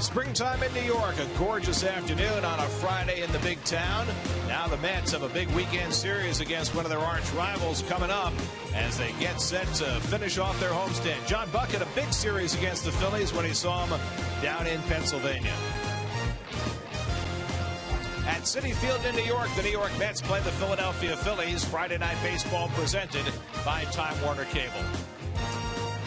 Springtime in New York, a gorgeous afternoon on a Friday in the big town. Now the Mets have a big weekend series against one of their arch rivals coming up as they get set to finish off their homestand. John Buck had a big series against the Phillies when he saw them down in Pennsylvania. At Citi Field in New York, the New York Mets play the Philadelphia Phillies. Friday Night Baseball presented by Time Warner Cable.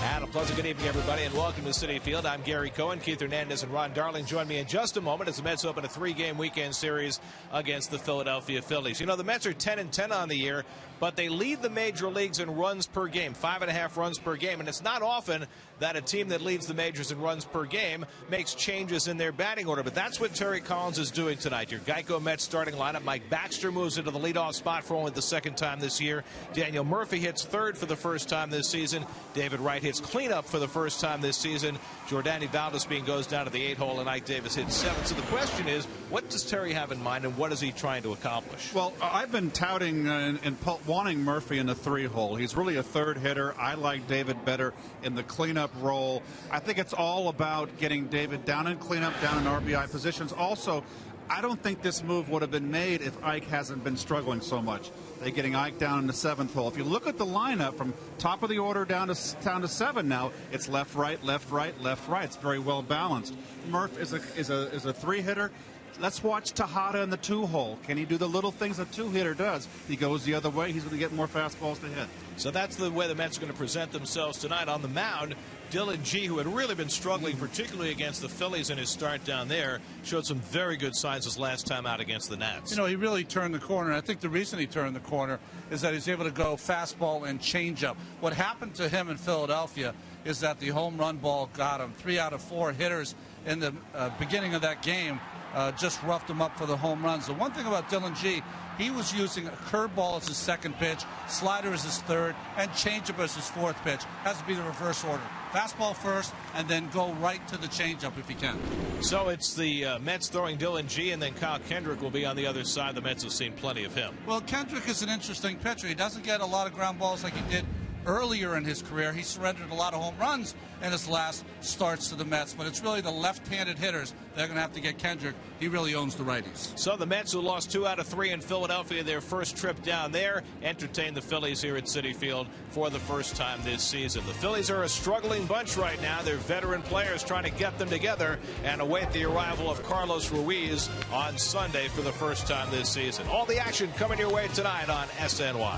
And a pleasant good evening, everybody, and welcome to Citi Field. I'm Gary Cohen. Keith Hernandez and Ron Darling join me in just a moment as the Mets open a three-game weekend series against the Philadelphia Phillies. You know, the Mets are 10-10 on the year, but they lead the major leagues in runs per game, 5.5 runs per game. And it's not often that a team that leads the majors in runs per game makes changes in their batting order. But that's what Terry Collins is doing tonight. Your Geico Mets starting lineup. Mike Baxter moves into the leadoff spot for only the second time this year. Daniel Murphy hits third for the first time this season. David Wright hits cleanup for the first time this season. Jordani Valdespin goes down to the 8-hole, and Ike Davis hits 7. So the question is, what does Terry have in mind, and what is he trying to accomplish? Well, I've been touting and wanting Murphy in the 3-hole. He's really a third hitter. I like David better in the cleanup role. I think it's all about getting David down in cleanup, down in RBI positions. Also, I don't think this move would have been made if Ike hasn't been struggling so much. They're getting Ike down in the 7th hole. If you look at the lineup from top of the order down to 7 now, it's left, right, left, right, left, right. It's very well balanced. Murph is a 3-hitter. Let's watch Tejada in the 2-hole. Can he do the little things a 2-hitter does? He goes the other way. He's going to get more fastballs to hit. So that's the way the Mets are going to present themselves tonight. On the mound, Dylan G, who had really been struggling, particularly against the Phillies in his start down there, showed some very good signs his last time out against the Nats. You know, he really turned the corner. I think the reason he turned the corner is that he's able to go fastball and changeup. What happened to him in Philadelphia is that the home run ball got him. 3 out of 4 hitters in the beginning of that game just roughed him up for the home runs. The one thing about Dylan G, he was using a curveball as his second pitch, slider as his third, and changeup as his fourth pitch. Has to be the reverse order. Fastball first, and then go right to the changeup if he can. So it's the Mets throwing Dylan G, and then Kyle Kendrick will be on the other side. The Mets have seen plenty of him. Well, Kendrick is an interesting pitcher. He doesn't get a lot of ground balls like he did earlier in his career. He surrendered a lot of home runs in his last starts to the Mets, but it's really the left-handed hitters they're going to have to get Kendrick. He really owns the righties. So the Mets, who lost 2 out of 3 in Philadelphia their first trip down there, entertain the Phillies here at Citi Field for the first time this season. The Phillies are a struggling bunch right now. They're veteran players trying to get them together and await the arrival of Carlos Ruiz on Sunday for the first time this season. All the action coming your way tonight on SNY.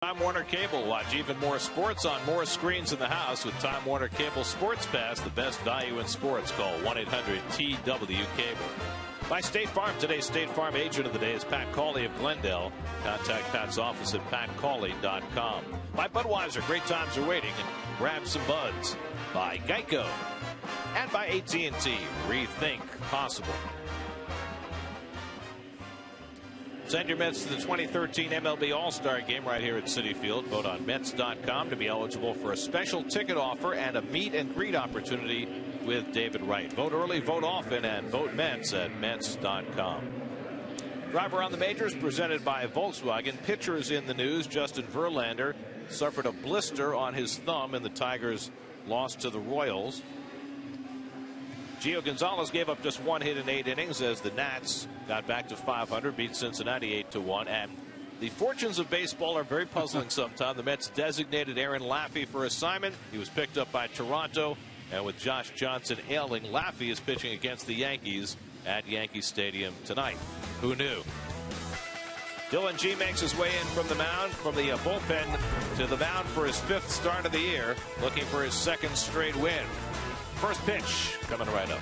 Time Warner Cable. Watch even more sports on more screens in the house with Time Warner Cable Sports Pass, the best value in sports. Call 1-800-TW-CABLE. By State Farm. Today's State Farm agent of the day is Pat Cawley of Glendale. Contact Pat's office at patcawley.com. By Budweiser. Great times are waiting. And grab some buds. By Geico. And by AT&T. Rethink possible. Send your Mets to the 2013 MLB All-Star Game right here at Citi Field. Vote on Mets.com to be eligible for a special ticket offer and a meet and greet opportunity with David Wright. Vote early, vote often, and vote Mets at Mets.com. Drive Around the Majors presented by Volkswagen. Pitchers in the news. Justin Verlander suffered a blister on his thumb in the Tigers' loss to the Royals. Gio Gonzalez gave up just 1 hit in 8 innings as the Nats got back to 500, beat Cincinnati 8-1. And the fortunes of baseball are very puzzling sometimes. The Mets designated Aaron Laffey for assignment. He was picked up by Toronto. And with Josh Johnson ailing, Laffey is pitching against the Yankees at Yankee Stadium tonight. Who knew? Dylan G makes his way in from the mound, from the bullpen to the mound for his 5th start of the year, looking for his 2nd straight win. First pitch coming right up.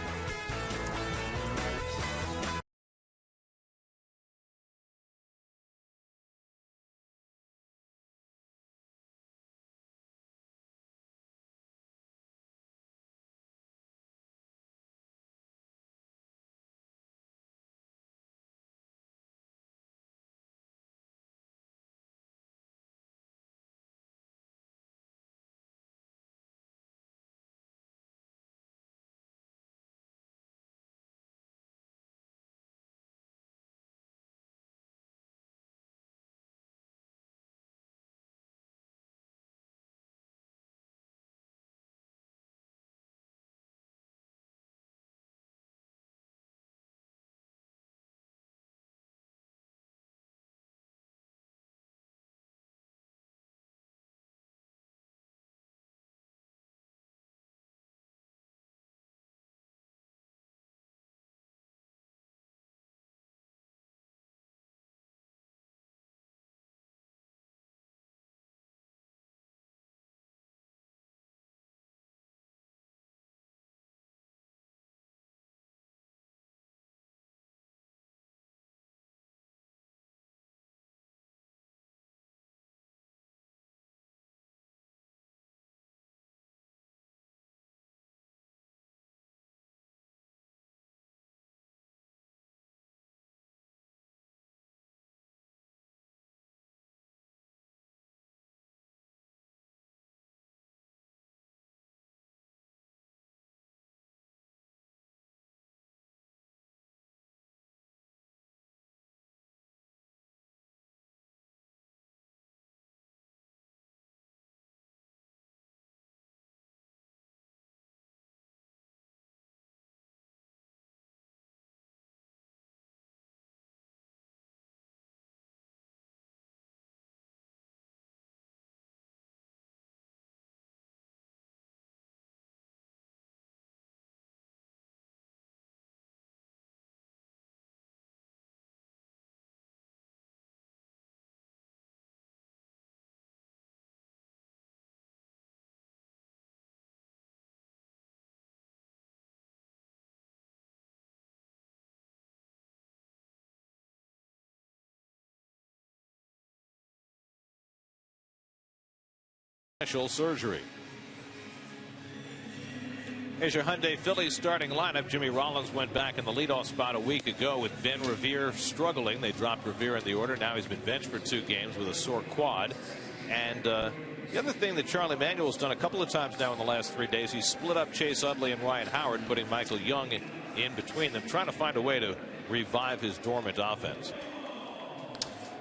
Special surgery. Here's your Hyundai Phillies starting lineup. Jimmy Rollins went back in the leadoff spot a week ago with Ben Revere struggling. They dropped Revere in the order. Now he's been benched for 2 games with a sore quad. And the other thing that Charlie Manuel's done a couple of times now in the last 3 days, he's split up Chase Utley and Ryan Howard, putting Michael Young in between them, trying to find a way to revive his dormant offense.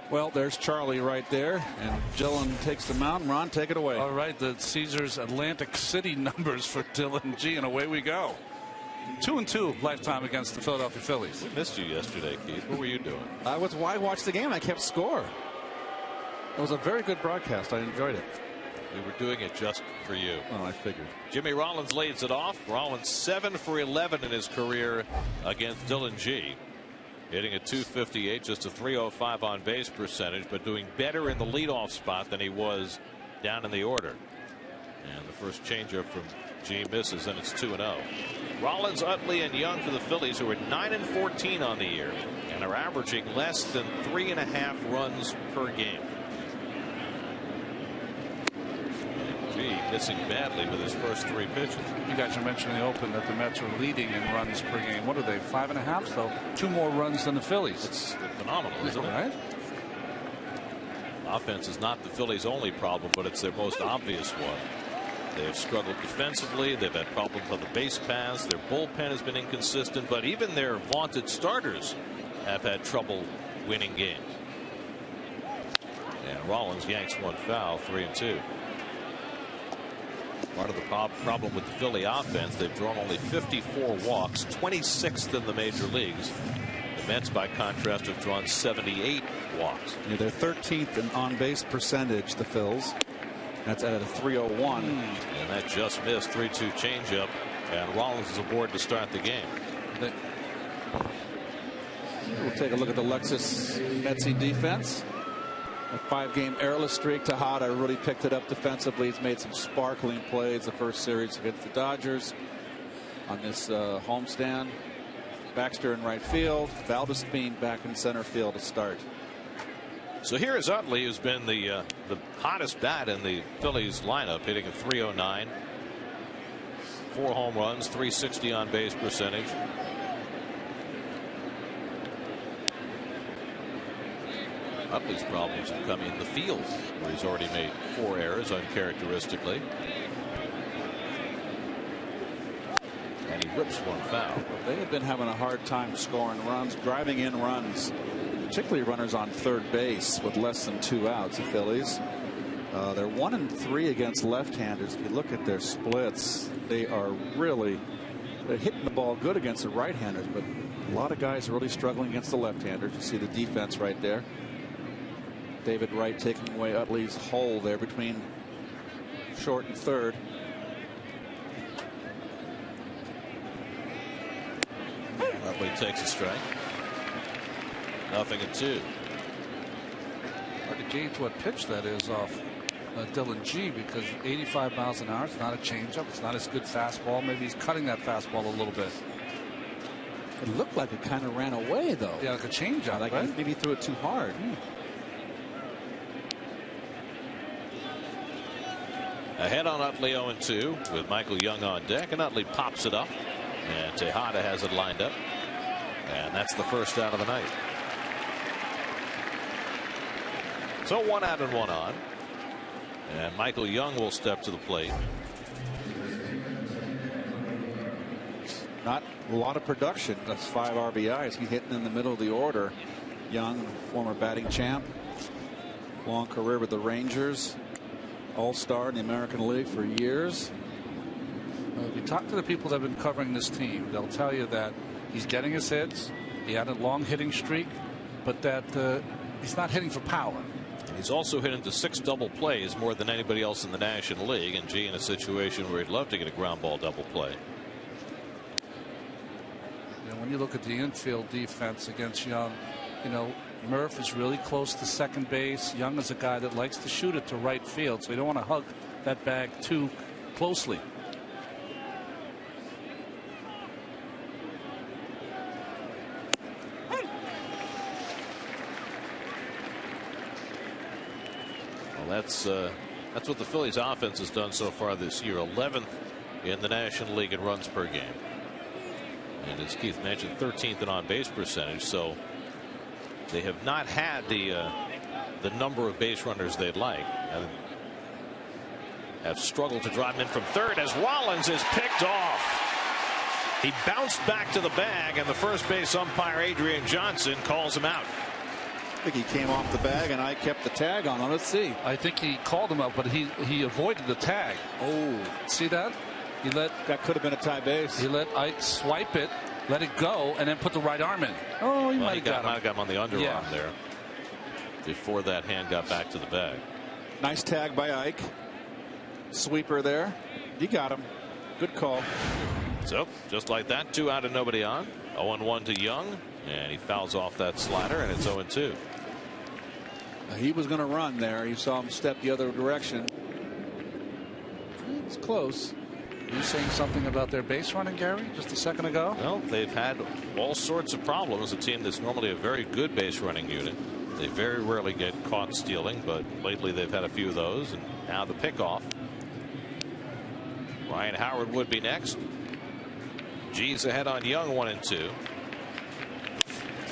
Well, there's Charlie right there, and Dylan takes the mound. Ron, take it away. All right, the Caesars Atlantic City numbers for Dylan G, and away we go. 2-2 lifetime against the Philadelphia Phillies. We missed you yesterday, Keith. What were you doing? I watched the game. I kept score. It was a very good broadcast. I enjoyed it. We were doing it just for you. Oh, I figured. Jimmy Rollins leads it off. Rollins 7 for 11 in his career against Dylan G. hitting at .258, just a .305 on base percentage, but doing better in the leadoff spot than he was down in the order. And the first changeup from G misses, and it's 2-0. Rollins, Utley, and Young for the Phillies, who are 9-14 on the year and are averaging less than 3.5 runs per game. G missing badly with his first 3 pitches. You guys are mentioning the open that the Mets are leading in runs per game. What are they, 5.5? So 2 more runs than the Phillies. It's phenomenal, isn't it? Right? Offense is not the Phillies' only problem, but it's their most obvious one. They have struggled defensively. They've had problems on the base paths. Their bullpen has been inconsistent, but even their vaunted starters have had trouble winning games. And Rollins yanks one foul, 3-2. Part of the problem with the Philly offense, they've drawn only 54 walks, 26th in the major leagues. The Mets, by contrast, have drawn 78 walks. Yeah, they're 13th in on-base percentage, the Phils. That's at a .301. And that just missed. 3-2 changeup, and Rollins is aboard to start the game. We'll take a look at the Lexus Metsy defense. A 5-game errorless streak. Tejada really picked it up defensively. He's made some sparkling plays the first series against the Dodgers on this homestand. Baxter in right field. Valdespin back in center field to start. So here is Utley, who's been the hottest bat in the Phillies lineup, hitting a .309, 4 home runs, .360 on base percentage. Utley's problems have come in the field, where he's already made 4 errors uncharacteristically. And he rips one foul. They have been having a hard time scoring runs, driving in runs, particularly runners on third base with less than 2 outs. The Phillies, they're 1-3 against left-handers. If you look at their splits, they're hitting the ball good against the right-handers, but a lot of guys are really struggling against the left-handers. You see the defense right there. David Wright taking away Utley's hole there between short and third. Utley takes a strike. 0-2. Hard to gauge what pitch that is off Dylan G, because 85 miles an hour. It's not a changeup. It's not as good fastball. Maybe he's cutting that fastball a little bit. It looked like it kind of ran away, though. Yeah, like a changeup. Like right? Maybe he threw it too hard. Ahead on Utley 0-2 with Michael Young on deck, and Utley pops it up, and Tejada has it lined up, and that's the first out of the night. So 1 out and 1 on, and Michael Young will step to the plate. Not a lot of production. That's 5 RBIs. He's hitting in the middle of the order. Young, former batting champ, long career with the Rangers, all-star in the American League for years. If you talk to the people that have been covering this team, they'll tell you that he's getting his hits. He had a long hitting streak, but that he's not hitting for power. And he's also hit into 6 double plays, more than anybody else in the National League, and G in a situation where he'd love to get a ground ball double play. When you look at the infield defense against Young, Murph is really close to second base. Young is a guy that likes to shoot it to right field, so you don't want to hug that bag too closely. Well, that's what the Phillies offense has done so far this year. 11th in the National League in runs per game. And as Keith mentioned, 13th in on base percentage. So they have not had the number of base runners they'd like, and have struggled to drive him in from third as Rollins is picked off. He bounced back to the bag, and the first base umpire Adrian Johnson calls him out. I think he came off the bag, and I kept the tag on him. Let's see. I think he called him out, but he avoided the tag. Oh, see that? That could have been a tie base. He let Ike swipe it, let it go, and then put the right arm in. Oh, he might have got him on the underarm there before that hand got back to the bag. Nice tag by Ike. Sweeper there. He got him. Good call. So just like that, 2 out and nobody on. 0-1 to Young. And he fouls off that slider, and it's 0-2. He was going to run there. You saw him step the other direction. It's close. You saying something about their base running, Gary, just a second ago? Well, they've had all sorts of problems. A team that's normally a very good base running unit. They very rarely get caught stealing, but lately they've had a few of those. And now the pickoff. Ryan Howard would be next. G's ahead on Young, 1-2.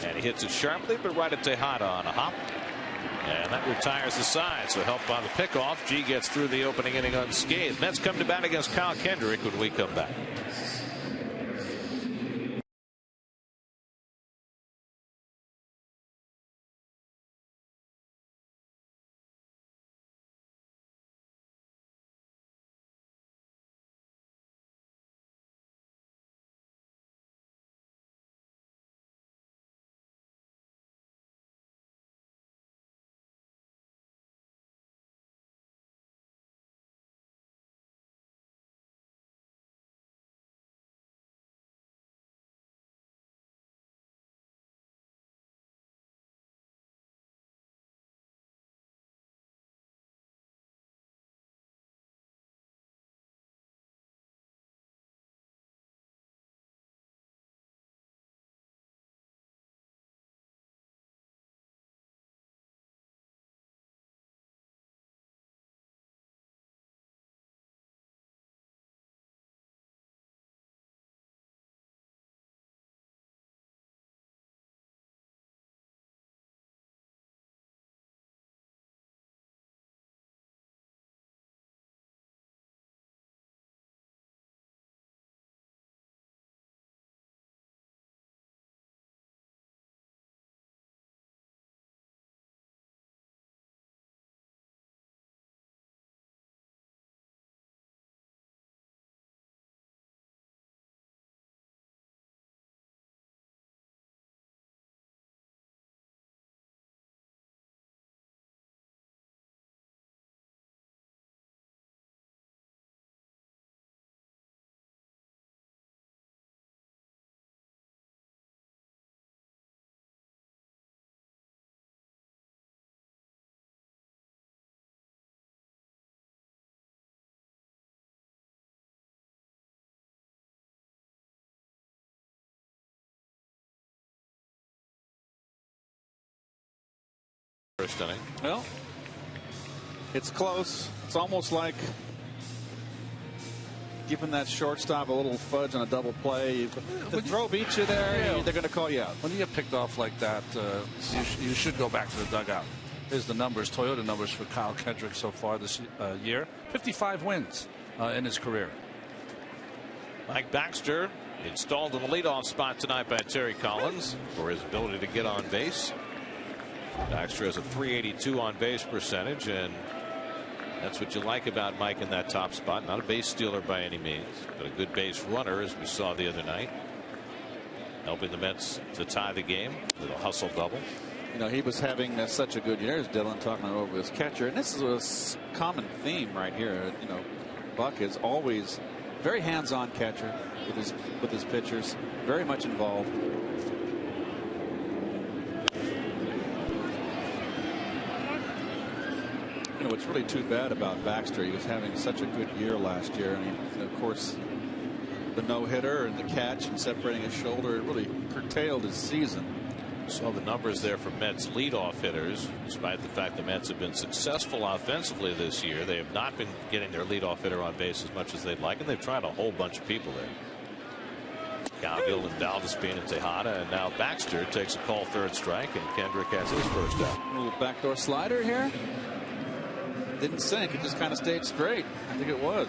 And he hits it sharply, but right at Tejada on a hop. And that retires the side. So helped by the pickoff. G gets through the opening inning unscathed. Mets come to bat against Kyle Kendrick when we come back. First inning. Well, it's close. It's almost like giving that shortstop a little fudge on a double play. The throw beats you there, they're going to call you out. When you get picked off like that, you should go back to the dugout. Here's the numbers, Toyota numbers for Kyle Kendrick so far this year. 55 wins in his career. Mike Baxter installed in the leadoff spot tonight by Terry Collins for his ability to get on base. Baxter has a .382 on base percentage, and that's what you like about Mike in that top spot. Not a base stealer by any means, but a good base runner, as we saw the other night, helping the Mets to tie the game with a hustle double. You know, he was having such a good year, as Dylan talking over his catcher, and this is a common theme right here. You know, Buck is always very hands-on catcher with his pitchers, very much involved. You know, what's really too bad about Baxter, he was having such a good year last year, and of course the no-hitter and the catch and separating his shoulder, it really curtailed his season. Saw the numbers there for Mets leadoff hitters. Despite the fact the Mets have been successful offensively this year, they have not been getting their leadoff hitter on base as much as they'd like, and they've tried a whole bunch of people there. Galville and Valdespin and Tejada, and now Baxter takes a call third strike, and Kendrick has his first out. A little backdoor slider here. Didn't sink, it just kind of stayed straight. I think it was.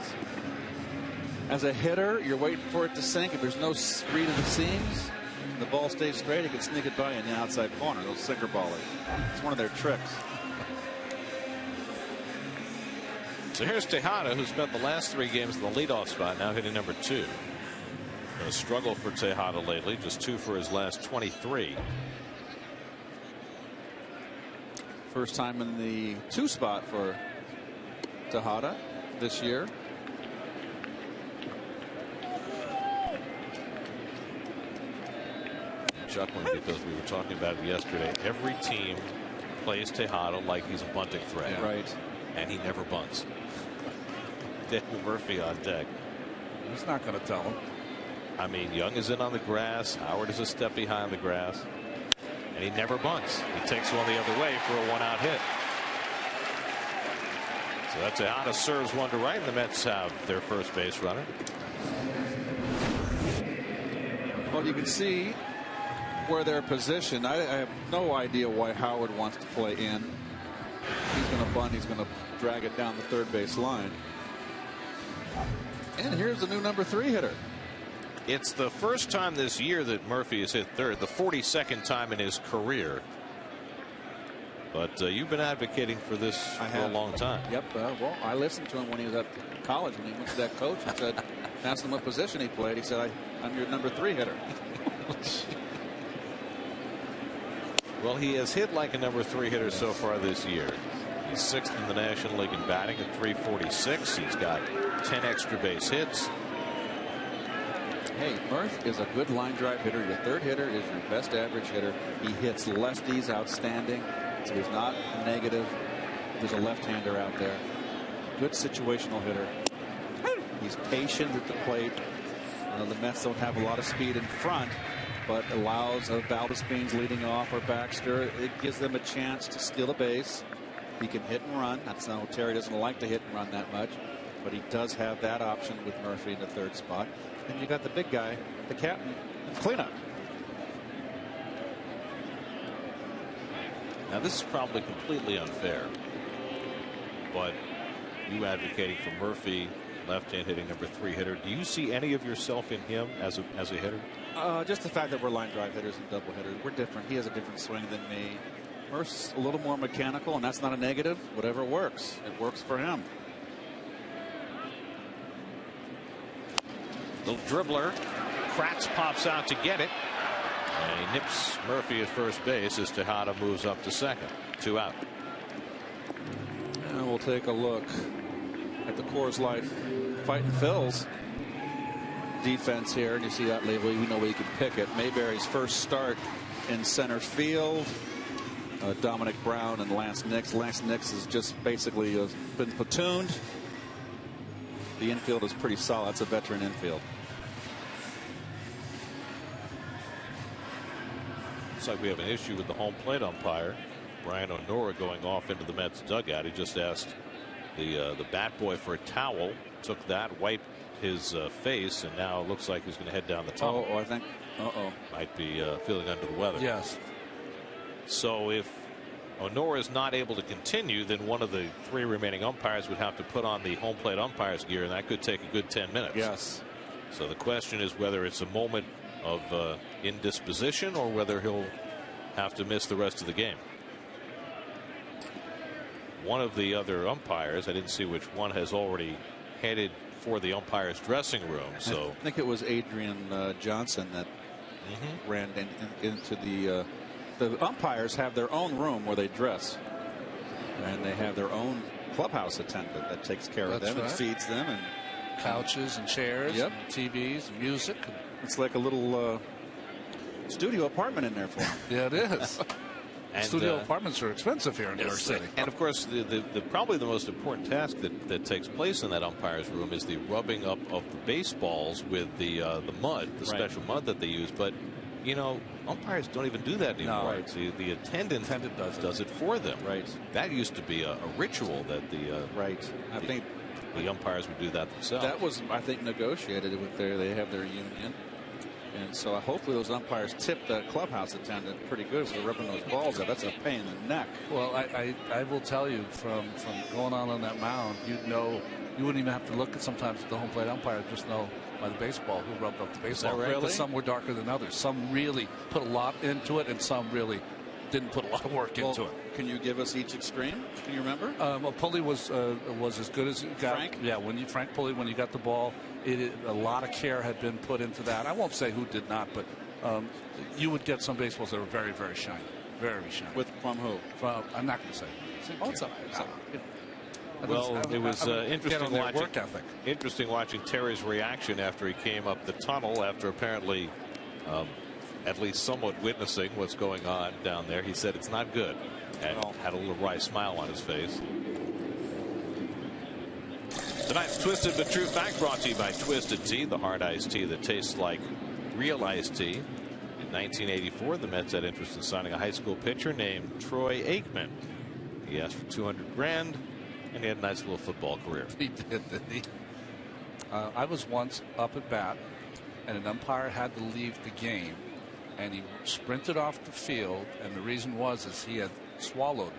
As a hitter, you're waiting for it to sink. If there's no read of the seams, the ball stays straight, it can sneak it by in the outside corner. Those sinker ballers. It's one of their tricks. So here's Tejada, who spent the last 3 games in the leadoff spot, now hitting number 2. A struggle for Tejada lately, just 2 for his last 23. First time in the 2 spot for Tejada this year. chuckling because we were talking about it yesterday. Every team plays Tejada like he's a bunting threat. Yeah. Right. And he never bunts. David Murphy on deck. He's not going to tell him. I mean, Young is in on the grass. Howard is a step behind the grass. And he never bunts. He takes one the other way for a 1-out hit. So that's Tejada serves one to right, and the Mets have their first base runner. Well, you can see where they're positioned. I have no idea why Howard wants to play in. He's going to bunt. He's going to drag it down the third base line. And here's the new number 3 hitter. It's the first time this year that Murphy has hit third, the 42nd time in his career. But you've been advocating for this for a long time. Yep. Well, I listened to him when he was at college, when he went to that coach and said, asked him what position he played. He said, I'm your number 3 hitter. Well, he has hit like a number 3 hitter so far this year. He's 6th in the National League in batting at .346. He's got 10 extra base hits. Hey, Murph is a good line drive hitter. Your third hitter is your best average hitter. He hits lefties outstanding, so he's not a negative. There's a left-hander out there. Good situational hitter. He's patient at the plate. The Mets don't have a lot of speed in front, but allows Valdez-Beans leading off or Baxter. It gives them a chance to steal a base. He can hit and run. That's how Terry doesn't like to hit and run that much, but he does have that option with Murphy in the third spot. And you got the big guy, the captain, cleanup. Now this is probably completely unfair, but you advocating for Murphy, left-hand hitting number 3 hitter. Do you see any of yourself in him as a hitter? Just the fact that we're line drive hitters and double hitters. We're different. He has a different swing than me. Murph's a little more mechanical, and that's not a negative. Whatever works, it works for him. Little dribbler. Kratz pops out to get it. And he nips Murphy at first base as Tejada moves up to second. 2 out. And we'll take a look at the Coors Light Fighting Phil's defense here. And you see that label. You know where you can pick it. Mayberry's first start in center field. Dominic Brown and Lance Nix. Lance Nix has just basically been platooned. The infield is pretty solid. That's a veteran infield. Looks like we have an issue with the home plate umpire. Brian O'Nora going off into the Mets dugout. He just asked the bat boy for a towel. Took that, wiped his face, and now it looks like he's going to head down the tunnel. I think. Might be feeling under the weather. Yes. So if O'Nora is not able to continue, then one of the 3 remaining umpires would have to put on the home plate umpire's gear, and that could take a good 10 minutes. Yes. So the question is whether it's a moment of indisposition or whether he'll have to miss the rest of the game. One of the other umpires, I didn't see which one, has already headed for the umpire's dressing room. So I think it was Adrian Johnson that ran into the umpires have their own room where they dress, and they have their own clubhouse attendant that takes care of them and feeds them, and couches and chairs, and TVs and music. It's like a little studio apartment in there for them. Yeah, it is. And, studio apartments are expensive here in New York City. And of course, probably the most important task that takes place in that umpire's room is the rubbing up of the baseballs with the mud, the special mud that they use. But you know, umpires don't even do that anymore. No, right. The attendant does it for them. Right. That used to be a ritual that I think the umpires would do that themselves. That was, I think, negotiated with they have their union. And so hopefully those umpires tip that clubhouse attendant pretty good for rubbing those balls out. That's a pain in the neck. Well, I will tell you from going on that mound, you wouldn't even have to look at sometimes the home plate umpire, just know by the baseball who rubbed up the baseball. Right? Because some were darker than others. Some really put a lot into it, and some really didn't put a lot of work into it. Can you give us each extreme? Can you remember? Well, Pulley was as good as it got. Frank? Yeah, Frank Pulley, when you got the ball, a lot of care had been put into that. I won't say who did not, but you would get some baseballs that were very, very shiny. Very shiny. From who? I'm not going to say. It's all right. Well, it was interesting watching work ethic. Terry's reaction after he came up the tunnel after apparently at least somewhat witnessing what's going on down there. He said it's not good, and had a little wry smile on his face. Tonight's Twisted but True Fact brought to you by Twisted Tea, the hard iced tea that tastes like real iced tea. In 1984, the Mets had interest in signing a high school pitcher named Troy Aikman. He asked for $200 grand, and he had a nice little football career. He did, didn't he? I was once up at bat, and an umpire had to leave the game, and he sprinted off the field, and the reason is he had swallowed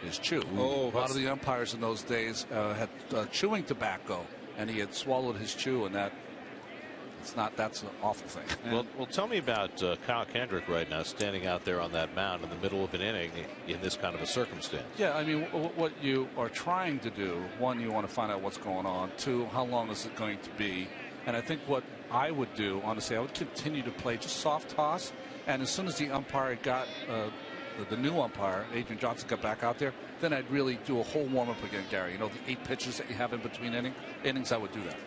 his chew. A lot of the umpires in those days had chewing tobacco, and he had swallowed his chew, and that's an awful thing. Well, tell me about Kyle Kendrick right now, standing out there on that mound in the middle of an inning in this kind of a circumstance. Yeah, I mean, what you are trying to do, one, you want to find out what's going on. Two, how long is it going to be? And I think what I would do, honestly, I would continue to play just soft toss, and as soon as the umpire got the new umpire, Adrian Johnson, got back out there, then I'd really do a whole warm-up again, Gary. You know, the 8 pitches that you have in between innings, I would do that.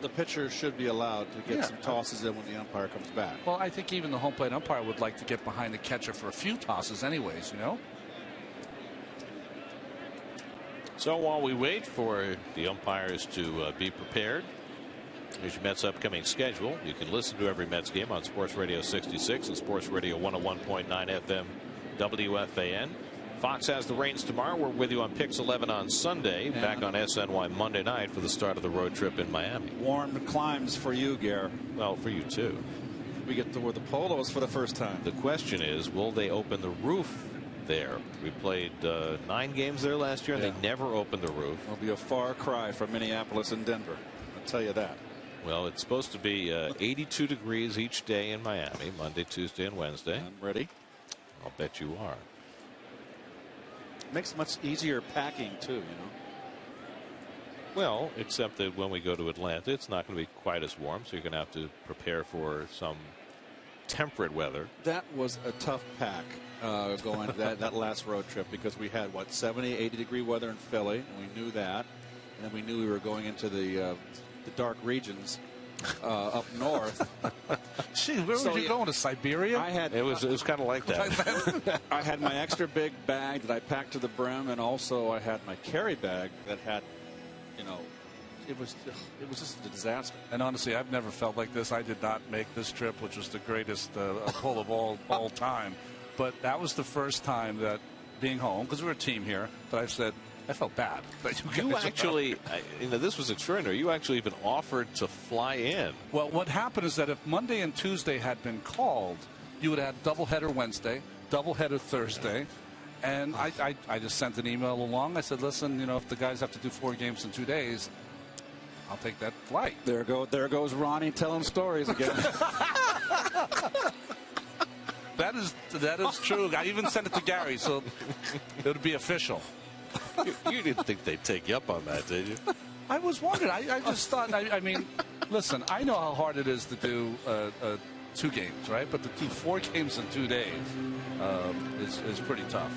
The pitcher should be allowed to get some tosses in when the umpire comes back. Well, I think even the home plate umpire would like to get behind the catcher for a few tosses anyways, you know? So while we wait for the umpires to be prepared, here's your Mets upcoming schedule. You can listen to every Mets game on Sports Radio 66 and Sports Radio 101.9 FM WFAN. Fox has the reins tomorrow. We're with you on Pix 11 on Sunday. Back on SNY Monday night for the start of the road trip in Miami. Warm climes for you, Gare. Well, for you too. We get to wear the polos for the first time. The question is, will they open the roof there? We played 9 games there last year, and they never opened the roof. It'll be a far cry from Minneapolis and Denver. I'll tell you that. Well, it's supposed to be 82 degrees each day in Miami, Monday, Tuesday, and Wednesday. I'm ready. I'll bet you are. Makes much easier packing too, you know. Well, except that when we go to Atlanta, it's not going to be quite as warm, so you're going to have to prepare for some temperate weather. That was a tough pack going that last road trip, because we had 70, 80 degree weather in Philly, and we knew that, and then we knew we were going into the dark regions up north. Gee, where were you going, to Siberia? It was kind of like that. I had my extra big bag that I packed to the brim, and also I had my carry bag that had, you know, it was just a disaster. And honestly, I've never felt like this. I did not make this trip, which was the greatest pull of all time. But that was the first time that, being home, because we're a team here, that I've said, I felt bad. You actually, this was extraordinary. You actually even offered to fly in. Well, what happened is that if Monday and Tuesday had been called, you would have had doubleheader Wednesday, doubleheader Thursday, and I just sent an email along. I said, listen, you know, if the guys have to do 4 games in 2 days, I'll take that flight. There goes Ronnie telling stories again. That is true. I even sent it to Gary, so it would be official. You didn't think they'd take you up on that, did you? I was wondering. I just thought, I mean, listen, I know how hard it is to do 2 games, right? But to do 4 games in 2 days is pretty tough.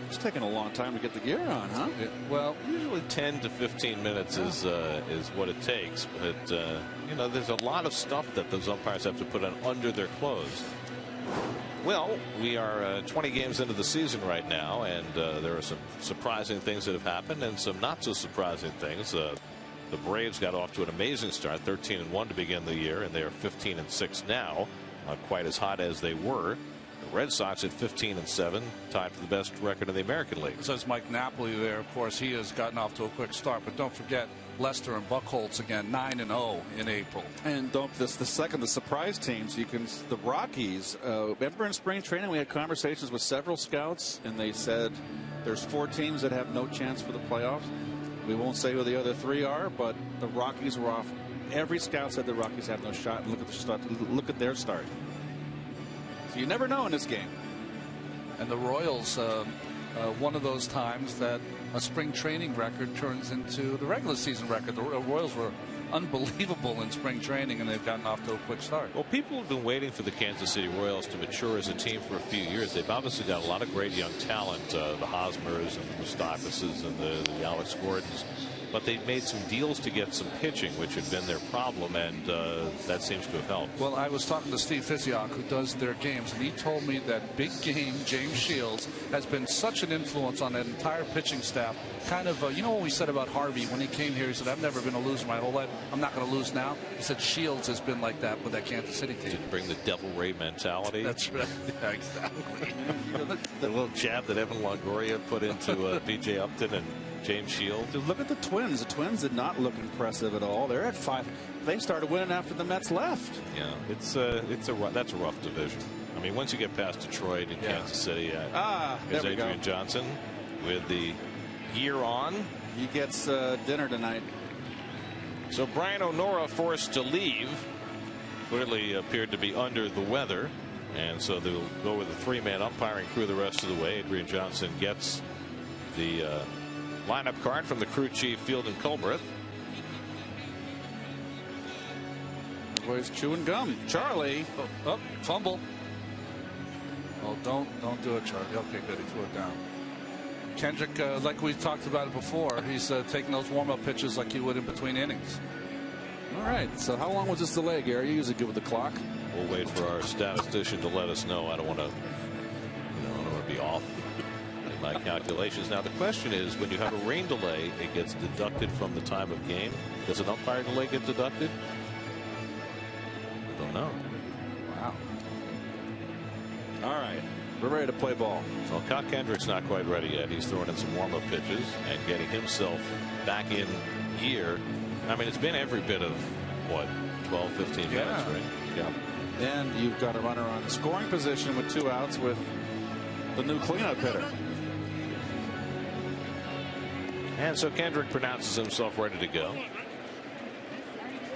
It's taking a long time to get the gear on, huh? Well, usually 10 to 15 minutes is what it takes. But, you know, there's a lot of stuff that those umpires have to put on under their clothes. Well, we are 20 games into the season right now, and there are some surprising things that have happened and some not so surprising things. The Braves got off to an amazing start, 13-1 to begin the year, and they are 15-6 now, not quite as hot as they were. The Red Sox at 15-7, tied for the best record in the American League. Says Mike Napoli there. Of course, he has gotten off to a quick start, but don't forget Lester and Buchholz again, 9-0 in April. And the surprise teams. The Rockies. Remember in spring training we had conversations with several scouts, and they said there's 4 teams that have no chance for the playoffs. We won't say who the other 3 are, but the Rockies were off. Every scout said the Rockies have no shot. And look at the start. Look at their start. So you never know in this game. And the Royals, one of those times that a spring training record turns into the regular season record. The Royals were unbelievable in spring training, and they've gotten off to a quick start. Well, people have been waiting for the Kansas City Royals to mature as a team for a few years. They've obviously got a lot of great young talent, the Hosmers and the Moustakas and the Alex Gordons. but they made some deals to get some pitching, which had been their problem, and that seems to have helped. Well, I was talking to Steve Fisiak, who does their games, and he told me that big game James Shields has been such an influence on that entire pitching staff. Kind of, you know what we said about Harvey when he came here? He said, I've never been a loser my whole life. I'm not going to lose now. He said Shields has been like that with that Kansas City team. Didn't bring the Devil Ray mentality. That's right. Yeah, exactly. The little jab that Evan Longoria put into B.J. Upton and James Shields. Look at the Twins. The Twins did not look impressive at all. They're at 5. They started winning after the Mets left. Yeah, that's a rough division. I mean, once you get past Detroit and Kansas City, there's Adrian Johnson with the gear on. He gets dinner tonight. So Brian O'Nora forced to leave. Clearly appeared to be under the weather, and so they'll go with a 3-man umpiring crew the rest of the way. Adrian Johnson gets the lineup card from the crew chief Field and Culbreth. Boys chewing gum. Charlie. Oh, fumble. Oh, don't do it, Charlie. Okay, good. He threw it down. Kendrick, like we talked about it before, he's taking those warm-up pitches like he would in between innings. All right. So how long was this delay, Gary? You usually good with the clock. We'll wait for our statistician to let us know. I don't want to, I don't want to be off in my calculations. Now the question is, when you have a rain delay, it gets deducted from the time of game. Does an umpire delay get deducted? I don't know. Wow. All right. We're ready to play ball. Well, Cock Kendrick's not quite ready yet. He's throwing in some warm-up pitches and getting himself back in gear. I mean, it's been every bit of, what, 12, 15 minutes, right? Yeah. And you've got a runner on scoring position with 2 outs with the new cleanup hitter. And so Kendrick pronounces himself ready to go.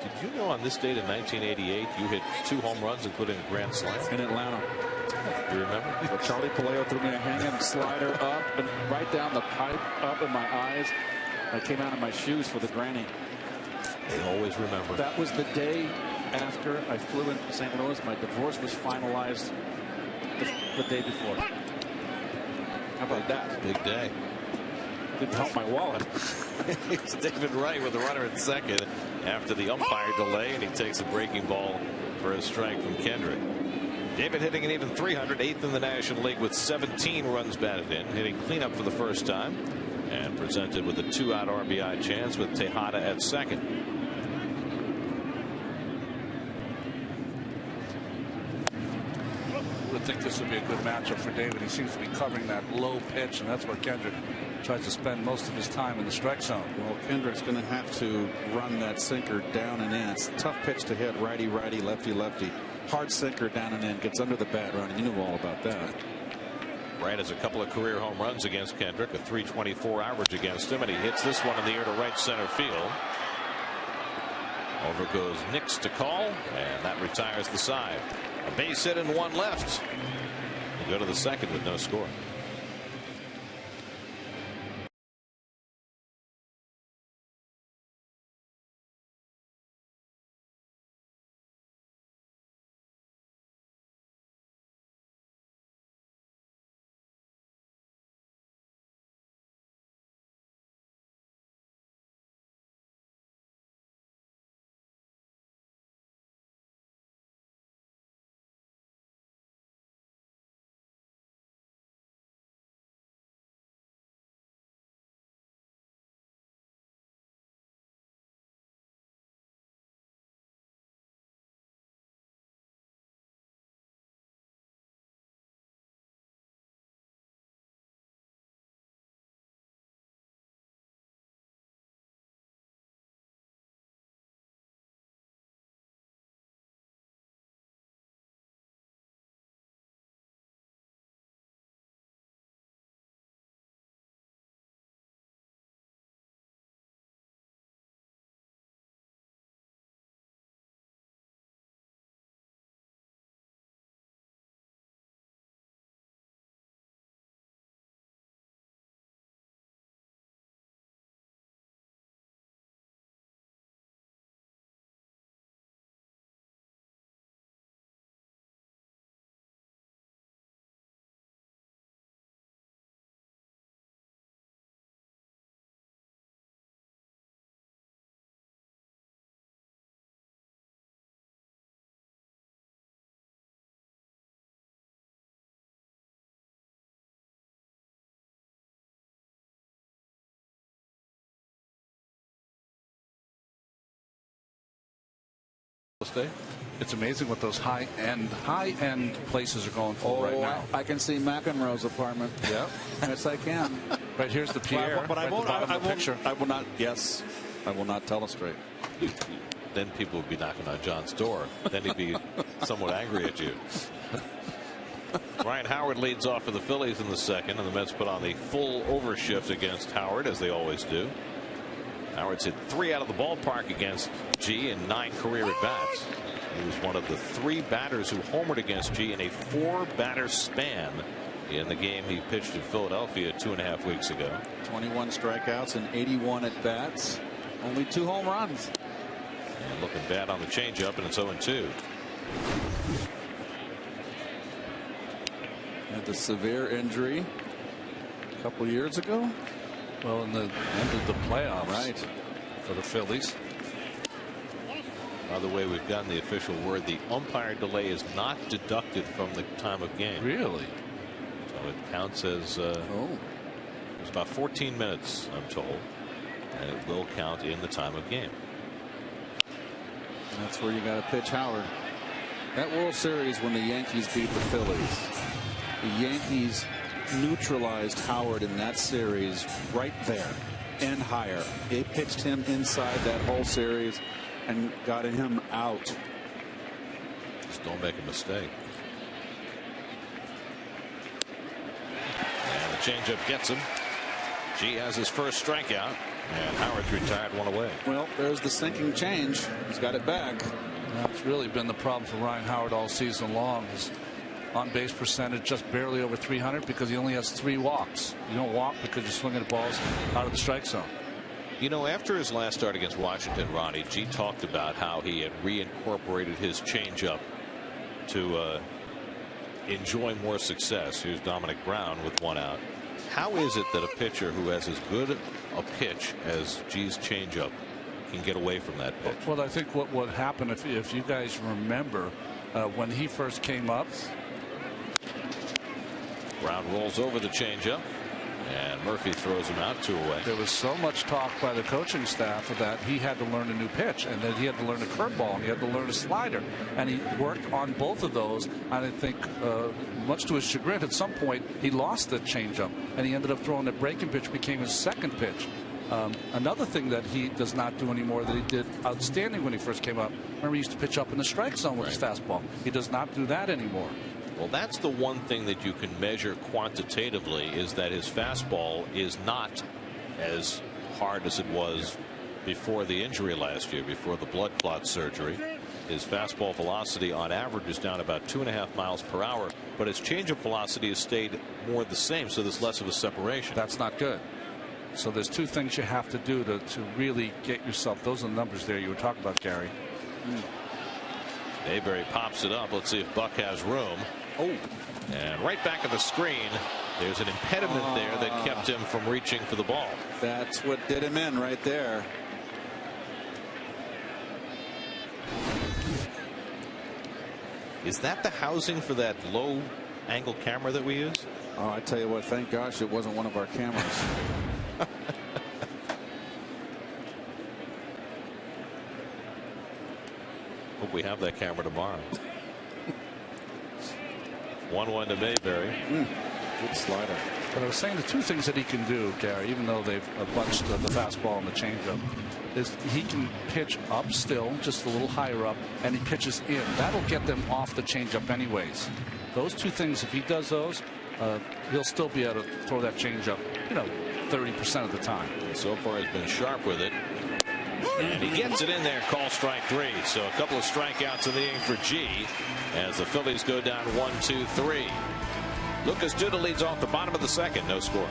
Did you know on this date in 1988 you hit 2 home runs, including a grand slam? In Atlanta. You remember? Well, Charlie Paleo threw me a hanging slider up and right down the pipe, up in my eyes. I came out of my shoes for the granny. They always remember. That was the day after I flew into St. Louis. My divorce was finalized the day before. How about that? Big day. Didn't help my wallet. It's David Wright with the runner at second after the umpire delay, and he takes a breaking ball for a strike from Kendrick. David hitting an even 300, 8th in the National League with 17 runs batted in, hitting cleanup for the first time, and presented with a 2-out RBI chance with Tejada at second. I would think this would be a good matchup for David. He seems to be covering that low pitch, and that's where Kendrick tries to spend most of his time in the strike zone. Well, Kendrick's going to have to run that sinker down and in. It's a tough pitch to hit. Righty, righty, lefty, lefty. Hard sinker down and in. Gets under the bat running. You knew all about that. Wright has a couple of career home runs against Kendrick, a .324 average against him, and he hits this one in the air to right center field. Over goes Nix to call, and that retires the side. A base hit and 1 left. We'll go to the second with no score. State. It's amazing what those high-end places are going for right now. I can see McEnroe's apartment. Yeah. Yes, I can. Right here's the Pierre. But I won't. Picture. I will not. Yes, I will not telestrate. Then people would be knocking on John's door. Then he'd be somewhat angry at you. Ryan Howard leads off for the Phillies in the second, and the Mets put on the full overshift against Howard, as they always do. Howard's hit 3 out of the ballpark against G in 9 career at-bats. He was one of the 3 batters who homered against G in a 4-batter span in the game he pitched in Philadelphia 2.5 weeks ago. 21 strikeouts and 81 at-bats. Only 2 home runs. And looking bad on the changeup, and it's 0-2. Had the severe injury a couple years ago. Well, in the end of the playoffs, right, for the Phillies. By the way, we've gotten the official word: the umpire delay is not deducted from the time of game. Really? So it counts as it's about 14 minutes, I'm told, and it will count in the time of game. And that's where you got to pitch Howard. That World Series when the Yankees beat the Phillies, the Yankees neutralized Howard in that series right there and higher. They pitched him inside that whole series and got him out. Just don't make a mistake. And the changeup gets him. G has his first strikeout, and Howard's retired 1 away. Well, there's the sinking change. He's got it back. That's really been the problem for Ryan Howard all season long. His on-base percentage just barely over 300 because he only has 3 walks. You don't walk because you're swinging the balls out of the strike zone. You know, after his last start against Washington, Ronnie, G talked about how he had reincorporated his changeup to enjoy more success. Here's Dominic Brown with 1 out. How is it that a pitcher who has as good a pitch as G's changeup can get away from that pitch? Well, I think what happened, if you guys remember, when he first came up, Brown rolls over the changeup, and Murphy throws him out 2 away. there was so much talk by the coaching staff that he had to learn a new pitch, and that he had to learn a curveball, and he had to learn a slider, and he worked on both of those. And I think, much to his chagrin, at some point he lost the changeup, and he ended up throwing that breaking pitch, became his second pitch. Another thing that he does not do anymore that he did outstanding when he first came up. Remember, he used to pitch up in the strike zone with his fastball. He does not do that anymore. Well, that's the one thing that you can measure quantitatively, is that his fastball is not as hard as it was before the injury last year, before the blood clot surgery. His fastball velocity on average is down about 2.5 miles per hour, but his changeup velocity has stayed more the same, so there's less of a separation. That's not good. So there's 2 things you have to do to really get yourself. Those are the numbers there you were talking about, Gary. Mayberry pops it up. Let's see if Buck has room. Oh, and right back of the screen, there's an impediment there that kept him from reaching for the ball. That's what did him in right there. Is that the housing for that low angle camera that we use? Oh, I tell you what, thank gosh it wasn't one of our cameras. Hope we have that camera tomorrow. 1-1 to Mayberry. Good slider. But I was saying the 2 things that he can do, Gary, even though they've bunched the fastball and the changeup, is he can pitch up still, just a little higher up, and he pitches in. That'll get them off the changeup anyways. Those 2 things, if he does those, he'll still be able to throw that changeup, 30% of the time. So far, he's been sharp with it. And he gets it in there. Call strike 3. So a couple of strikeouts in the inning for G as the Phillies go down 1-2-3. Lucas Duda leads off the bottom of the second. No score.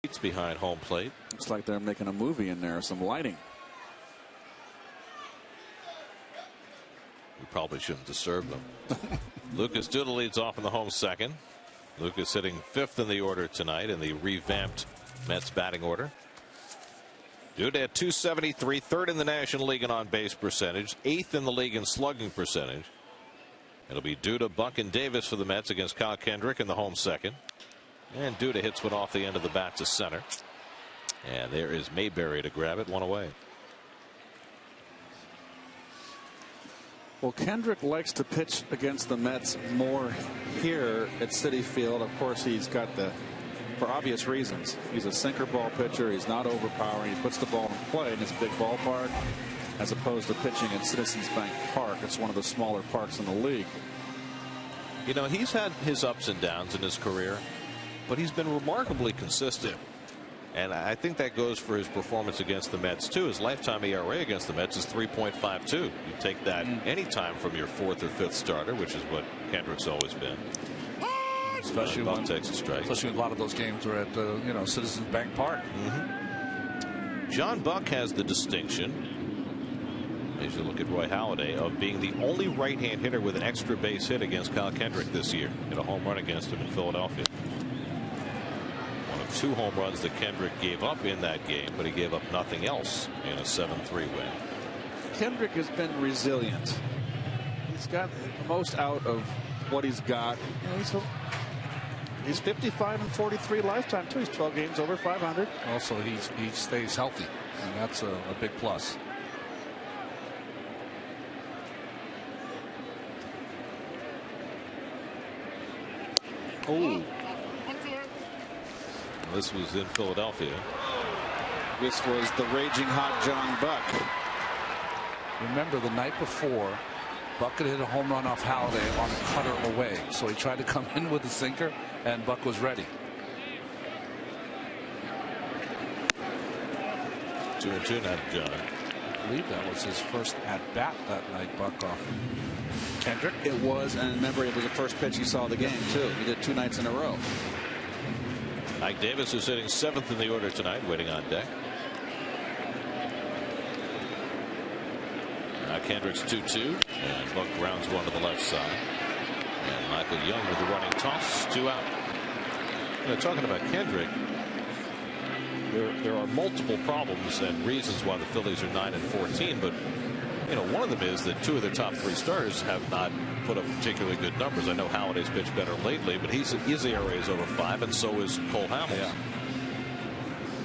It's behind home plate. Looks like they're making a movie in there. Some lighting. We probably shouldn't disturb them. Lucas Duda leads off in the home second. Lucas sitting 5th in the order tonight in the revamped Mets batting order. Duda at 273, 3rd in the National League in on-base percentage, 8th in the league in slugging percentage. It'll be Duda, Buck, and Davis for the Mets against Kyle Kendrick in the home second. And Duda hits one off the end of the bat to center. And there is Mayberry to grab it, one away. Well, Kendrick likes to pitch against the Mets more here at Citi Field. Of course, he's got for obvious reasons. He's a sinker ball pitcher. He's not overpowering. He puts the ball in play in this big ballpark, as opposed to pitching at Citizens Bank Park. It's one of the smaller parks in the league. You know, he's had his ups and downs in his career, but he's been remarkably consistent. And I think that goes for his performance against the Mets, too. His lifetime ERA against the Mets is 3.52. You take that anytime from your 4th or 5th starter, which is what Kendrick's always been. Especially when takes a strike. Especially when a lot of those games were at Citizens Bank Park. John Buck has the distinction, as you look at Roy Halladay, of being the only right-hand hitter with an extra base hit against Kyle Kendrick this year. Hit a home run against him in Philadelphia. 2 home runs that Kendrick gave up in that game, but he gave up nothing else in a 7-3 win. Kendrick has been resilient. He's got the most out of what he's got. He's 55 and 43 lifetime too. He's 12 games over 500. Also, he stays healthy, and that's a big plus. Oh. This was in Philadelphia. This was the raging hot John Buck. Remember, the night before, Buck had hit a home run off Halladay on a cutter away. So he tried to come in with a sinker, and Buck was ready. 2-2 now, John. I believe that was his first at bat that night, Buck off Kendrick. It was, and remember, it was the first pitch he saw the game, too. He did 2 nights in a row. Ike Davis is sitting 7th in the order tonight, waiting on deck. Now Kendrick's 2-2, and Buck grounds one to the left side. And Michael Young with the running toss, 2 out. Talking about Kendrick, there are multiple problems and reasons why the Phillies are 9 and 14, but one of them is that 2 of their top 3 starters have not put up particularly good numbers. I know Halladay's pitched better lately, but his ERA is over 5, and so is Cole Hamels. Yeah.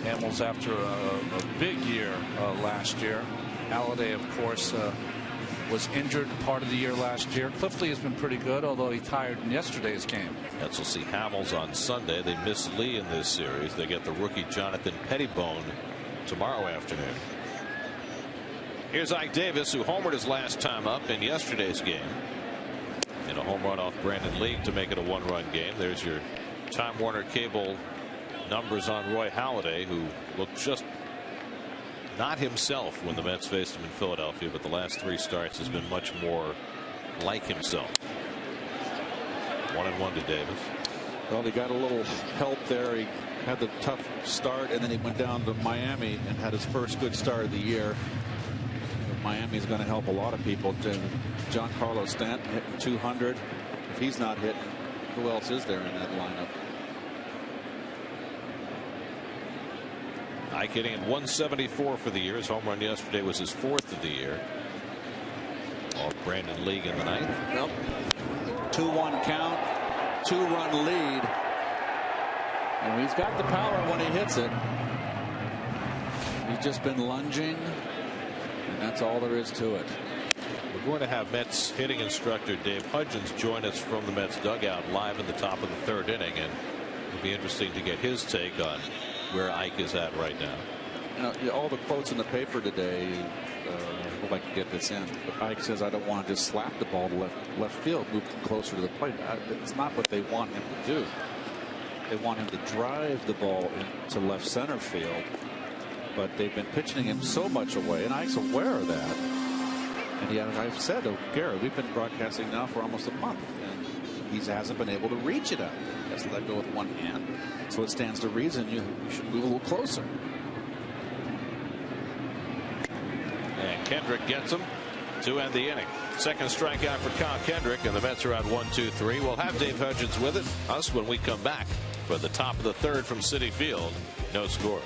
Hamels after a big year last year. Halladay, of course, was injured part of the year last year. Clifley has been pretty good, although he tired in yesterday's game. Mets will see Hamels on Sunday. They miss Lee in this series. They get the rookie Jonathan Pettibone tomorrow afternoon. Here's Ike Davis, who homered his last time up in yesterday's game. In a home run off Brandon League to make it a 1-run game. There's your Time Warner Cable numbers on Roy Halladay, who looked just not himself when the Mets faced him in Philadelphia, but the last 3 starts has been much more like himself. 1-1 to Davis. Well, he got a little help there. He had the tough start, and then he went down to Miami and had his first good start of the year. Miami is going to help a lot of people. John Carlos Stanton hitting 200. If he's not hitting, who else is there in that lineup? Ike hitting at 174 for the year. His home run yesterday was his 4th of the year. Off Brandon League in the 9th. Nope. 2-1 count. 2-run lead. And he's got the power when he hits it. He's just been lunging. And that's all there is to it. We're going to have Mets hitting instructor Dave Hudgens join us from the Mets dugout live in the top of the 3rd inning, and it'll be interesting to get his take on where Ike is at right now. All the quotes in the paper today, I hope I can get this in, but Ike says, I don't want to just slap the ball to left field, move closer to the plate. It's not what they want him to do. They want him to drive the ball into left center field. But they've been pitching him so much away, and Ike's aware of that. And yet, I've said, Gary, we've been broadcasting now for almost a month, and he hasn't been able to reach it up. He has to let go with one hand. So it stands to reason you should move a little closer. And Kendrick gets him to end the inning. Second strikeout for Kyle Kendrick, and the Mets are on 1-2-3. We'll have Dave Hudgens with us when we come back for the top of the third from Citi Field. No score.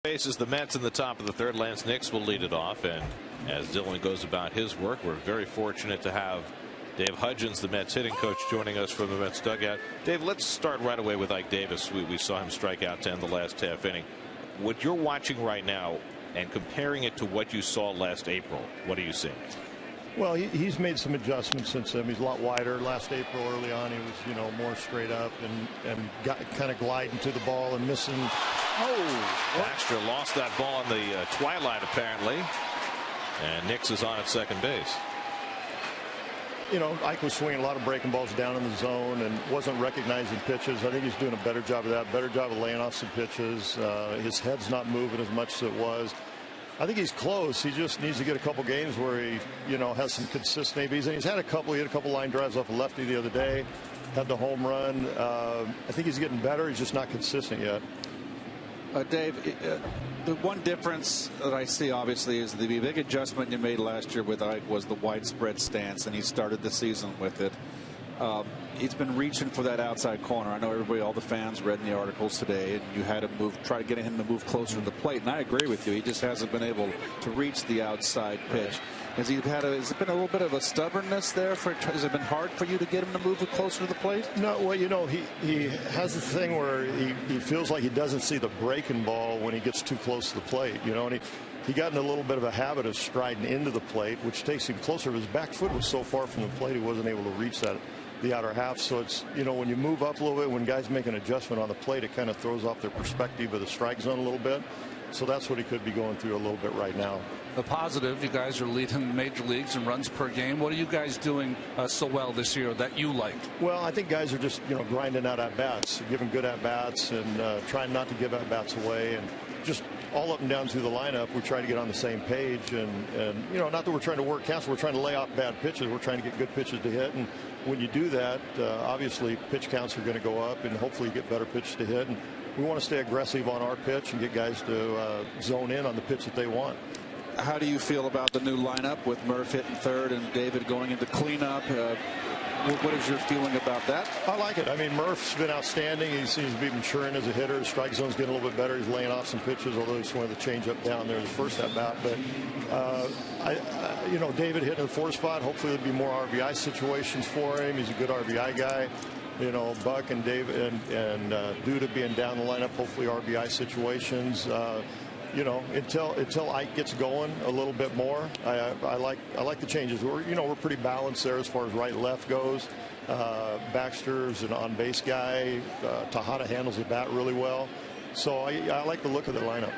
Faces the Mets in the top of the third. Lance Nix will lead it off, and as Dylan goes about his work, we're very fortunate to have Dave Hudgens, the Mets hitting coach, joining us from the Mets dugout. Dave, let's start right away with Ike Davis. We saw him strike out to end the last half inning. What you're watching right now and comparing it to what you saw last April, what are you seeing? Well, he's made some adjustments since then. He's a lot wider. Last April, early on, he was, more straight up and got kind of gliding to the ball and missing. Oh, Baxter lost that ball in the twilight, apparently, and Nix is on at second base. Ike was swinging a lot of breaking balls down in the zone and wasn't recognizing pitches. I think he's doing a better job of that, better job of laying off some pitches. His head's not moving as much as it was. I think he's close. He just needs to get a couple games where he, has some consistent ABs. And he had a couple line drives off a lefty the other day, had the home run. I think he's getting better. He's just not consistent yet. Dave, the one difference that I see, obviously, is the big adjustment you made last year with Ike was the widespread stance, and he started the season with it. He's been reaching for that outside corner. I know everybody, all the fans read in the articles today, and you had to try to get him to move closer to the plate. And I agree with you. He just hasn't been able to reach the outside pitch. Has it been a little bit of a stubbornness there? Has it been hard for you to get him to move closer to the plate? No, well, he has the thing where he feels like he doesn't see the breaking ball when he gets too close to the plate. And he got in a little bit of a habit of striding into the plate, which takes him closer. His back foot was so far from the plate, he wasn't able to reach the outer half. So it's, when you move up a little bit, when guys make an adjustment on the plate, it kind of throws off their perspective of the strike zone a little bit. So that's what he could be going through a little bit right now. The positive, you guys are leading the major leagues in runs per game. What are you guys doing so well this year that you like? Well, I think guys are just, grinding out at-bats, giving good at-bats and trying not to give at-bats away. And just all up and down through the lineup, we try to get on the same page. And not that we're trying to work counts, we're trying to lay off bad pitches. We're trying to get good pitches to hit. And when you do that, obviously pitch counts are going to go up and hopefully you get better pitches to hit. And we want to stay aggressive on our pitch and get guys to zone in on the pitch that they want. How do you feel about the new lineup with Murph hitting third and David going into cleanup? What is your feeling about that? I like it. I mean, Murph's been outstanding. He seems to be maturing as a hitter. His strike zone's getting a little bit better. He's laying off some pitches, although he swung the changeup down there in the first at bat. But David hitting the 4 spot. Hopefully there'll be more RBI situations for him. He's a good RBI guy. You know, Buck and Dave and Duda being down the lineup, hopefully RBI situations. You know, until Ike gets going a little bit more, I like the changes. We're pretty balanced there as far as right left goes. Baxter's an on base guy. Tejada handles the bat really well, so I like the look of the lineup.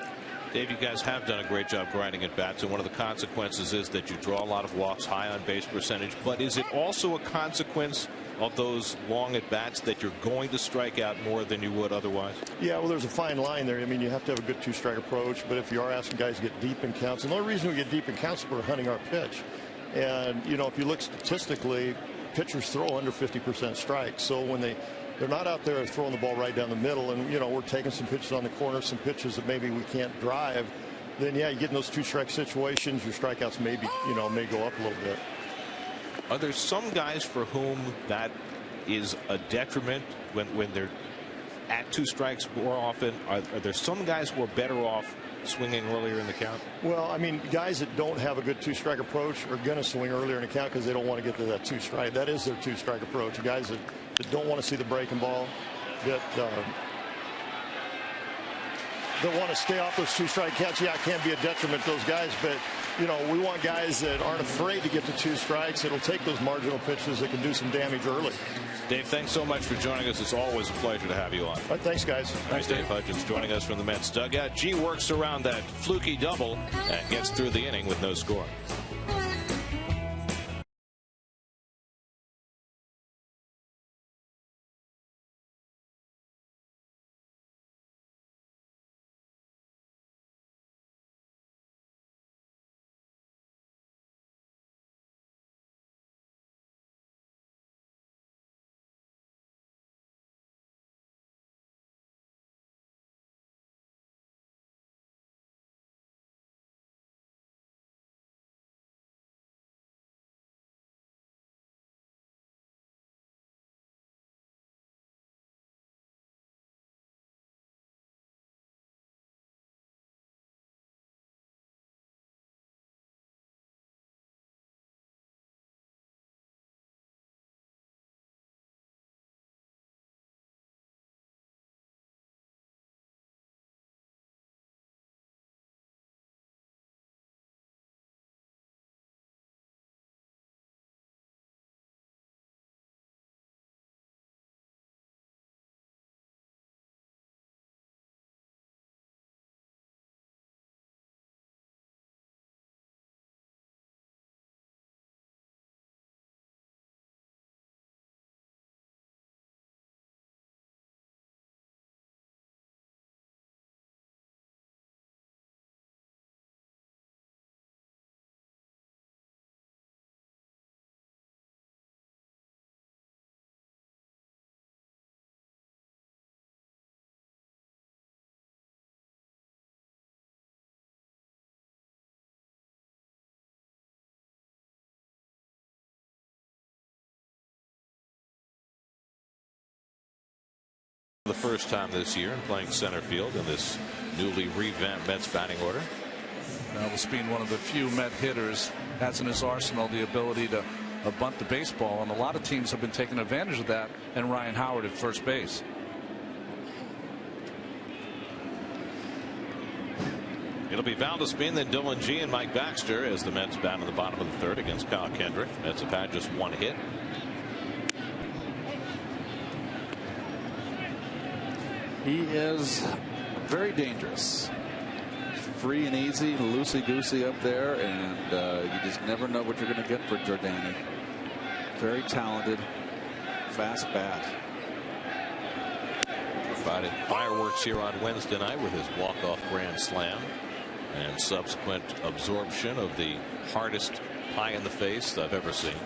Dave, you guys have done a great job grinding at bats, and one of the consequences is that you draw a lot of walks, high on base percentage. But is it also a consequence of those long at bats that you're going to strike out more than you would otherwise? Yeah, well, there's a fine line there. I mean, you have to have a good two-strike approach, but if you are asking guys to get deep in counts, and the only reason we get deep in counts is we're hunting our pitch. And, you know, if you look statistically, pitchers throw under 50% strikes. So when they're not out there throwing the ball right down the middle, and, you know, we're taking some pitches on the corner, some pitches that maybe we can't drive, then, yeah, you get in those two-strike situations, your strikeouts may go up a little bit. Are there some guys for whom that is a detriment when they're at two strikes more often? Are there some guys who are better off swinging earlier in the count? Well, I mean, guys that don't have a good two-strike approach are going to swing earlier in the count because they don't want to get to that two-strike. That is their two-strike approach. Guys that don't want to see the breaking ball, that want to stay off those two-strike counts. Yeah, it can be a detriment to those guys, but, you know, we want guys that aren't afraid to get to two strikes. It'll take those marginal pitches that can do some damage early. Dave, thanks so much for joining us. It's always a pleasure to have you on. All right, thanks, guys. Thanks, Dave Hudgens joining us from the Mets dugout. G works around that fluky double and gets through the inning with no score. The first time this year and playing center field in this newly revamped Mets batting order. Now, this being one of the few Met hitters has in his arsenal the ability to bunt the baseball, and a lot of teams have been taking advantage of that, and Ryan Howard at first base. It'll be Valdespin, then Dylan G and Mike Baxter as the Mets bat in the bottom of the third against Kyle Kendrick. Mets have had just one hit. He is very dangerous. Free and easy, loosey-goosey up there, and you just never know what you're going to get for Jordani. Very talented, fast bat. Provided fireworks here on Wednesday night with his walk-off grand slam and subsequent absorption of the hardest pie in the face I've ever seen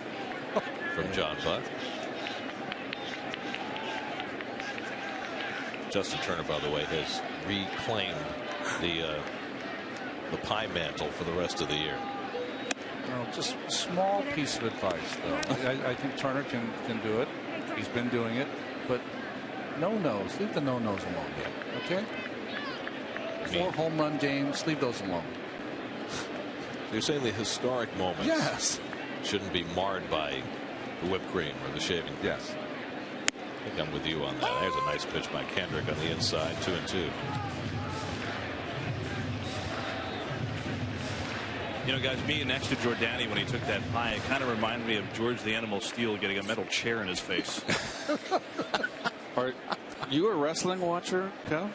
from John Buck. Justin Turner, by the way, has reclaimed the pie mantle for the rest of the year. Well, just a small piece of advice, though. I think Turner can do it. He's been doing it, but no-nos. Leave the no-nos alone. Okay? 4 home run games. Leave those alone. You're saying the historic moments, yes, shouldn't be marred by the whipped cream or the shaving. Yes. I think I'm with you on that. There's a nice pitch by Kendrick on the inside, 2-2. You know, guys, being next to Jordani when he took that pie, it kind of reminded me of George the Animal Steele getting a metal chair in his face. Are you a wrestling watcher, Cal?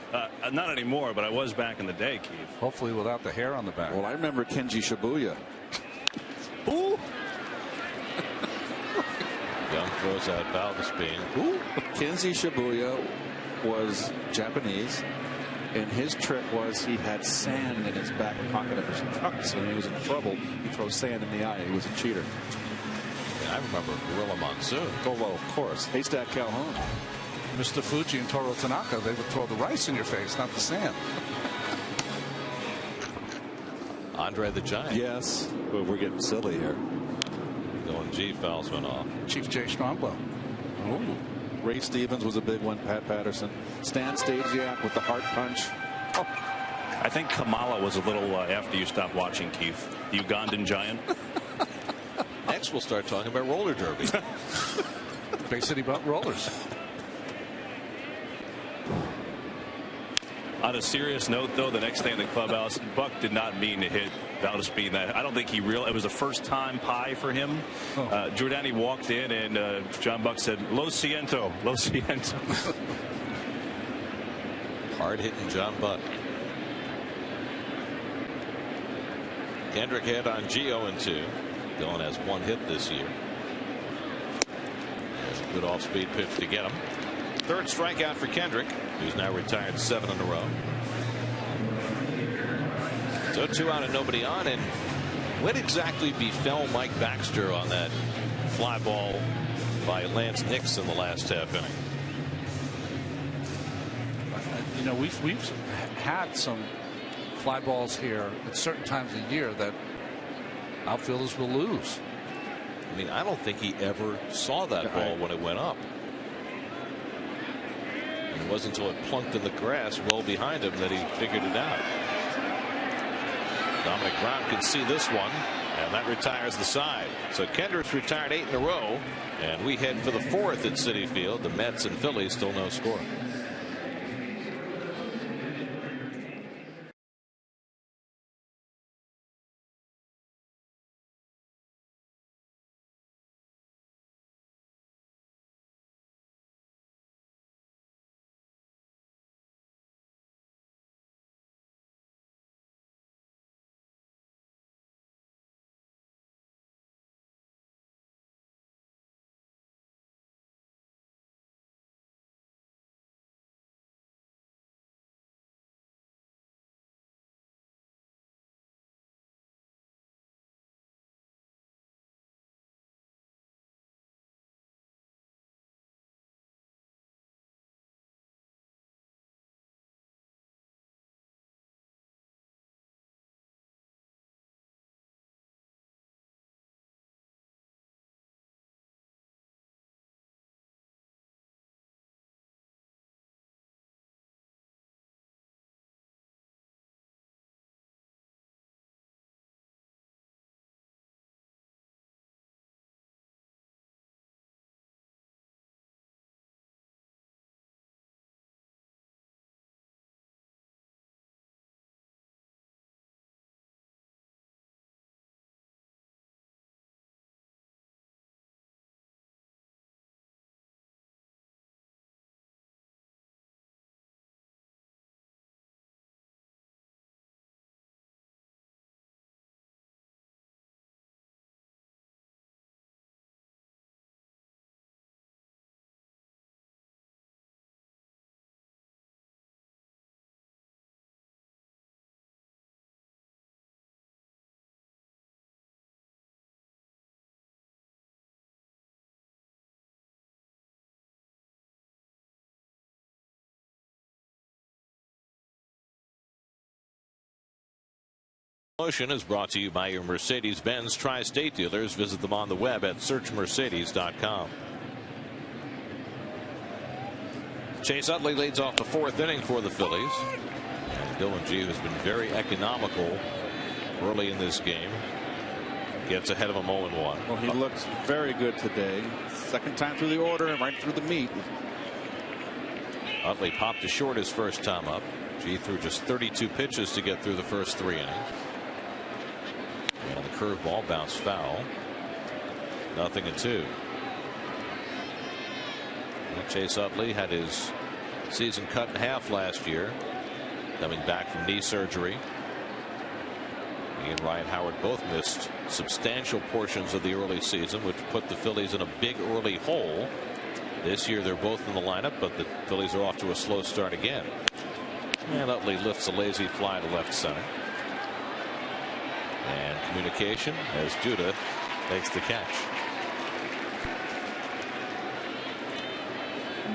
Not anymore, but I was back in the day, Keith. Hopefully without the hair on the back. Well, I remember Kenji Shibuya. Ooh. Young throws out Valdespin. Ooh. Kenji Shibuya was Japanese, and his trick was he had sand in his back pocket of his trunks, and when he was in trouble, he throws sand in the eye. He was a cheater. Yeah, I remember Gorilla Monsoon. Oh, well, of course. Haystack Calhoun. Mr. Fuji and Toro Tanaka, they would throw the rice in your face, not the sand. Andre the Giant. Yes, but we're getting silly here. Going G, fouls went off. Chief J. Strongbow. Ooh. Ray Stevens was a big one. Pat Patterson. Stan Stasiak with the heart punch. Oh, I think Kamala was a little after you stopped watching, Keith. The Ugandan giant. Next, we'll start talking about roller derby. Bay City Butt Rollers. On a serious note, though, the next day in the clubhouse, Buck did not mean to hit Valdespin. I don't think he realized it was a first-time pie for him. Oh. Jordani walked in, and John Buck said, "Lo siento, lo siento." Hard hitting John Buck. Kendrick hit on G 0-2. Dillon has one hit this year. There's a good off-speed pitch to get him. Third strikeout for Kendrick, who's now retired 7 in a row. So 2 out and nobody on. And what exactly befell Mike Baxter on that fly ball by Lance Nix in the last half inning? You know, we've had some fly balls here at certain times of the year that outfielders will lose. I mean, I don't think he ever saw that ball when it went up. It wasn't until it plunked in the grass well behind him that he figured it out. Dominic Brown can see this one, and that retires the side. So Kendrick's retired 8 in a row, and we head for the 4th at Citi Field. The Mets and Phillies still no score. Motion is brought to you by your Mercedes-Benz Tri-State dealers. Visit them on the web at searchmercedes.com. Chase Utley leads off the 4th inning for the Phillies. And Dylan G, who's been very economical early in this game, gets ahead of him 0-1. Well, he looks very good today. Second time through the order and right through the meat. Utley popped to short his first time up. He threw just 32 pitches to get through the first 3 innings. And the curveball bounced foul. 0-2. Chase Utley had his season cut in half last year, coming back from knee surgery. He and Ryan Howard both missed substantial portions of the early season, which put the Phillies in a big early hole. This year they're both in the lineup, but the Phillies are off to a slow start again. And Utley lifts a lazy fly to left center. And communication as Judah makes the catch.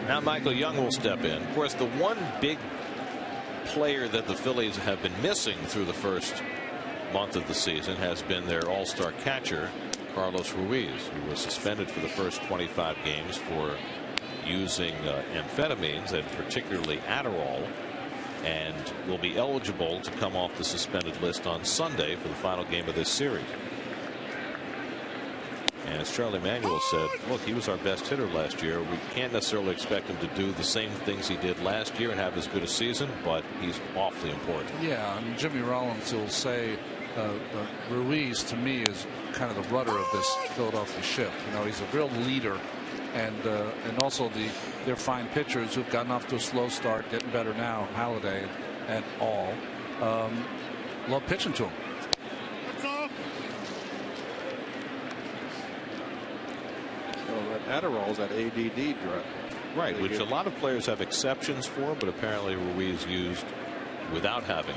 Now Michael Young will step in. Of course, the one big player that the Phillies have been missing through the first month of the season has been their all-star catcher, Carlos Ruiz, who was suspended for the first 25 games for using amphetamines, and particularly Adderall, and will be eligible to come off the suspended list on Sunday for the final game of this series. And as Charlie Manuel said, look, he was our best hitter last year. We can't necessarily expect him to do the same things he did last year and have as good a season, but he's awfully important. Yeah, and Jimmy Rollins will say Ruiz to me is kind of the rudder of this Philadelphia ship. You know, he's a real leader, and also their fine pitchers who've gotten off to a slow start, getting better now. Halladay and all love pitching to him. Adderall's that ADD drug. Right, which a lot of players have exceptions for, but apparently Ruiz used without having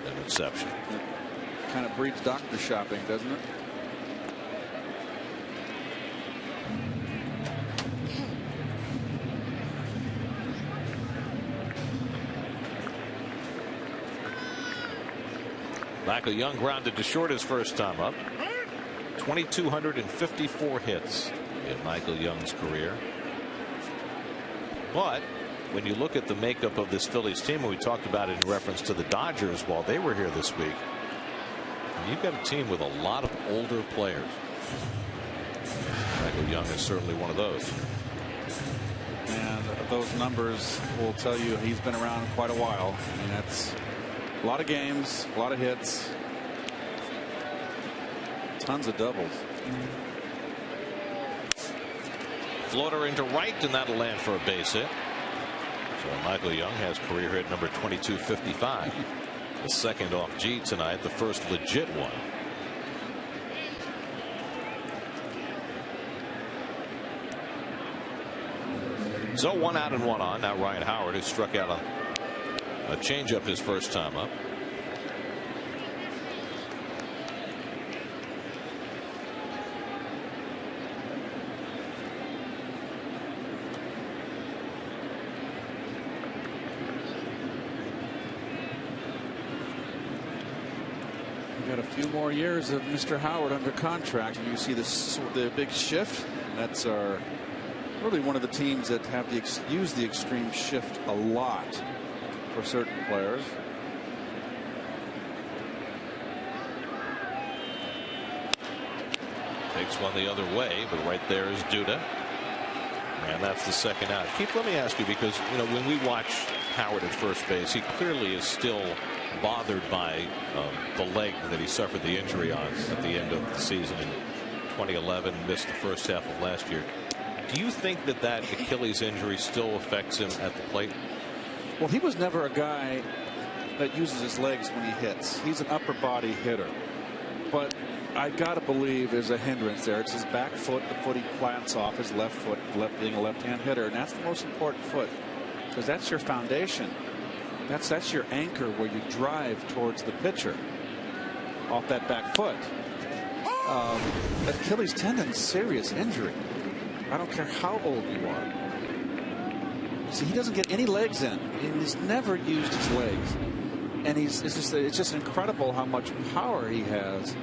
an exception. It kind of breeds doctor shopping, doesn't it? Michael Young grounded to short his first time up. 2,254 hits in Michael Young's career. But when you look at the makeup of this Phillies team, and we talked about it in reference to the Dodgers while they were here this week, you've got a team with a lot of older players. Michael Young is certainly one of those. And those numbers will tell you he's been around quite a while. I mean, that's a lot of games, a lot of hits. Tons of doubles. Floater into right, and that'll land for a base hit. So Michael Young has career hit number 2255. The second off G tonight, the first legit one. So 1 out and 1 on. Now Ryan Howard, who struck out on a changeup his first time up. Got a few more years of Mr. Howard under contract, and you see the big shift. That's really one of the teams that have use the extreme shift a lot for certain players. Takes one the other way, but right there is Duda. And that's the second out. Keith, let me ask you, because when we watch Howard at first base, he clearly is still bothered by the leg that he suffered the injury on at the end of the season in 2011, missed the first half of last year. Do you think that Achilles injury still affects him at the plate? Well, he was never a guy that uses his legs when he hits. He's an upper body hitter, but I gotta believe there's a hindrance there. It's his back foot, the foot he plants off, his left foot, being a left-hand hitter, and that's the most important foot, because that's your foundation. That's your anchor where you drive towards the pitcher off that back foot. Achilles tendon, serious injury. I don't care how old you are. See, he doesn't get any legs in. He's never used his legs, and it's just incredible how much power he has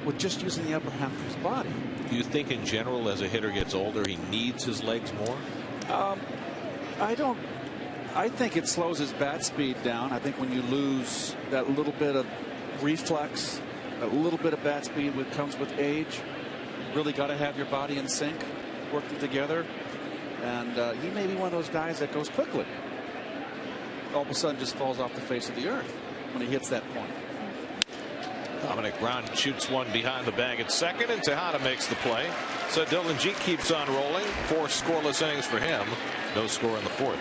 with just using the upper half of his body. Do you think in general, as a hitter gets older, he needs his legs more? I don't. I think it slows his bat speed down. I think when you lose that little bit of reflex, that little bit of bat speed that comes with age, really got to have your body in sync, working together. And he may be one of those guys that goes quickly. All of a sudden just falls off the face of the earth when he hits that point. Dominic Brown shoots one behind the bag at second, and Tejada makes the play. So Dylan G keeps on rolling. 4 scoreless innings for him. No score in the 4th.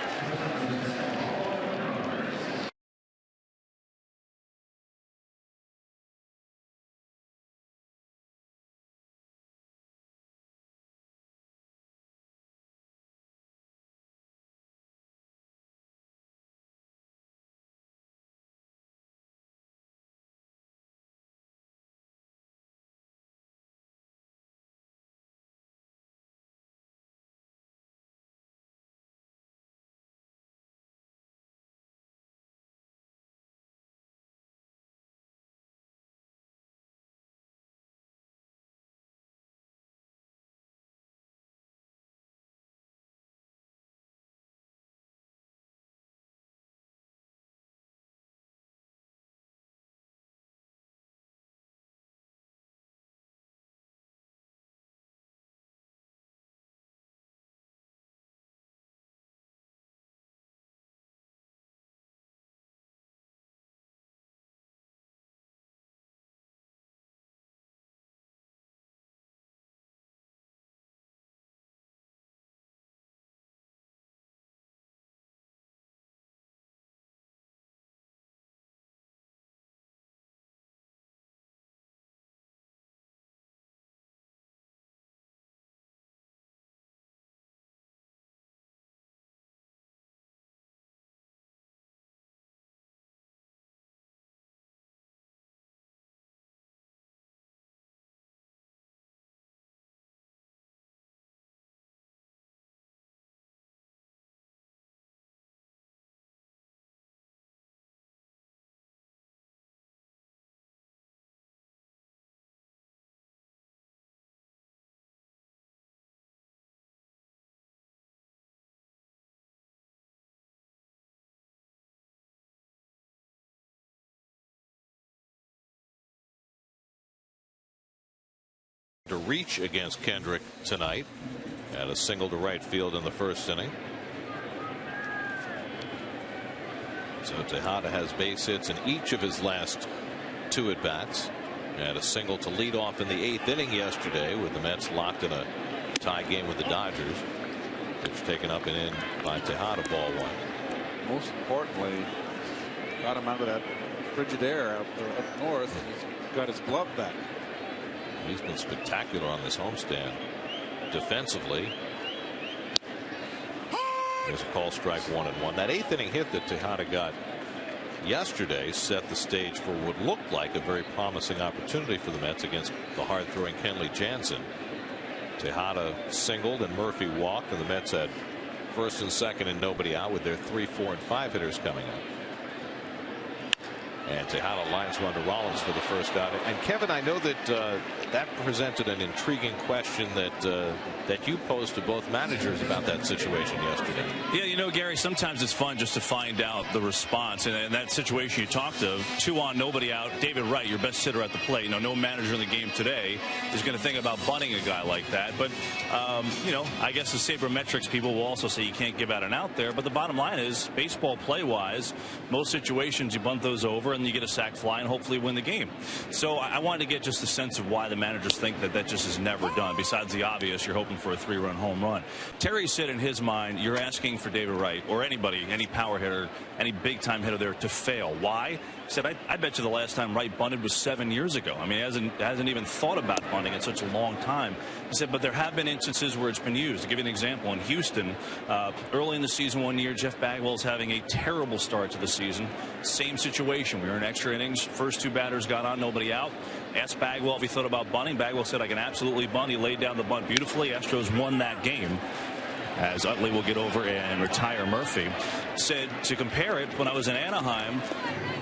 To reach against Kendrick tonight. Had a single to right field in the 1st inning. So Tejada has base hits in each of his last 2 at bats. Had a single to lead off in the 8th inning yesterday with the Mets locked in a tie game with the Dodgers. Pitch taken up and in by Tejada, ball 1. Most importantly, got him out of that frigid air up north, and he's got his glove back. He's been spectacular on this homestand defensively. There's a call, strike 1-1. That 8th inning hit that Tejada got yesterday set the stage for what looked like a very promising opportunity for the Mets against the hard-throwing Kenley Jansen. Tejada singled and Murphy walked, and the Mets had 1st and 2nd and nobody out with their 3, 4, and 5 hitters coming up. And Tejada lines one to Rollins for the 1st out. And Kevin, I know that that presented an intriguing question that you posed to both managers about that situation yesterday. Yeah, you know, Gary, sometimes it's fun just to find out the response. And in that situation you talked of, 2 on, nobody out, David Wright, your best hitter at the plate. No manager in the game today is going to think about bunting a guy like that. But, you know, I guess the sabermetrics people will also say you can't give out an out there. But the bottom line is, baseball play-wise, most situations you bunt those over and you get a sac fly and hopefully win the game. So I wanted to get just a sense of why the managers think that just is never done. Besides the obvious, you're hoping for a 3-run home run. Terry said in his mind, you're asking for David Wright or anybody, any power hitter, any big time hitter there to fail. Why? He said, I bet you the last time Wright bunted was 7 years ago. I mean, he hasn't even thought about bunting in such a long time. He said, but there have been instances where it's been used. To give you an example, in Houston, early in the season one year, Jeff Bagwell's having a terrible start to the season. Same situation. We were in extra innings. First 2 batters got on, nobody out. Asked Bagwell if he thought about bunting. Bagwell said, I can absolutely bunt. He laid down the bunt beautifully. Astros won that game, as Utley will get over and retire Murphy. Said to compare it, when I was in Anaheim,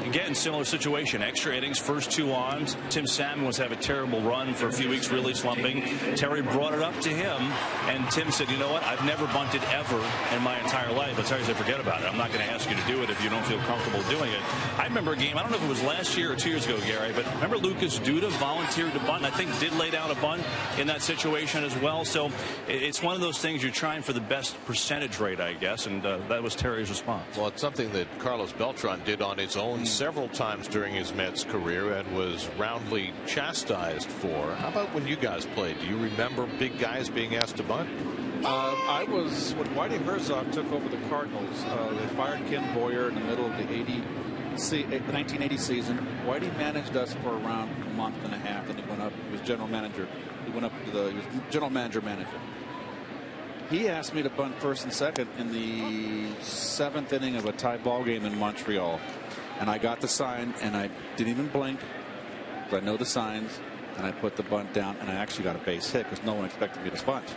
again, similar situation. Extra innings, first 2 on. Tim Salmon was having a terrible run for a few weeks, really slumping. Terry brought it up to him, and Tim said, you know what? I've never bunted ever in my entire life. But Terry said, forget about it. I'm not going to ask you to do it if you don't feel comfortable doing it. I remember a game, I don't know if it was last year or 2 years ago, Gary, but remember Lucas Duda volunteered to bunt, and I think did lay down a bunt in that situation as well. So it's one of those things, you're trying for the best percentage rate, I guess, and that was Terry's response. Well, it's something that Carlos Beltran did on his own several times during his Mets career and was roundly chastised for. How about when you guys played? Do you remember big guys being asked to bunt? I was when Whitey Herzog took over the Cardinals. They fired Ken Boyer in the middle of the 1980 season. Whitey managed us for around a month and a half, and he went up. He was general manager. He went up to he was general manager. He asked me to bunt first and second in the 7th inning of a tie ball game in Montreal, and I got the sign, and I didn't even blink. I know the signs, and I put the bunt down, and I actually got a base hit because no one expected me to bunt.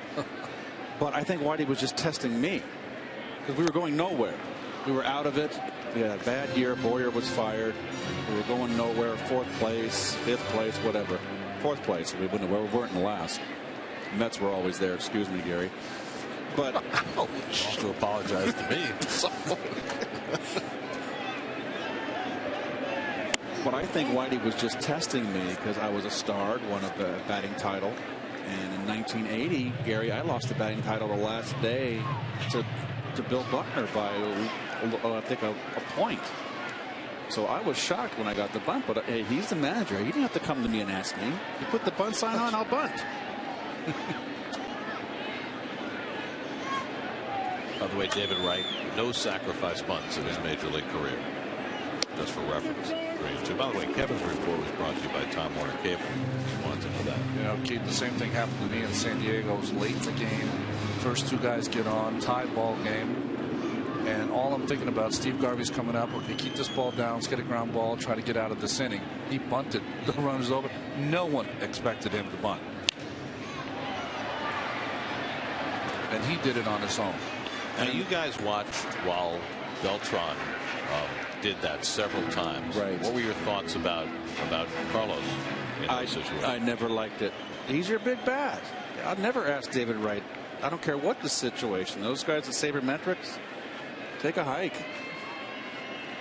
But I think Whitey was just testing me because we were going nowhere. We were out of it. We had a bad year. Boyer was fired. We were going nowhere. 4th place, 5th place, whatever. 4th place. We weren't in the last. Mets were always there. Excuse me, Gary. But to apologize to me. But I think Whitey was just testing me because I was a star, won a batting title. And in 1980, Gary, I lost the batting title the last day to Bill Buckner by, I think, a point. So I was shocked when I got the bunt. But hey, he's the manager. He didn't have to come to me and ask me. You put the bunt sign on, I'll bunt. By the way, David Wright, no sacrifice bunts in his major league career. Just for reference. 3-2. By the way, Kevin's report was brought to you by Time Warner Cable. You want to know that. You know, Keith, the same thing happened to me in San Diego. It was late in the game. First 2 guys get on, tie ball game. And all I'm thinking about, Steve Garvey's coming up. Okay, keep this ball down. Let's get a ground ball. Try to get out of this inning. He bunted. The run is over. No one expected him to bunt. And he did it on his own. Now, you guys watched while Beltran did that several times. Right. What were your thoughts about Carlos in those situations? I never liked it. He's your big bat. I'd never ask David Wright. I don't care what the situation. Those guys at Sabermetrics, take a hike.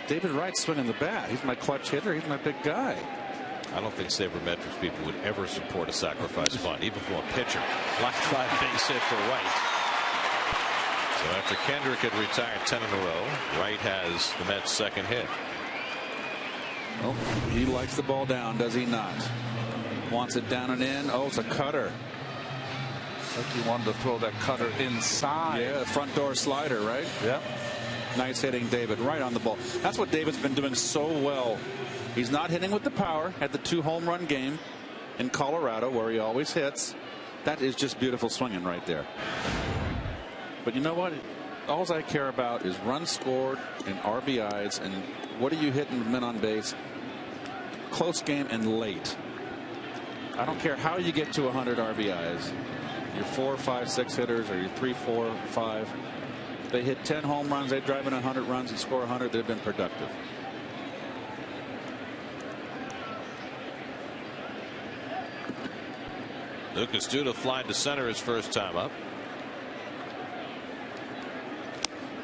David Wright's swinging the bat. He's my clutch hitter. He's my big guy. I don't think Sabermetrics people would ever support a sacrifice bunt, even from a pitcher. Line drive base hit for Wright. So after Kendrick had retired 10 in a row, Wright has the Mets' second hit. Oh, he likes the ball down, does he not? Wants it down and in. Oh, it's a cutter. Like he wanted to throw that cutter inside. Yeah, front door slider, right? Yep. Nice hitting, David, right on the ball. That's what David's been doing so well. He's not hitting with the power. Had the 2 home run game in Colorado where he always hits. That is just beautiful swinging right there. But you know what? All I care about is runs scored and RBIs and what are you hitting with men on base? Close game and late. I don't care how you get to 100 RBIs. Your 4, 5, 6 hitters or your 3, 4, 5. If they hit 10 home runs, they drive in 100 runs and score 100. They've been productive. Lucas Duda flying to center his first time up.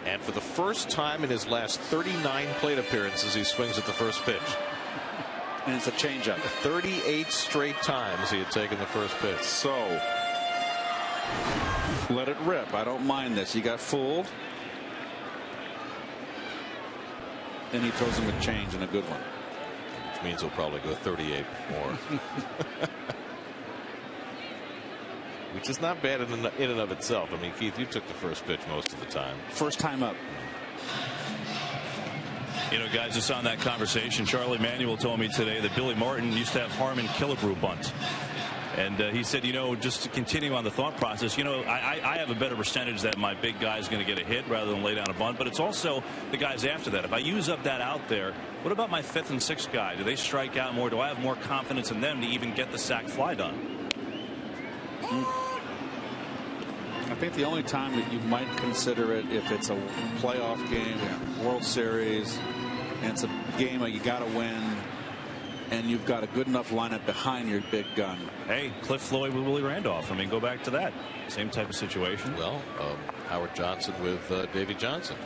And for the first time in his last 39 plate appearances, he swings at the first pitch. And it's a changeup. 38 straight times he had taken the first pitch. So let it rip. I don't mind this. He got fooled. And he throws him a change and a good one. Which means he'll probably go 38 more. Which is not bad in and of itself. I mean, Keith, you took the first pitch most of the time. First time up. You know, guys, just on that conversation, Charlie Manuel told me today that Billy Martin used to have Harmon Killebrew bunt. And he said, you know, just to continue on the thought process, you know, I have a better percentage that my big guy is going to get a hit rather than lay down a bunt. But it's also the guys after that. If I use up that out there, what about my 5th and 6th guy? Do they strike out more? Do I have more confidence in them to even get the sac fly done? I think the only time that you might consider it if it's a playoff game, World Series, and it's a game where you got to win, and you've got a good enough lineup behind your big gun. Hey, Cliff Floyd with Willie Randolph. I mean, go back to that. Same type of situation. Well, Howard Johnson with Davey Johnson.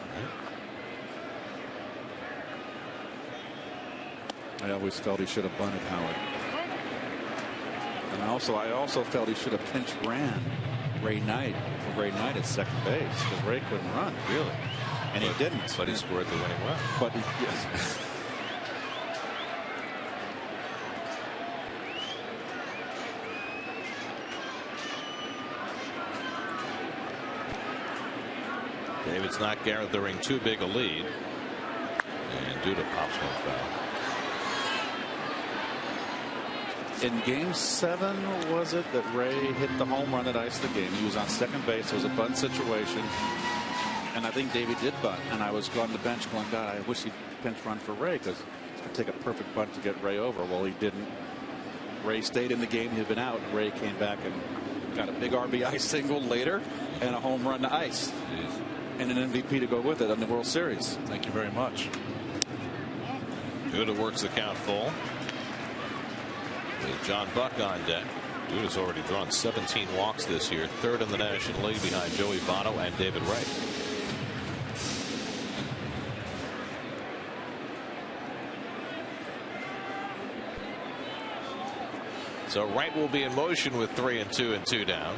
I always felt he should have bunted Howard. And I also felt he should have pinch ran. Ray Knight at second base because Ray couldn't run really, and he didn't. But he scored the winning run. But yes. David's not gathering too big a lead, and Duda pops one foul. In Game 7, was it that Ray hit the home run that iced the game? He was on second base. It was a bunt situation, and I think David did bunt. And I was on the bench going, God, I wish he'd pinch run for Ray because it's going to take a perfect bunt to get Ray over. Well, he didn't. Ray stayed in the game. He had been out. Ray came back and got a big RBI single later and a home run to ice. Jeez. And an MVP to go with it on the World Series. Thank you very much. Duda works the count full. With John Buck on deck. Duda's already drawn 17 walks this year, third in the National League behind Joey Votto and David Wright. So Wright will be in motion with 3 and 2 and 2 down.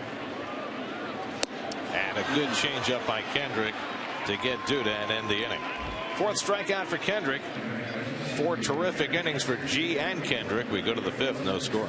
And a good changeup by Kendrick to get Duda and end the inning. Fourth strikeout for Kendrick. 4 terrific innings for G and Kendrick. We go to the 5th, no score.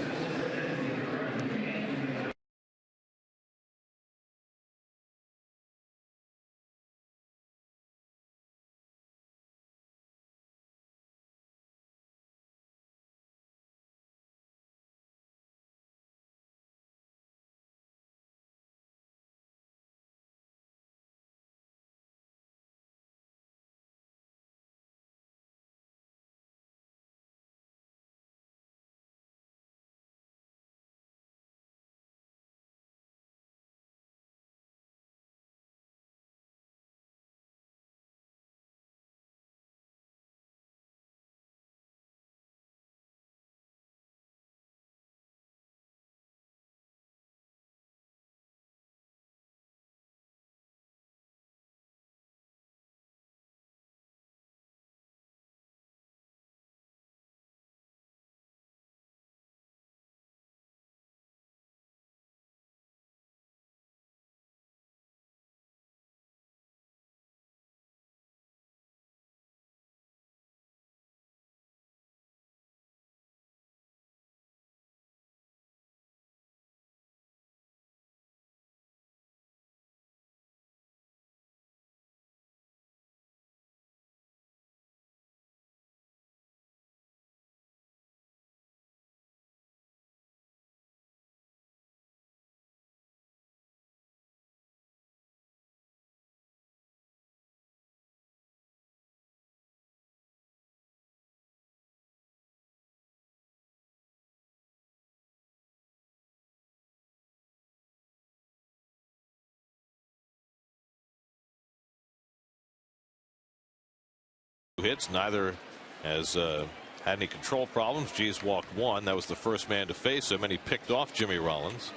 Hits, neither has had any control problems. G's walked 1. That was the first man to face him, and he picked off Jimmy Rollins.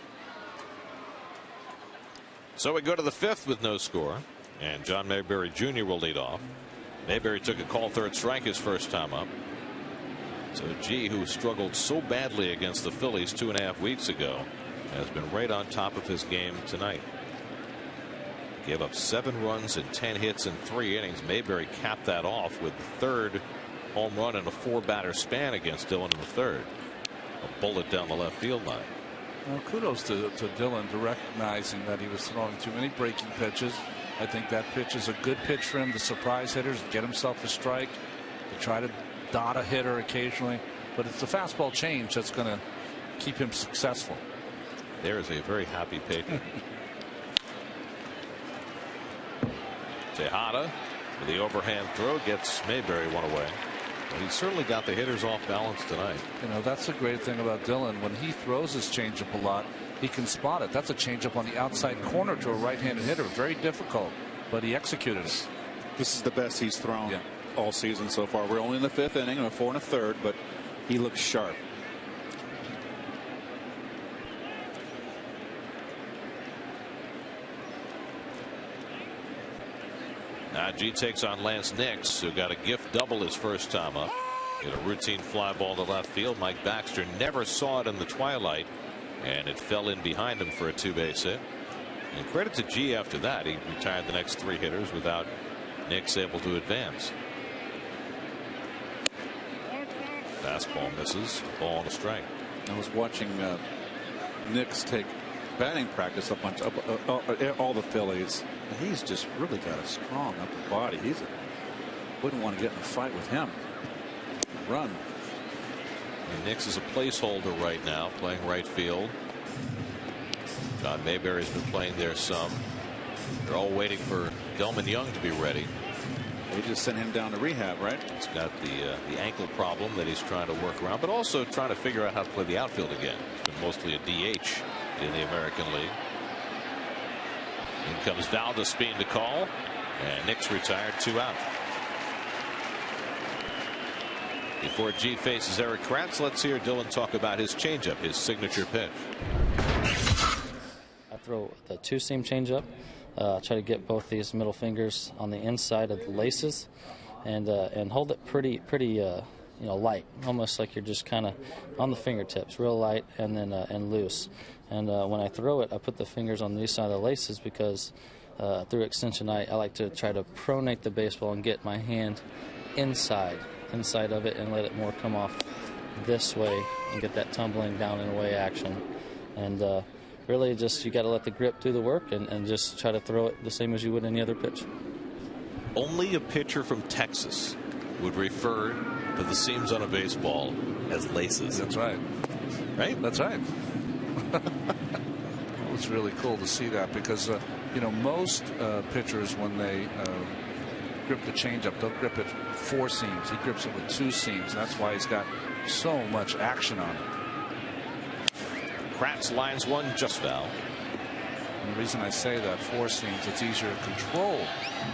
So we go to the 5th with no score, and John Mayberry Jr. will lead off. Mayberry took a call third strike his first time up. So G, who struggled so badly against the Phillies 2.5 weeks ago, has been right on top of his game tonight. Gave up 7 runs and 10 hits in 3 innings. Mayberry capped that off with the 3rd home run in a 4-batter span against Dillon in the 3rd. A bullet down the left field line. Well, kudos to Dillon to recognizing that he was throwing too many breaking pitches. I think that pitch is a good pitch for him to surprise hitters, get himself a strike, to try to dot a hitter occasionally. But it's the fastball change that's going to keep him successful. There is a very happy paper. Tejada with the overhand throw gets Mayberry one away. But he certainly got the hitters off balance tonight. You know, that's the great thing about Dillon. When he throws his changeup a lot, he can spot it. That's a changeup on the outside corner to a right-handed hitter. Very difficult, but he executed it. This is the best he's thrown all season so far. We're only in the 5th inning, and a 4 1/3, but he looks sharp. Now G takes on Lance Nix, who got a gift double his first time up. Hit a routine fly ball to left field. Mike Baxter never saw it in the twilight, and it fell in behind him for a 2-base hit. And credit to G after that. He retired the next 3 hitters without Nix able to advance. Fastball misses. Ball and a strike. I was watching Nix take batting practice a bunch of all the Phillies. And he's just really got a strong upper body. Wouldn't want to get in a fight with him. Run. And Nix is a placeholder right now, playing right field. John Mayberry's been playing there some. They're all waiting for Delman Young to be ready. They just sent him down to rehab, right? He's got the ankle problem that he's trying to work around, but also trying to figure out how to play the outfield again. He's been mostly a DH in the American League. In comes Valdespin to call, and Nix retired, 2 out. Before G faces Eric Kratz, let's hear Dylan talk about his changeup, his signature pitch. I throw the 2-seam changeup. Try to get both these middle fingers on the inside of the laces, and hold it pretty light, almost like you're just kind of on the fingertips, real light, and then and loose. And when I throw it, I put the fingers on the side of the laces because through extension, I like to try to pronate the baseball and get my hand inside of it and let it more come off this way and get that tumbling down and away action. And really just you got to let the grip do the work and just try to throw it the same as you would any other pitch. Only a pitcher from Texas would refer to the seams on a baseball as laces. That's right. Right? That's right. It's really cool to see that because most pitchers, when they grip the changeup, they'll grip it 4 seams. He grips it with 2 seams. That's why he's got so much action on it. Kratz lines one just foul. And the reason I say that 4 seams, it's easier to control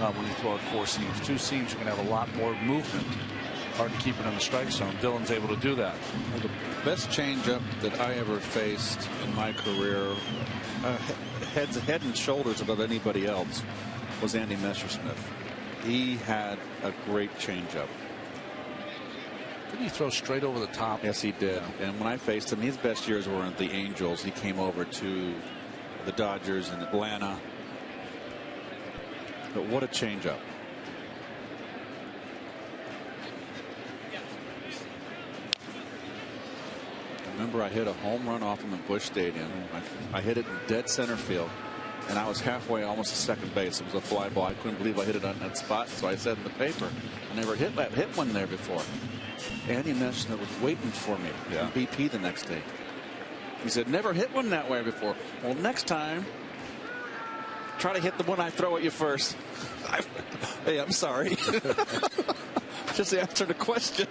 when you throw it 4 seams. 2 seams, you can have a lot more movement. Hard to keep it in the strike zone. Dylan's able to do that. Well, the best changeup that I ever faced in my career, head and shoulders above anybody else, was Andy Messersmith. He had a great changeup. Didn't he throw straight over the top? Yes, he did. And when I faced him, his best years were at the Angels. He came over to the Dodgers in Atlanta. But what a changeup. Remember, I hit a home run off him in Busch Stadium. I hit it in dead center field, and I was halfway, almost to second base. It was a fly ball. I couldn't believe I hit it on that spot, so I said in the paper, I never hit one there before. Andy Messersmith was waiting for me in BP the next day. He said, never hit one that way before. Well, next time, try to hit the one I throw at you first. Hey, I'm sorry. Just answer the question.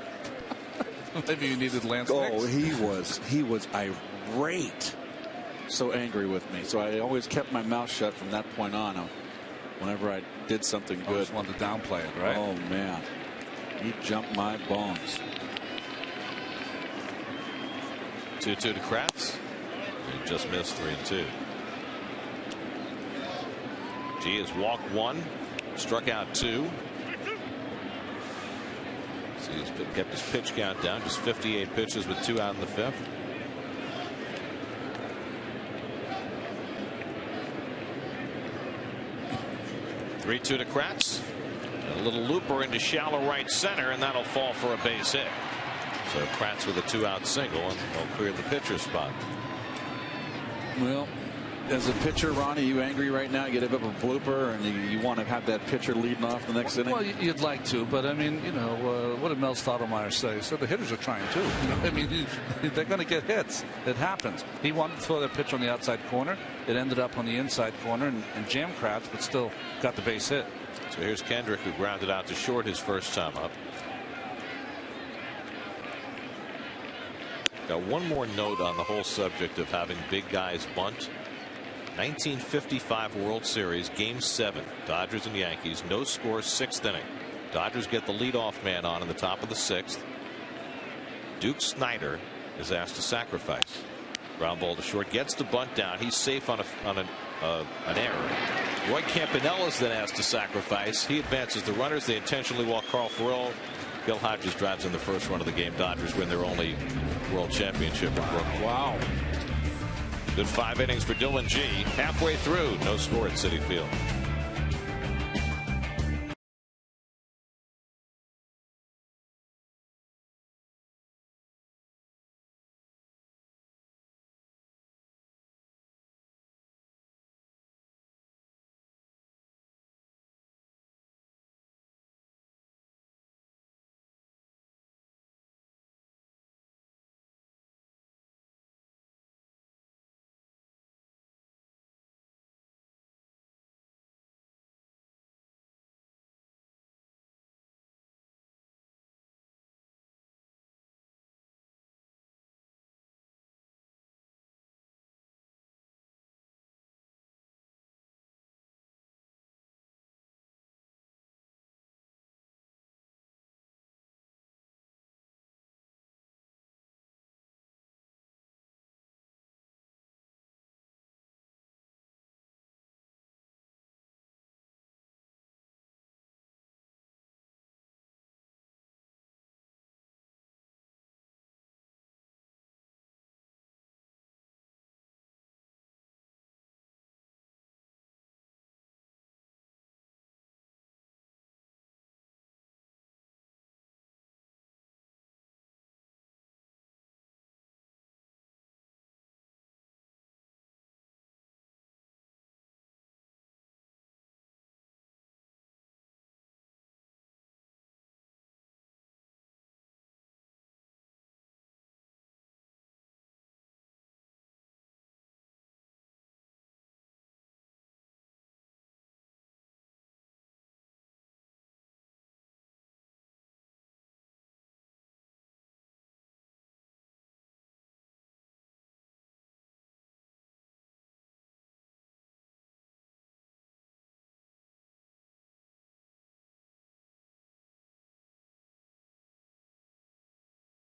Maybe you needed Lance Oh, Nix. he was irate. So angry with me. So I always kept my mouth shut from that point on. Whenever I did something good. Always wanted to downplay it, right? Oh, man. He jumped my bones. 2-2 to Kratz. He just missed 3-2. G has walked 1, struck out 2. So he's kept his pitch count down, just 58 pitches with 2 out in the 5th. Three-two to Kratz. A little looper into shallow right center, and that'll fall for a base hit. So Kratz with a 2-out single, and they'll clear the pitcher spot. Well, as a pitcher, Ronnie, you angry right now? You get a bit of a blooper, and you want to have that pitcher leading off the next inning? Well, you'd like to, but I mean, what did Mel Stottlemyre say? So the hitters are trying too. I mean, they're going to get hits. It happens. He wanted to throw that pitch on the outside corner. It ended up on the inside corner and jammed Kratz, but still got the base hit. So here's Kendrick, who grounded out to short his first time up. Got one more note on the whole subject of having big guys bunt. 1955 World Series, Game 7, Dodgers and Yankees, no score, 6th inning. Dodgers get the leadoff man on in the top of the 6th. Duke Snider is asked to sacrifice. Ground ball to short, gets the bunt down. He's safe on an error. Roy Campanella is then asked to sacrifice. He advances the runners. They intentionally walk Carl Farrell. Bill Hodges drives in the first run of the game. Dodgers win their only world championship in Brooklyn. Wow. Good 5 innings for Dylan G. Halfway through, no score at Citi Field.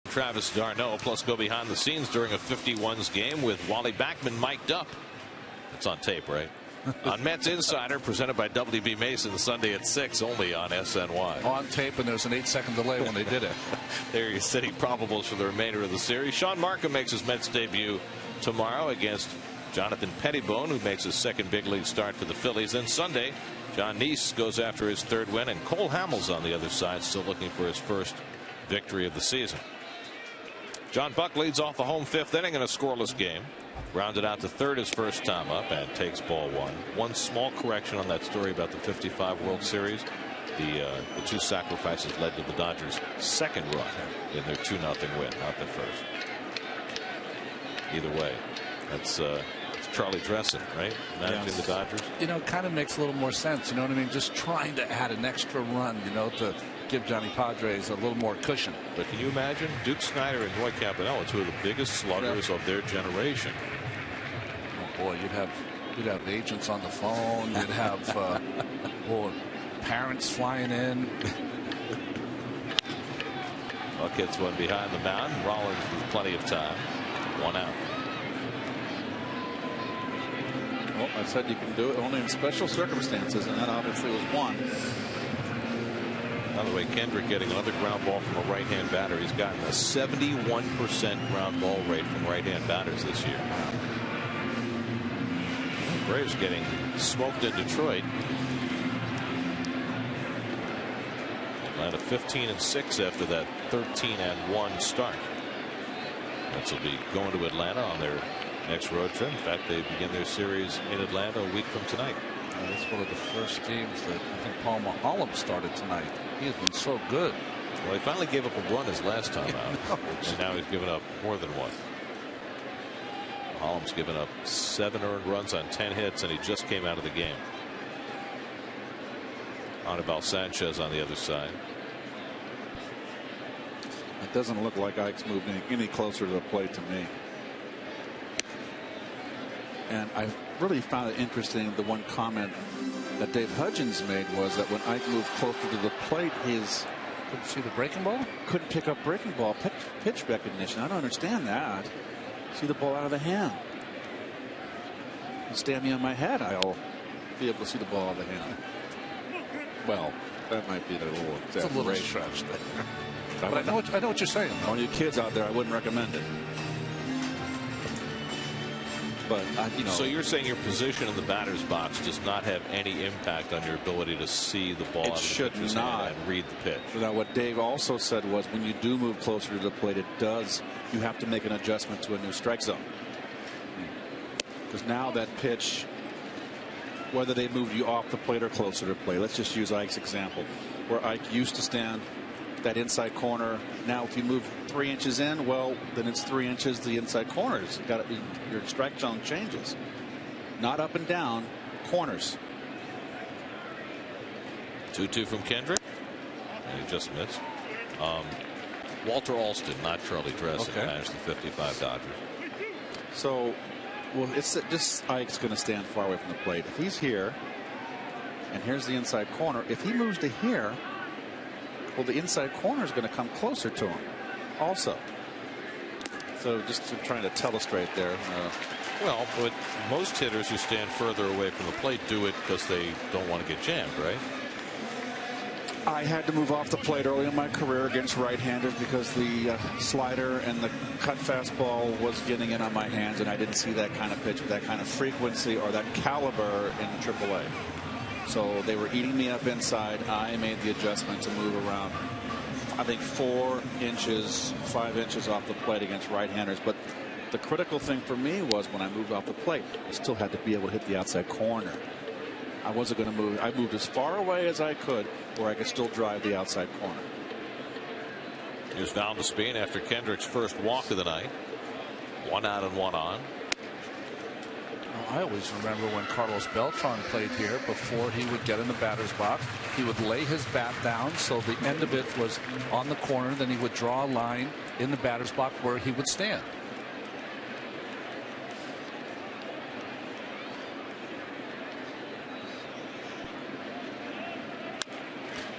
Travis d'Arnaud, plus go behind the scenes during a 51s game with Wally Backman mic'd up. It's on tape, right? On Mets Insider, presented by WB Mason, Sunday at 6, only on SNY. On tape, and there's an 8-second delay when they did it. There are your city probables for the remainder of the series. Sean Markham makes his Mets debut tomorrow against Jonathan Pettibone, who makes his second big league start for the Phillies. Then Sunday, John Neese goes after his third win, and Cole Hamels on the other side, still looking for his first victory of the season. John Buck leads off the home 5th inning in a scoreless game. Rounded out to third his first time up and takes ball 1. One small correction on that story about the 55 World Series. The 2 sacrifices led to the Dodgers' second run in their 2-0 win, not the first. Either way, that's Charlie Dressen, right? Managing the Dodgers. You know, it kind of makes a little more sense. You know what I mean? Just trying to add an extra run, you know, to give Johnny Padres a little more cushion. But can you imagine Duke Snider and Roy Campanella, 2 of the biggest sluggers of their generation? Oh boy, you'd have agents on the phone. You'd have parents flying in. Buck hits one behind the mound. Rollins with plenty of time. 1 out. Well, I said you can do it only in special circumstances, and that obviously was one. By the way, Kendrick getting another ground ball from a right-hand batter. He's gotten a 71% ground ball rate from right-hand batters this year. Braves getting smoked in Detroit. Atlanta 15-6 after that 13-1 start. Mets will be going to Atlanta on their next road trip. In fact, they begin their series in Atlanta a week from tonight. That's one of the first games that I think Paul Maholm started tonight. He has been so good. Well, he finally gave up a run his last time out, and now he's given up more than one. Maholm's given up 7 earned runs on 10 hits, and he just came out of the game. Anibal Sanchez on the other side. It doesn't look like Ike's moving any closer to the plate to me. And I really found it interesting, the one comment that Dave Hudgens made was that when Ike moved closer to the plate, his couldn't see the breaking ball? Couldn't pick up breaking ball pitch recognition. I don't understand that. See the ball out of the hand. You stand me on my head, I'll be able to see the ball out of the hand. Well, that might be a little exaggeration. It's a little stretch there. But I know what you're saying. All you kids out there, I wouldn't recommend it. But you know, so you're saying your position in the batter's box does not have any impact on your ability to see the ball it out of the should pitcher's not. hand and read the pitch. Now, what Dave also said was when you do move closer to the plate, it does. You have to make an adjustment to a new strike zone. Because now that pitch, whether they moved you off the plate or closer to the plate, let's just use Ike's example, where Ike used to stand that inside corner. Now, if you move 3 inches in, well, then it's 3 inches the inside corners. Your strike zone changes. Not up and down, corners. 2-2 from Kendrick. And he just missed. Walter Alston, not Charlie Dressen, managed the 55 Dodgers. So, well, it's just Ike's going to stand far away from the plate. If he's here, and here's the inside corner, if he moves to here, well, the inside corner is going to come closer to him also. So just trying to telestrate there. Well, but most hitters who stand further away from the plate do it because they don't want to get jammed, right? I had to move off the plate early in my career against right-handers because the slider and the cut fastball was getting in on my hands, and I didn't see that kind of pitch with that kind of frequency or that caliber in AAA. So they were eating me up inside. I made the adjustment to move around, I think 4 inches, 5 inches off the plate against right-handers. But the critical thing for me was when I moved off the plate, I still had to be able to hit the outside corner. I wasn't going to move. I moved as far away as I could where I could still drive the outside corner. Here's Valdespin after Kendrick's first walk of the night. 1 out and 1 on. I always remember when Carlos Beltran played here, before he would get in the batter's box, he would lay his bat down so the end of it was on the corner. Then he would draw a line in the batter's box where he would stand.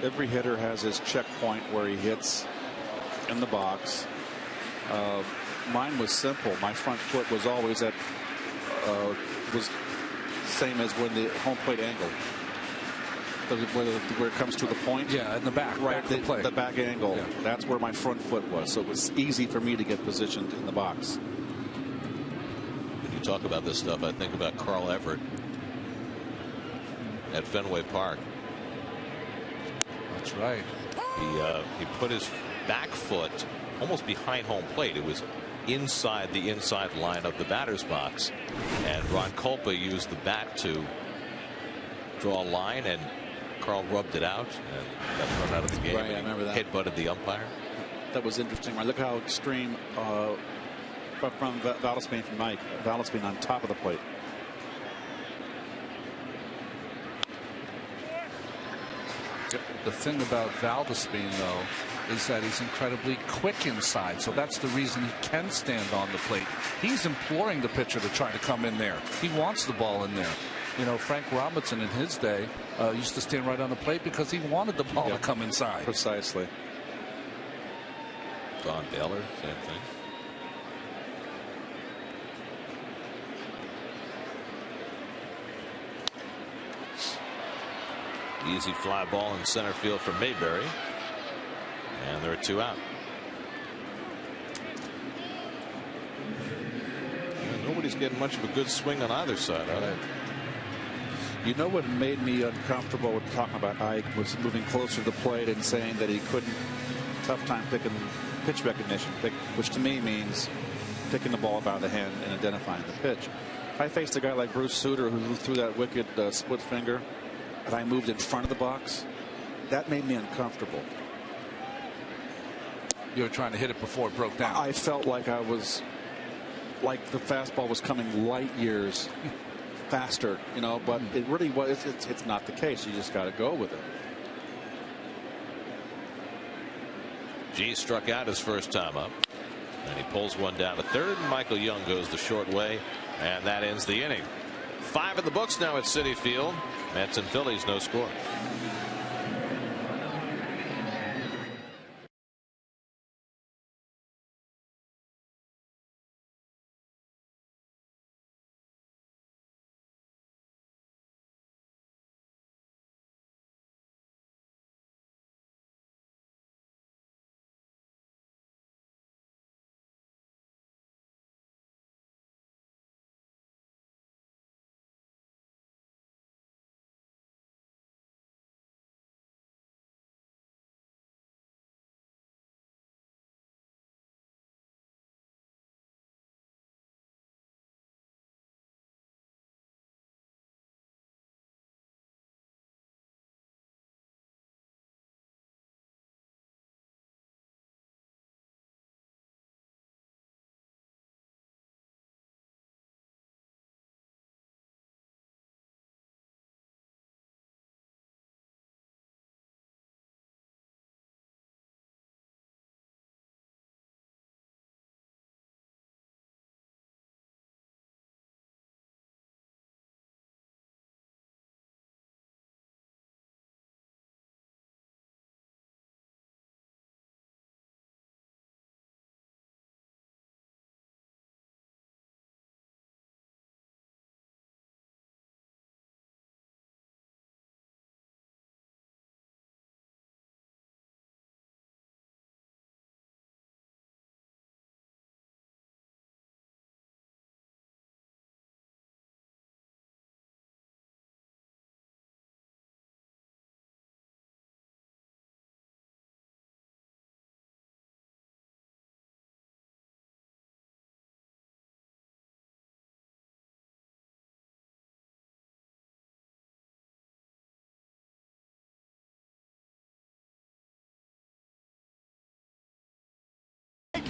Every hitter has his checkpoint where he hits in the box. Mine was simple. My front foot was always at was same as when the home plate angle, where it comes to the point. Yeah, in the back, right? The back angle. Yeah. That's where my front foot was. So it was easy for me to get positioned in the box. When you talk about this stuff, I think about Carl Everett at Fenway Park. That's right. He put his back foot almost behind home plate. It was inside the inside line of the batter's box, and Ron Kulpa used the bat to draw a line, and Carl rubbed it out and got thrown out of the game. Right, I remember that. Headbutted the umpire. That was interesting. Look how extreme from Valdespin, from Mike. Valdespin on top of the plate. The thing about Valdespin, though, is that he's incredibly quick inside. So that's the reason he can stand on the plate. He's imploring the pitcher to try to come in there. He wants the ball in there. You know, Frank Robinson in his day used to stand right on the plate because he wanted the ball to come inside. Precisely. Don Baylor, same thing. Easy fly ball in center field for Mayberry. And there are 2 out. And nobody's getting much of a good swing on either side, are they? You know what made me uncomfortable with talking about Ike was moving closer to the plate and saying that he couldn't, tough time picking pitch recognition, which to me means picking the ball up out of the hand and identifying the pitch. If I faced a guy like Bruce Sutter who threw that wicked split finger, and I moved in front of the box, that made me uncomfortable. You were trying to hit it before it broke down. I felt like I was, like the fastball was coming light years faster, you know, but it really was. It's not the case. You just got to go with it. G struck out his first time up, and he pulls one down to third, and Michael Young goes the short way, and that ends the inning. 5 in the books now at Citi Field. Mets and Phillies, no score.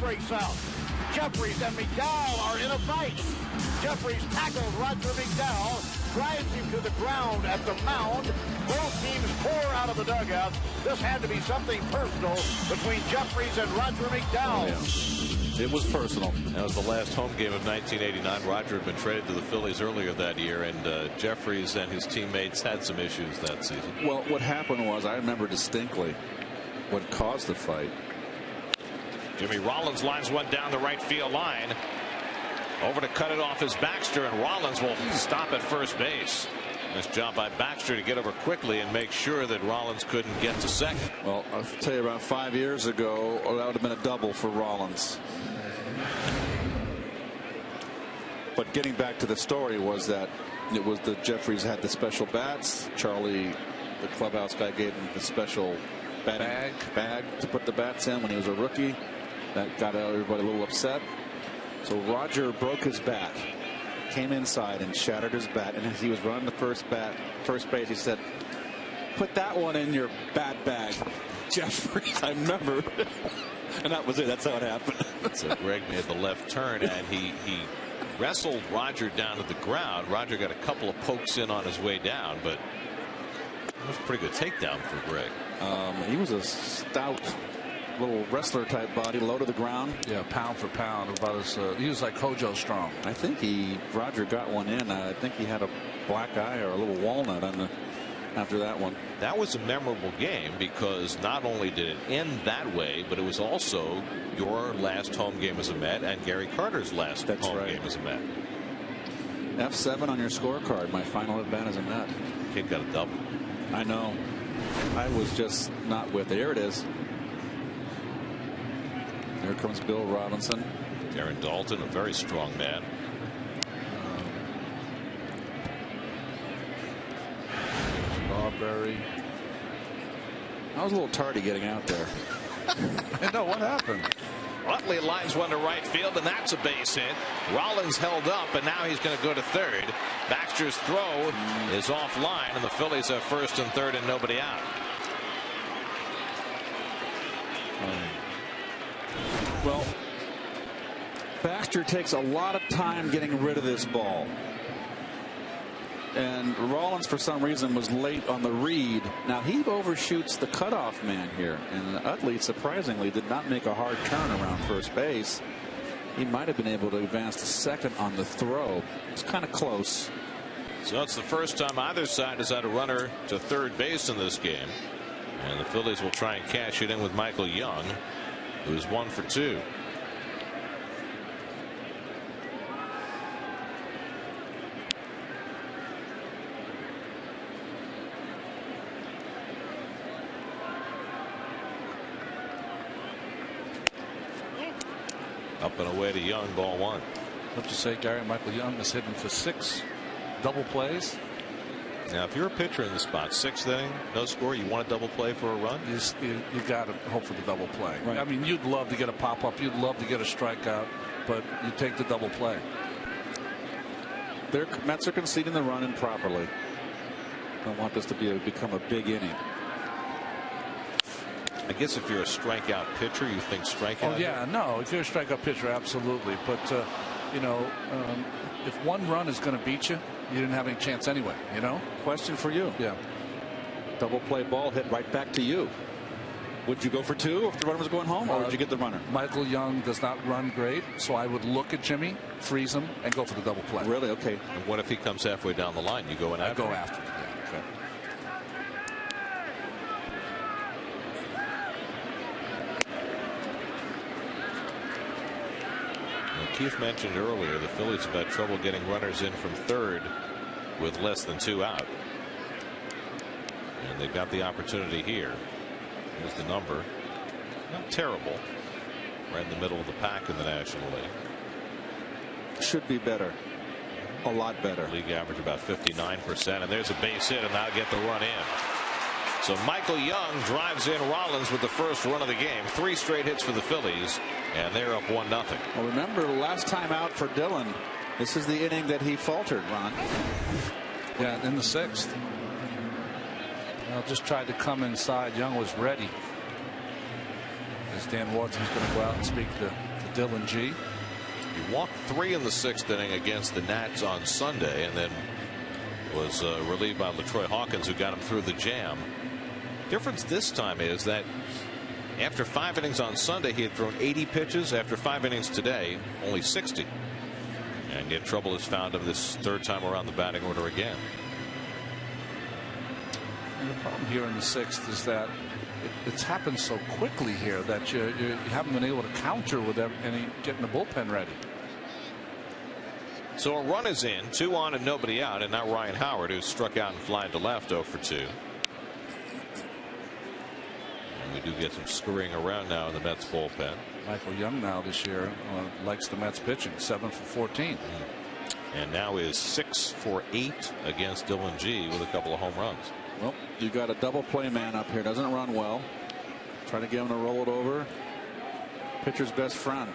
breaks out. Jeffries and McDowell are in a fight. Jeffries tackles Roger McDowell, drives him to the ground at the mound. Both teams pour out of the dugout. This had to be something personal between Jeffries and Roger McDowell. Yeah. It was personal. That was the last home game of 1989. Roger had been traded to the Phillies earlier that year, and Jeffries and his teammates had some issues that season. Well, what happened was, I remember distinctly what caused the fight. Jimmy Rollins lines one down the right field line. Over to cut it off is Baxter, and Rollins will stop at first base. Nice job by Baxter to get over quickly and make sure that Rollins couldn't get to second. Well, I'll tell you, about 5 years ago, that would have been a double for Rollins. But getting back to the story was that it was the Jeffries had the special bats. Charlie, the clubhouse guy, gave him the special bag to put the bats in when he was a rookie. That got everybody a little upset. So Roger broke his bat, came inside and shattered his bat, and as he was running the first base, he said, "Put that one in your bat bag, Jeffries." I remember. And that was it. That's how it happened. So Greg made the left turn, and he wrestled Roger down to the ground. Roger got a couple of pokes in on his way down, but it was a pretty good takedown for Greg. He was a stout little wrestler type body, low to the ground. Yeah, pound for pound. About as he was like Hojo strong. I think Roger got one in. I think he had a black eye or a little walnut after that one. That was a memorable game because not only did it end that way, but it was also your last home game as a Met and Gary Carter's last home game as a Met. F7 on your scorecard. My final at bat as a Met. Kid got a double. I know. I was just not with it. Here it is. Here comes Bill Robinson. Darren Dalton, a very strong man. Strawberry. I was a little tardy getting out there. No, what happened? Utley lines one to right field, and that's a base hit. Rollins held up, and now he's going to go to third. Baxter's throw is offline, and the Phillies have first and third and nobody out. Well, Baxter takes a lot of time getting rid of this ball. And Rollins, for some reason, was late on the read. Now, he overshoots the cutoff man here. And Utley, surprisingly, did not make a hard turn around first base. He might have been able to advance to second on the throw. It's kind of close. So it's the first time either side has had a runner to third base in this game. And the Phillies will try and cash it in with Michael Young, who's 1 for 2. Up and away to Young, ball 1. What'd you say, Gary? Michael Young is hitting for 6 double plays. Now, if you're a pitcher in the spot, 6th inning, no score, you want a double play for a run? You got to hope for the double play. Right. I mean, you'd love to get a pop up. You'd love to get a strikeout, but you take the double play. Their Mets are conceding the run improperly. Don't want this to become a big inning. I guess if you're a strikeout pitcher, you think strikeout? Oh, yeah, no. If you're a strikeout pitcher, absolutely. But, you know, if one run is going to beat you, you didn't have any chance anyway, you know? Question for you. Yeah. Double play ball hit right back to you. Would you go for 2 if the runner was going home, or would you get the runner? Michael Young does not run great, so I would look at Jimmy, freeze him, and go for the double play. Really? Okay. And what if he comes halfway down the line? You go in after? I go after. Yeah. Okay. Keith mentioned earlier the Phillies have had trouble getting runners in from third with less than 2 out. And they've got the opportunity here. Here's the number. Not terrible. Right in the middle of the pack in the National League. Should be better. A lot better. League average about 59%. And there's a base hit, and now get the run in. So Michael Young drives in Rollins with the first run of the game. 3 straight hits for the Phillies, and they're up 1-0. Well, remember, last time out for Dillon, this is the inning that he faltered, Ron. Yeah, in the 6th. Just tried to come inside. Young was ready. As Dan Wharton's going to go out and speak to Dylan G. He walked 3 in the 6th inning against the Nats on Sunday, and then was relieved by LaTroy Hawkins, who got him through the jam. Difference this time is that after 5 innings on Sunday, he had thrown 80 pitches. After 5 innings today, only 60. And yet trouble has found him this 3rd time around the batting order again. And the problem here in the 6th is that it's happened so quickly here that you haven't been able to counter with any getting the bullpen ready. So a run is in, 2 on and nobody out, and now Ryan Howard, who struck out and flied to left, 0 for 2. And we do get some scurrying around now in the Mets bullpen. Michael Young now this year likes the Mets pitching, 7 for 14. And now is 6 for 8 against Dylan G with a couple of home runs. Well, you got a double play man up here. Doesn't run well. Try to get him to roll it over. Pitcher's best friend.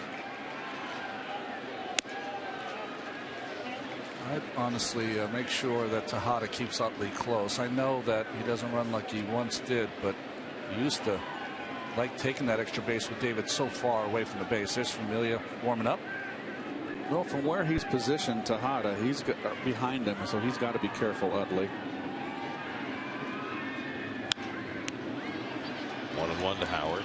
I'd honestly make sure that Tejada keeps Utley close. I know that he doesn't run like he once did, but he used to like taking that extra base with David so far away from the base. There's Familia warming up. Well, from where he's positioned, Tejada, he's behind him, so he's got to be careful, Utley. 1-1 to Howard.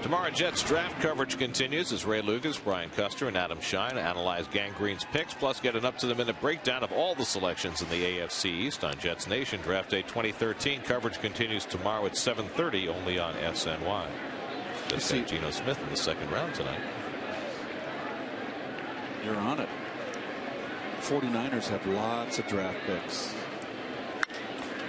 Tomorrow, Jets draft coverage continues as Ray Lucas, Brian Custer, and Adam Shine analyze Gang Green's picks, plus get an up-to-the-minute breakdown of all the selections in the AFC East on Jets Nation Draft Day 2013. Coverage continues tomorrow at 7:30 only on SNY. Just see Geno Smith in the 2nd round tonight. You're on it. 49ers have lots of draft picks.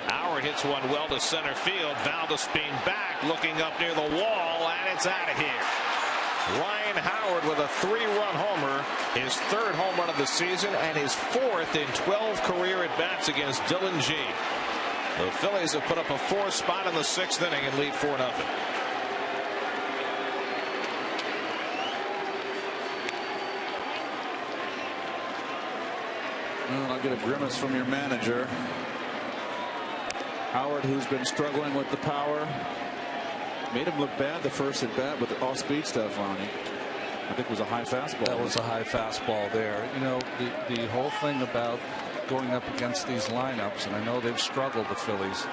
Howard hits one well to center field. Valdespin back, looking up near the wall, and it's out of here. Ryan Howard with a 3-run homer, his 3rd home run of the season, and his 4th in 12 career at-bats against Dylan G. The Phillies have put up a 4th spot in the 6th inning and lead 4-0. Well, I'll get a grimace from your manager. Howard, who's been struggling with the power, made him look bad the first at bat with the off-speed stuff on him. I think it was a high fastball. That was a high fastball there. You know, the whole thing about going up against these lineups, and I know they've struggled, the Phillies,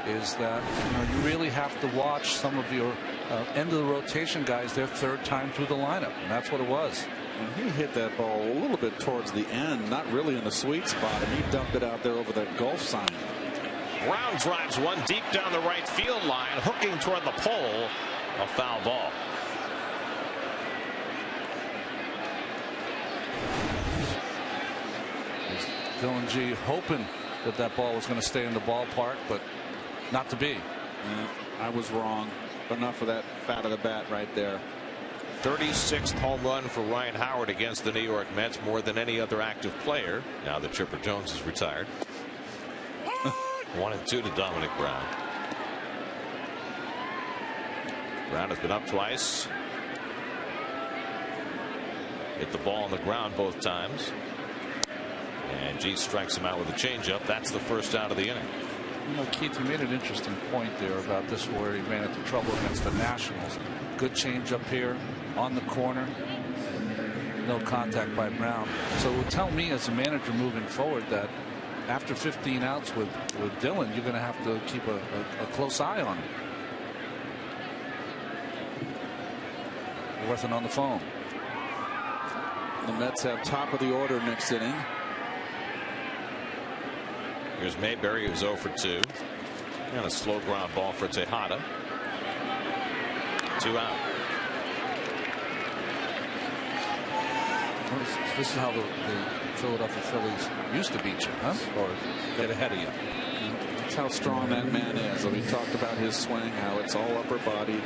is that you really have to watch some of your end of the rotation guys their 3rd time through the lineup, and that's what it was. And he hit that ball a little bit towards the end, not really in the sweet spot, and he dumped it out there over that golf sign. Brown drives one deep down the right field line, hooking toward the pole. A foul ball. Dylan G hoping that ball was going to stay in the ballpark, but not to be. I was wrong. Enough of that fat of the bat right there. 36th home run for Ryan Howard against the New York Mets, more than any other active player now that Chipper Jones is retired. 1-2 to Dominic Brown. Brown has been up twice. Hit the ball on the ground both times. And G strikes him out with a changeup. That's the 1st out of the inning. You know, Keith, you made an interesting point there about this where he ran into trouble against the Nationals. Good changeup here on the corner. No contact by Brown. So it would tell me as a manager moving forward that after 15 outs with Dylan, you're going to have to keep a close eye on him. Worthing on the phone. The Mets have top of the order next inning. Here's Mayberry, who's 0 for 2. And a slow ground ball for Tejada. 2 out. This is how the Philadelphia Phillies used to beat you, huh? Or get ahead of you. That's how strong that man is. We talked about his swing, how it's all upper body.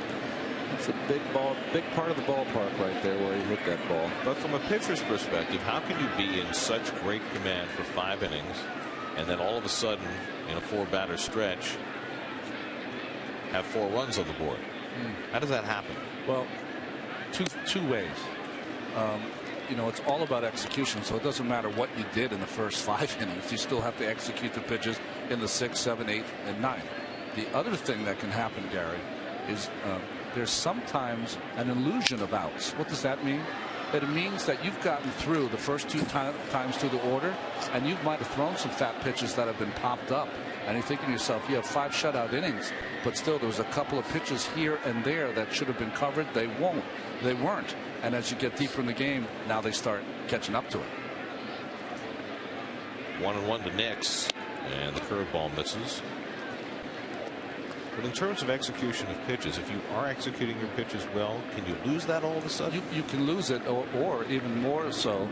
It's a big ball, big part of the ballpark right there where he hit that ball. But from a pitcher's perspective, how can you be in such great command for 5 innings and then all of a sudden in a 4-batter stretch have 4 runs on the board? How does that happen? Well, two ways. You know, it's all about execution, so it doesn't matter what you did in the first 5 innings. You still have to execute the pitches in the 6th, 7th, 8th, and 9th. The other thing that can happen, Gary, is there's sometimes an illusion of outs. What does that mean? It means that you've gotten through the first 2 times through the order, and you might have thrown some fat pitches that have been popped up. And you're thinking to yourself, you have 5 shutout innings, but still there was a couple of pitches here and there that should have been covered. They weren't. And as you get deeper in the game, now they start catching up to it. 1-1 to Nix, and the curveball misses. But in terms of execution of pitches, if you are executing your pitches well, can you lose that all of a sudden? You can lose it, or even more so,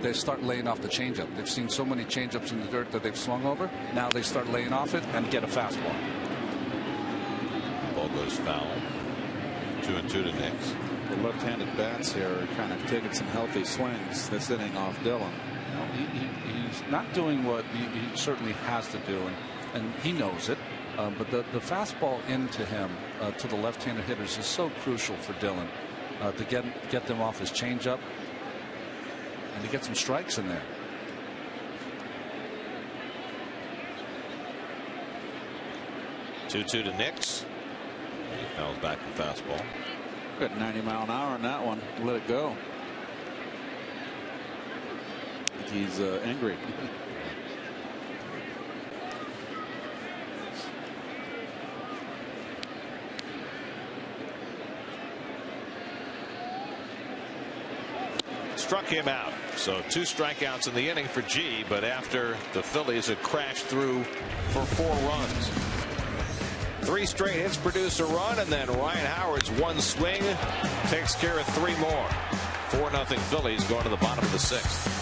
they start laying off the changeup. They've seen so many changeups in the dirt that they've swung over. Now they start laying off it and get a fastball. Ball goes foul. 2-2 to Nix. The left-handed bats here are kind of taking some healthy swings this inning off Dillon. He's not doing what he certainly has to do, and he knows it. But the fastball into him, to the left-handed hitters, is so crucial for Dillon to get them off his changeup and to get some strikes in there. Two to Nix. He fouls back the fastball. Got 90 mile an hour on that one. Let it go. He's angry. Struck him out. So 2 strikeouts in the inning for G, but after the Phillies had crashed through for 4 runs. 3 straight hits produce a run, and then Ryan Howard's one swing takes care of 3 more. 4-0 Phillies going to the bottom of the 6th.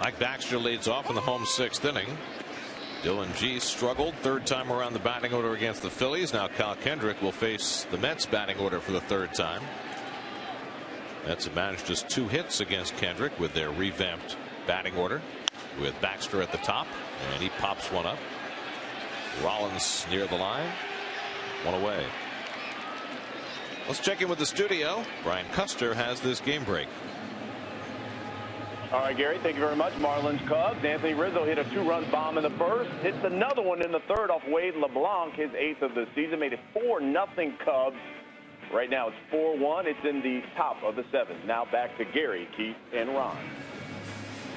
Mike Baxter leads off in the home 6th inning. Dylan G struggled 3rd time around the batting order against the Phillies. Now Cal Kendrick will face the Mets batting order for the 3rd time. Mets have managed just 2 hits against Kendrick with their revamped batting order, with Baxter at the top, and he pops one up. Rollins near the line, 1 away. Let's check in with the studio. Brian Custer has this game break. All right, Gary, thank you very much. Marlins Cubs. Anthony Rizzo hit a 2-run bomb in the 1st. Hits another one in the 3rd off Wade LeBlanc, his 8th of the season. Made it 4-0 Cubs. Right now it's 4-1. It's in the top of the 7th. Now back to Gary, Keith, and Ron.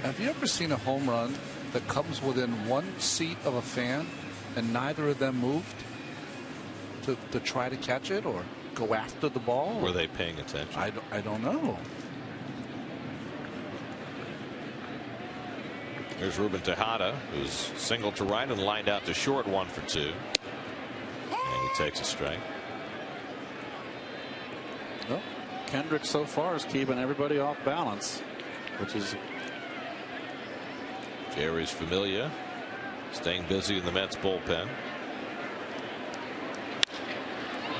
Have you ever seen a home run that comes within 1 seat of a fan and neither of them moved to try to catch it or go after the ball? Were they paying attention? I don't know. Here's Ruben Tejada, who's singled to right and lined out to short, 1 for 2. And he takes a strike. Well, Kendrick so far is keeping everybody off balance, which is Jerry's Familia staying busy in the Mets bullpen.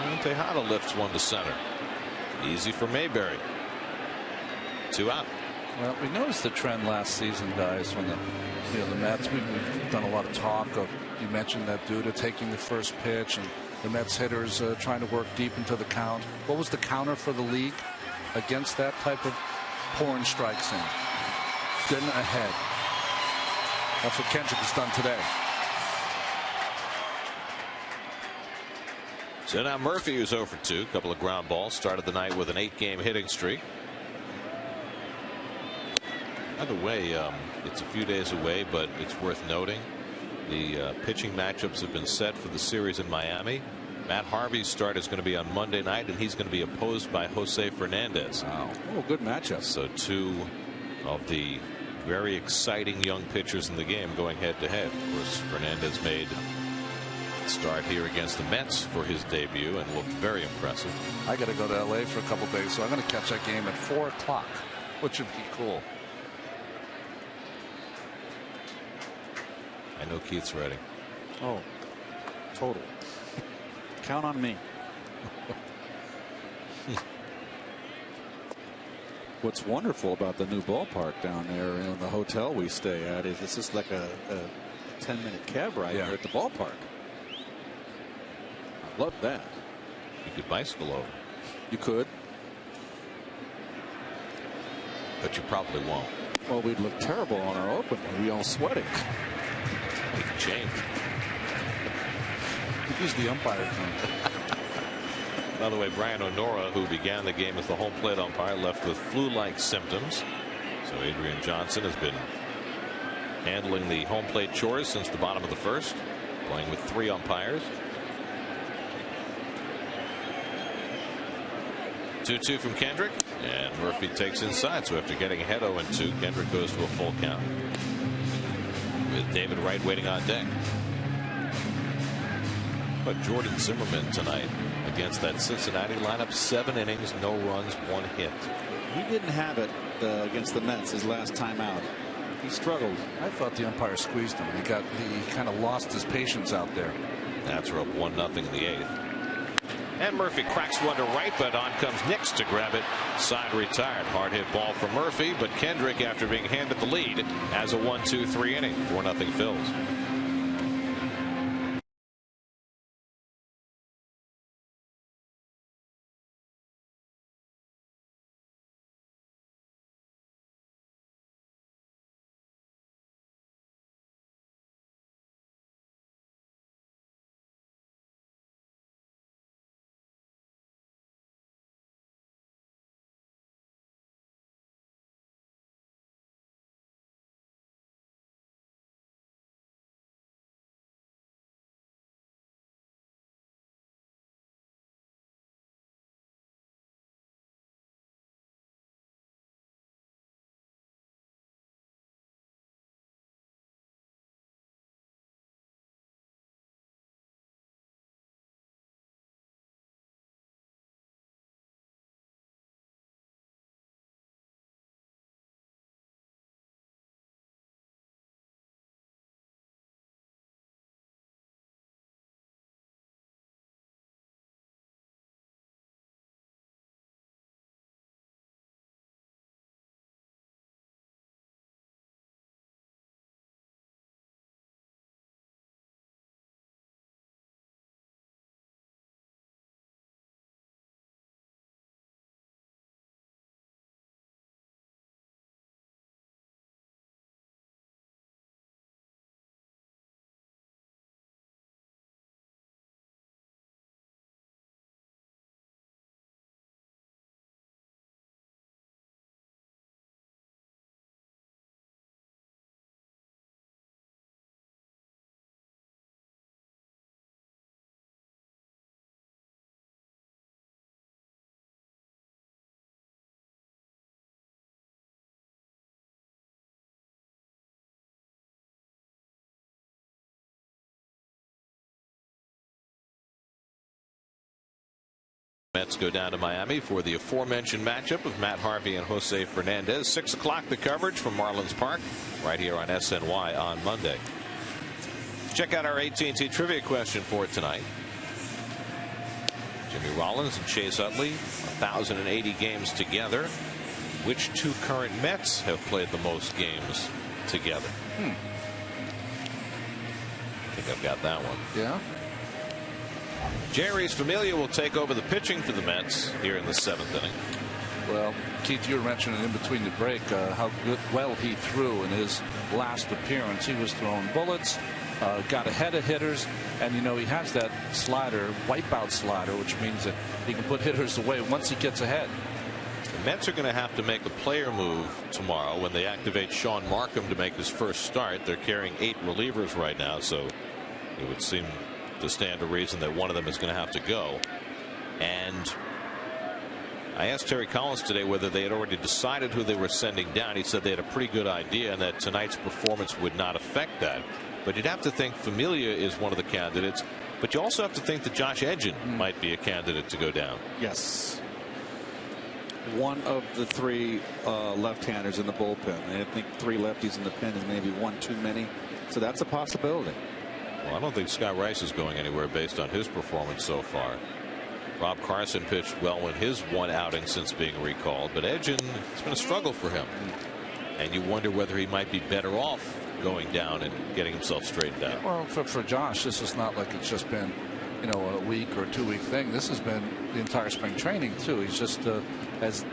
And Tejada lifts 1 to center. Easy for Mayberry. 2 out. Well, we noticed the trend last season, guys, when the Mets, we've done a lot of talk of, you mentioned that Duda taking the first pitch and the Mets hitters trying to work deep into the count. What was the counter for the league against that type of pouring strikes in? Getting ahead. That's what Kendrick has done today. So now Murphy, who's 0 for 2, a couple of ground balls, started the night with an 8-game hitting streak. By the way, it's a few days away, but it's worth noting the pitching matchups have been set for the series in Miami. Matt Harvey's start is going to be on Monday night, and he's going to be opposed by Jose Fernandez. Wow. Oh, good matchup. So 2 of the very exciting young pitchers in the game going head to head. Of course, Fernandez made a start here against the Mets for his debut and looked very impressive. I got to go to L.A. for a couple days, so I'm going to catch that game at 4 o'clock, which would be cool. I know Keith's ready. Oh, total. Count on me. What's wonderful about the new ballpark down there in the hotel we stay at is it's just like a 10-minute cab ride here at the ballpark. I love that. You could bicycle over. You could. But you probably won't. Well, we'd look terrible on our open. We'd be all sweating. We can change. Use the umpire. By the way, Brian O'Nora, who began the game as the home plate umpire, left with flu-like symptoms. So Adrian Johnson has been handling the home plate chores since the bottom of the first, playing with 3 umpires. 2-2 from Kendrick, and Murphy takes inside. So after getting ahead 0-2, Kendrick goes to a full count with David Wright waiting on deck. But Jordan Zimmerman tonight against that Cincinnati lineup, 7 innings, no runs, 1 hit. He didn't have it against the Mets his last time out. He struggled. I thought the umpire squeezed him. He kind of lost his patience out there. Nats are up 1-0 in the 8th. And Murphy cracks 1 to right, but on comes Nix to grab it. Side retired. Hard hit ball from Murphy, but Kendrick, after being handed the lead, has a 1-2-3 inning. 4-0 Phils. Mets go down to Miami for the aforementioned matchup of Matt Harvey and Jose Fernandez. 6 o'clock the coverage from Marlins Park right here on SNY on Monday. Check out our AT&T trivia question for tonight. Jimmy Rollins and Chase Utley, 1,080 games together. Which two current Mets have played the most games together? I think I've got that one. Yeah. Jerry's Familia will take over the pitching for the Mets here in the 7th inning. Well, Keith, you were mentioning in between the break how well he threw in his last appearance. He was throwing bullets, got ahead of hitters, and he has that slider, wipeout slider, which means that he can put hitters away once he gets ahead. The Mets are going to have to make a player move tomorrow when they activate Sean Markham to make his first start. They're carrying 8 relievers right now, so it would seem to stand to reason that one of them is going to have to go. And I asked Terry Collins today whether they had already decided who they were sending down. He said they had a pretty good idea and that tonight's performance would not affect that. But you'd have to think Familia is one of the candidates, but you also have to think that Josh Edgin might be a candidate to go down. Yes. One of the 3 left-handers in the bullpen. I think 3 lefties in the pen is maybe one too many. So that's a possibility. Well, I don't think Scott Rice is going anywhere based on his performance so far. Rob Carson pitched well in his one outing since being recalled, but Edgin, it's been a struggle for him. And you wonder whether he might be better off going down and getting himself straightened out. Well, for Josh, this is not like it's just been, a week or 2-week thing. This has been the entire spring training too. He's just has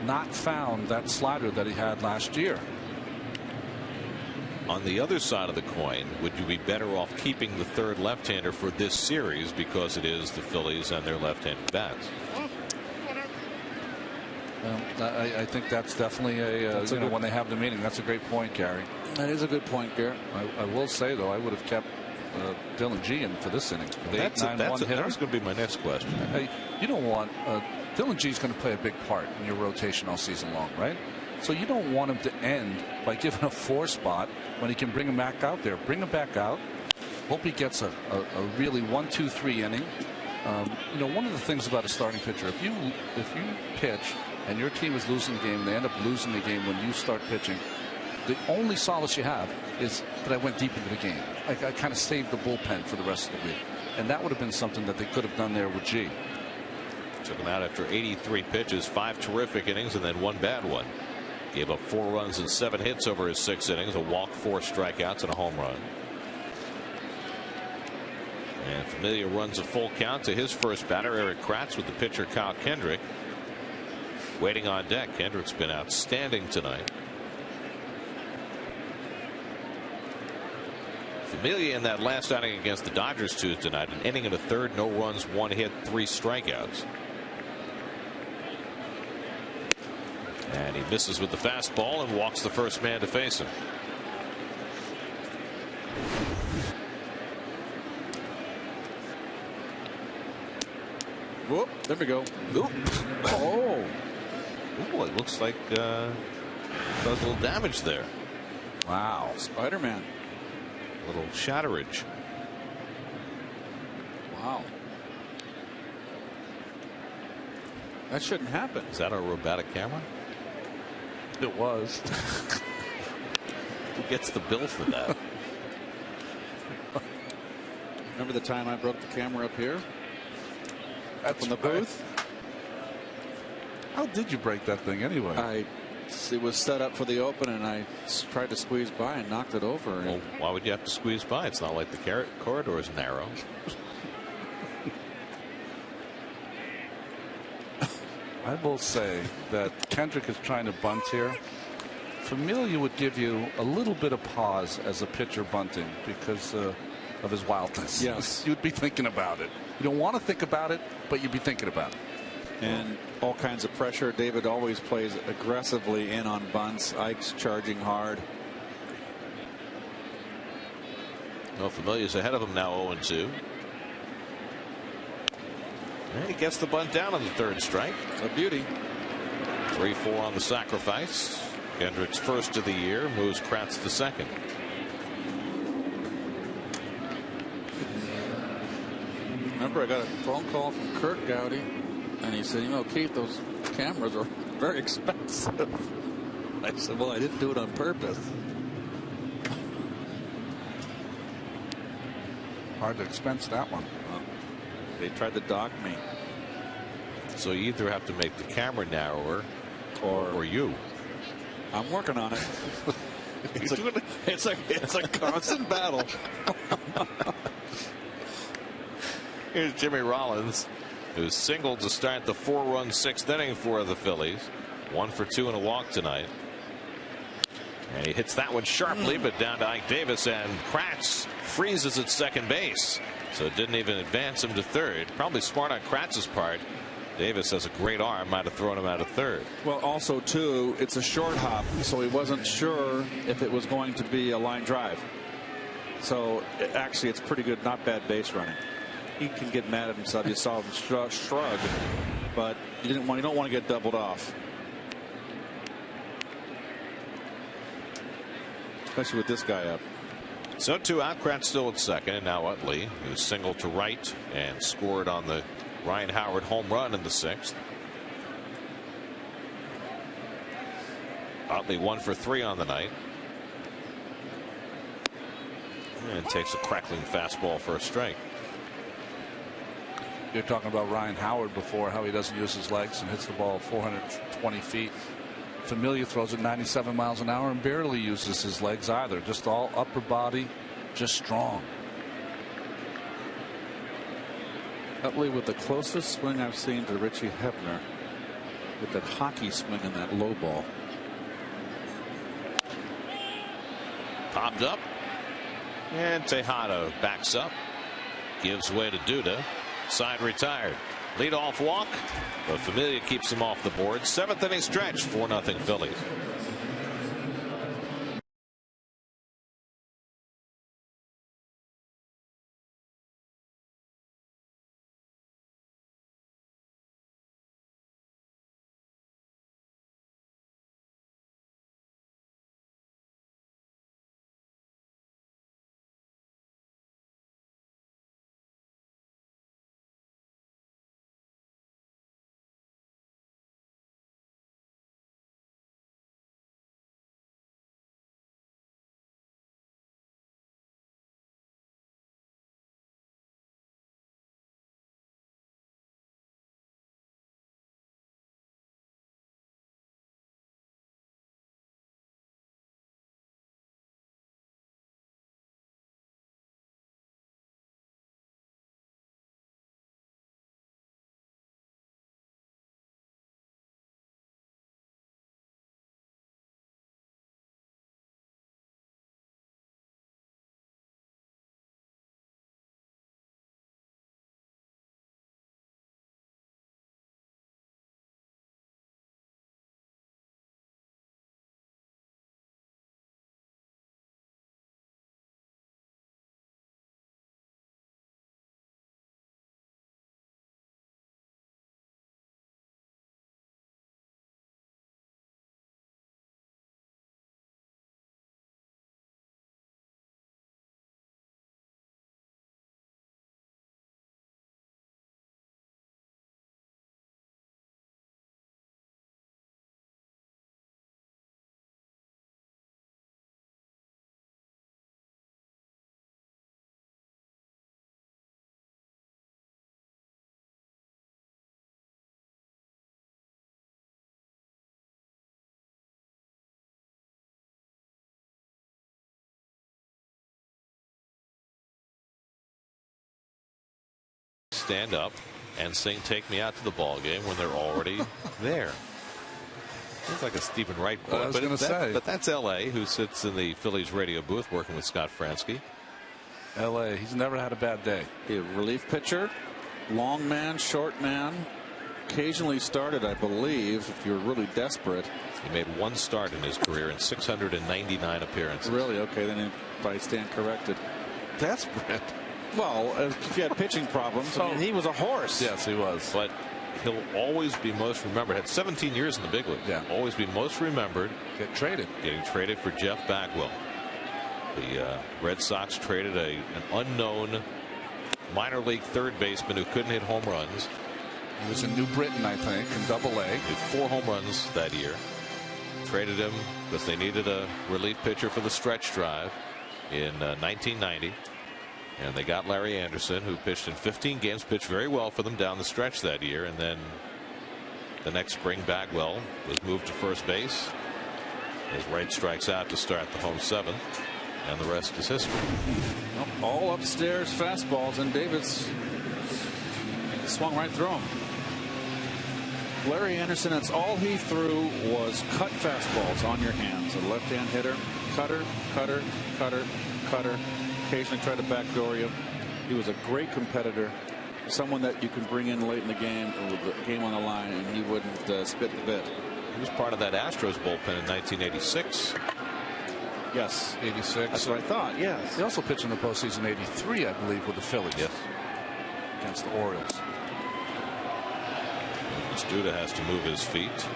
not found that slider that he had last year. On the other side of the coin, would you be better off keeping the 3rd left-hander for this series because it is the Phillies and their left-handed bats? I think that's definitely when they have the meeting. That's a great point, Gary. That is a good point, Gary. I will say, though, I would have kept Dylan G in for this inning. That was going to be my next question. You don't want Dylan G is going to play a big part in your rotation all season long, right? So you don't want him to end by giving a 4 spot when he can bring him back out there. Bring him back out. Hope he gets a really 1-2-3 inning. One of the things about a starting pitcher, if you pitch and your team is losing the game and they end up losing the game when you start pitching, the only solace you have is that I went deep into the game. I kind of saved the bullpen for the rest of the week. And that would have been something that they could have done there with G. Took him out after 83 pitches, 5 terrific innings, and then 1 bad one. Gave up 4 runs and 7 hits over his 6 innings, a walk, 4 strikeouts, and a home run. And Familia runs a full count to his first batter, Eric Kratz, with the pitcher Kyle Kendrick waiting on deck. Kendrick's been outstanding tonight. Familia in that last outing against the Dodgers Tuesday night, an inning and a third, no runs, 1 hit, 3 strikeouts. And he misses with the fastball and walks the first man to face him. Whoop, there we go. Oop. Oh. Ooh, it looks like does a little damage there. Wow. Spider-Man. A little shatterage. Wow. That shouldn't happen. Is that our robotic camera? It was. Who gets the bill for that? Remember the time I broke the camera up here? Up in the booth? How did you break that thing anyway? It was set up for the open and I tried to squeeze by and knocked it over. Well, why would you have to squeeze by? It's not like the corridor is narrow. I will say that Kendrick is trying to bunt here. Familia would give you a little bit of pause as a pitcher bunting because of his wildness. Yes. You'd be thinking about it. You don't want to think about it, but you'd be thinking about it. And all kinds of pressure. David always plays aggressively in on bunts. Ike's charging hard. Well, Familia's ahead of him now, 0-2. And he gets the bunt down on the 3rd strike. A beauty. 3-4 on the sacrifice. Kendrick's first of the year moves Kratz to 2nd. Remember, I got a phone call from Kurt Gowdy. And he said, you know, Keith, those cameras are very expensive. I said, well, I didn't do it on purpose. Hard to expense that one. They tried to dock me. So you either have to make the camera narrower or you. I'm working on it. It's a constant battle. Here's Jimmy Rollins, who singled to start the 4-run 6th inning for the Phillies. 1 for 2 and a walk tonight. And he hits that one sharply, but down to Ike Davis, and Kratz freezes at second base. So it didn't even advance him to third. Probably smart on Kratz's part. Davis has a great arm, might have thrown him out of third. Well, also, too, it's a short hop, so he wasn't sure if it was going to be a line drive. So, actually, it's pretty good, not bad base running. He can get mad at himself. You saw him shrug, but you don't want to get doubled off. Especially with this guy up. So 2 out, Kratz still at second, and now Utley, who singled to right and scored on the Ryan Howard home run in the 6th. Utley 1 for 3 on the night. And takes a crackling fastball for a strike. You're talking about Ryan Howard before, how he doesn't use his legs and hits the ball 420 feet. Familia throws it 97 miles an hour and barely uses his legs either. Just all upper body, just strong. Utley with the closest swing I've seen to Richie Hebner, with that hockey swing and that low ball. Popped up, and Tejada backs up, gives way to Duda. Side retired. Leadoff walk, but Familia keeps him off the board. 7th inning stretch, 4-0 Phillies. Stand up and sing "Take Me Out to the Ball Game" when they're already there. Seems like a Stephen Wright quote. I was going to say. But that's L.A., who sits in the Phillies radio booth working with Scott Fransky. L.A., he's never had a bad day. A relief pitcher, long man, short man. Occasionally started, I believe, if you're really desperate. He made 1 start in his career in 699 appearances. Really? Okay, then I stand corrected. Desperate. Well, if you had pitching problems, I mean, he was a horse. Yes, he was. But he'll always be most remembered. Had 17 years in the big leagues. Yeah. Always be most remembered. Get traded. Getting traded for Jeff Bagwell. The Red Sox traded an unknown minor league third baseman who couldn't hit home runs He was in New Britain, I think, in Double-A. He had 4 home runs that year. Traded him because they needed a relief pitcher for the stretch drive in 1990. And they got Larry Anderson, who pitched in 15 games, pitched very well for them down the stretch that year. And then the next spring, Bagwell was moved to first base as Wright strikes out to start the home 7th. And the rest is history. Well, all upstairs fastballs, and Davis swung right through him. Larry Anderson, that's all he threw was cut fastballs on your hands. A left-hand hitter, cutter, cutter, cutter, cutter. Occasionally try to backdoor you. He was a great competitor, someone that you can bring in late in the game or with the game on the line, and he wouldn't spit the bit. He was part of that Astros bullpen in 1986. Yes, 86. That's what I thought. Yes. He also pitched in the postseason '83, I believe, with the Phillies. Yes. Against the Orioles. Duda has to move his feet.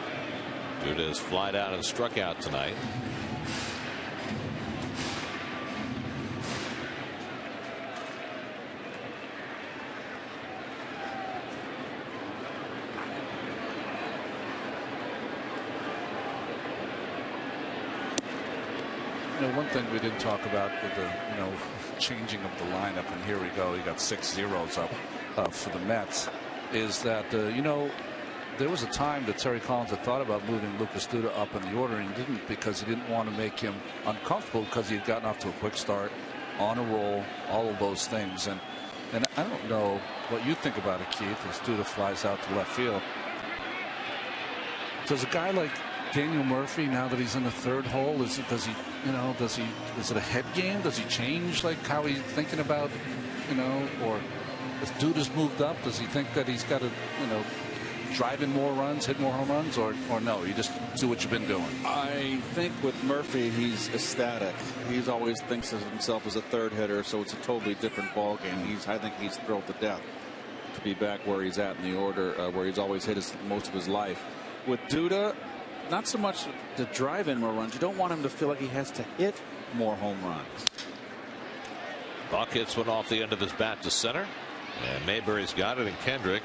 Duda has flied out and struck out tonight. One thing we didn't talk about with the changing of the lineup, and here we go. You got 6 zeros up for the Mets. Is that there was a time that Terry Collins had thought about moving Lucas Duda up in the order, and he didn't because he didn't want to make him uncomfortable because he had gotten off to a quick start, on a roll, all of those things. And I don't know what you think about it, Keith, as Duda flies out to left field. Does a guy like Daniel Murphy, now that he's in the 3rd hole, is it a head game? Does he change like how he's thinking about, or if Duda's moved up, does he think that he's got to, drive in more runs, hit more home runs, or no, you just do what you've been doing? I think with Murphy, he's ecstatic. He's always thinks of himself as a 3rd hitter, so it's a totally different ball game. I think he's thrilled to death to be back where he's at in the order, where he's always hit most of his life. With Duda, not so much to drive in more runs. You don't want him to feel like he has to hit more home runs. Buck hits one off the end of his bat to center, and Mayberry's got it, and Kendrick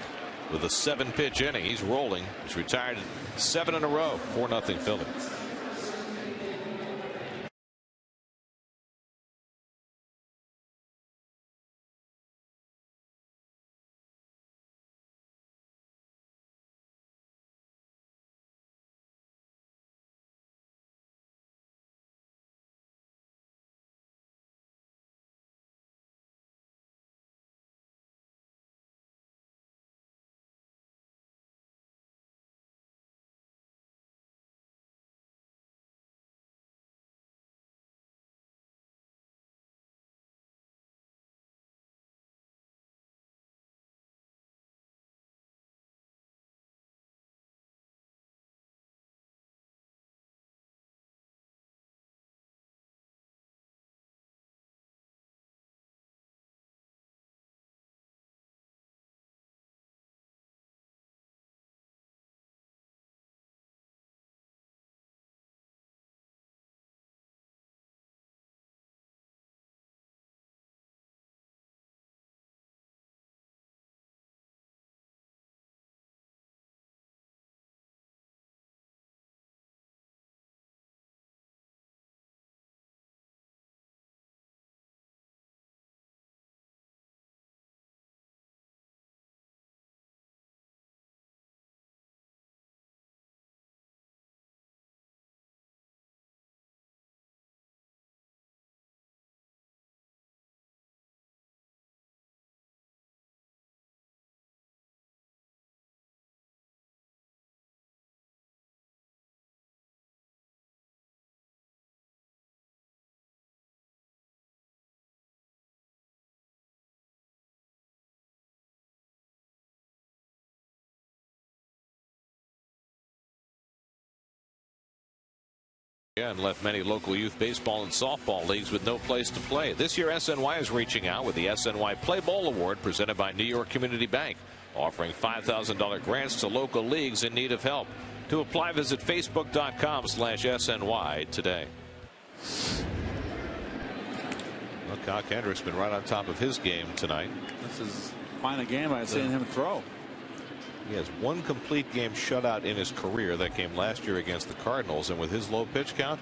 with a 7-pitch inning. He's rolling. He's retired 7 in a row. 4-0 Philly. And left many local youth baseball and softball leagues with no place to play. This year, SNY is reaching out with the SNY Play Bowl Award presented by New York Community Bank, offering $5,000 grants to local leagues in need of help. To apply, visit facebook.com/SNY today. Well, Kyle Kendrick's been right on top of his game tonight. This is fine a game I've seen him throw. He has one complete game shutout in his career. That came last year against the Cardinals, and with his low pitch count,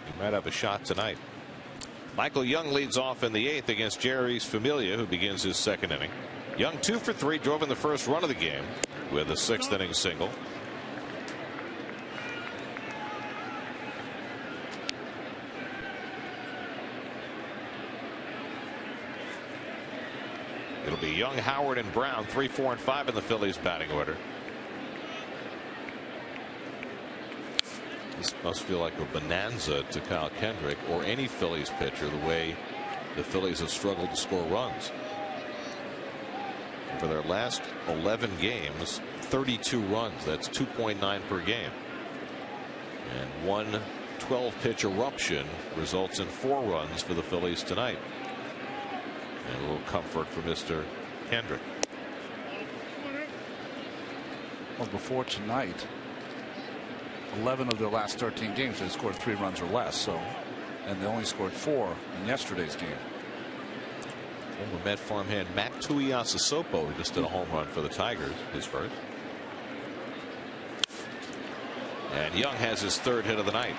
he might have a shot tonight. Michael Young leads off in the 8th against Jerry's Familia, who begins his 2nd inning. Young 2 for 3, drove in the first run of the game with a 6th inning single. It'll be Young, Howard, and Brown, 3, 4, and 5 in the Phillies batting order. This must feel like a bonanza to Kyle Kendrick or any Phillies pitcher, the way the Phillies have struggled to score runs. For their last 11 games, 32 runs. That's 2.9 per game. And one 12-pitch eruption results in 4 runs for the Phillies tonight. And a little comfort for Mr. Kendrick. Well, before tonight, 11 of their last 13 games they scored 3 runs or less. So, and they only scored 4 in yesterday's game. Former Met farmhand Matt Tuiasosopo, who just did a home run for the Tigers, his first. And Young has his 3rd hit of the night.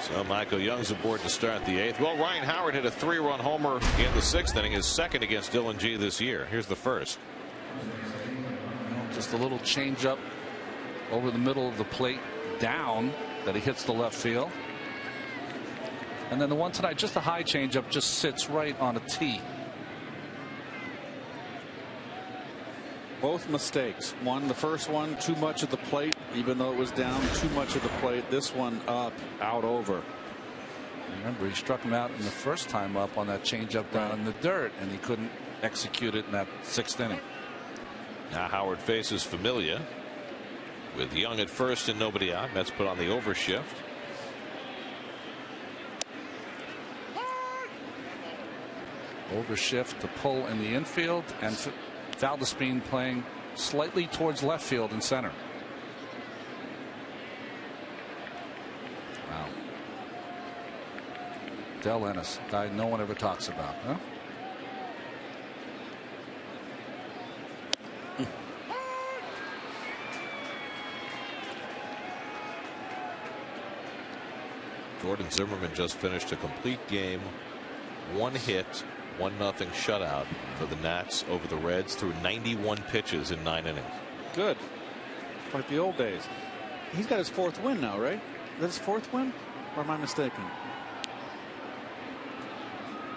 So Michael Young's aboard to start the 8th. Well, Ryan Howard hit a 3-run homer in the 6th inning, his 2nd against Dylan G this year. Here's the first. Just a little changeup over the middle of the plate down that he hits the left field. And then the one tonight, just a high changeup, just sits right on a tee. Both mistakes. One, the first one, too much at the plate, even though it was down, too much at the plate. This one up, out, over. Remember, he struck him out in the first time up on that changeup down in the dirt, and he couldn't execute it in that 6th inning. Now Howard faces Familia with Young at first and nobody out. Mets put on the overshift. Overshift to pull in the infield, and Valdespin playing slightly towards left field and center. Wow. Del Ennis, guy no one ever talks about, huh? Jordan Zimmerman just finished a complete game, 1 hit, 1-0 shutout for the Nats over the Reds through 91 pitches in 9 innings. Good. Like the old days. He's got his 4th win now, right? Is that his 4th win? Or am I mistaken?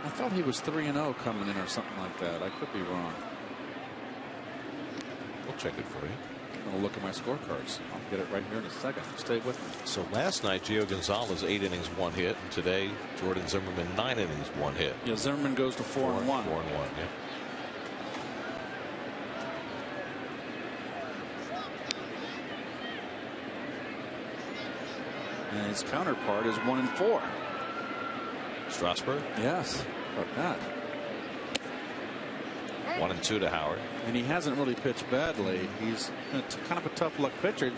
I thought he was 3-0 coming in or something like that. I could be wrong. We'll check it for you. I'm going to look at my scorecards. I'll get it right here in a second. Stay with me. So last night, Gio Gonzalez 8 innings, 1 hit, and today Jordan Zimmerman 9 innings, 1 hit. Yeah, Zimmerman goes to 4-1. 4-1, yeah. And his counterpart is 1-4. Strasburg? Yes. How about that? 1-2 to Howard. And he hasn't really pitched badly. He's kind of a tough luck pitcher.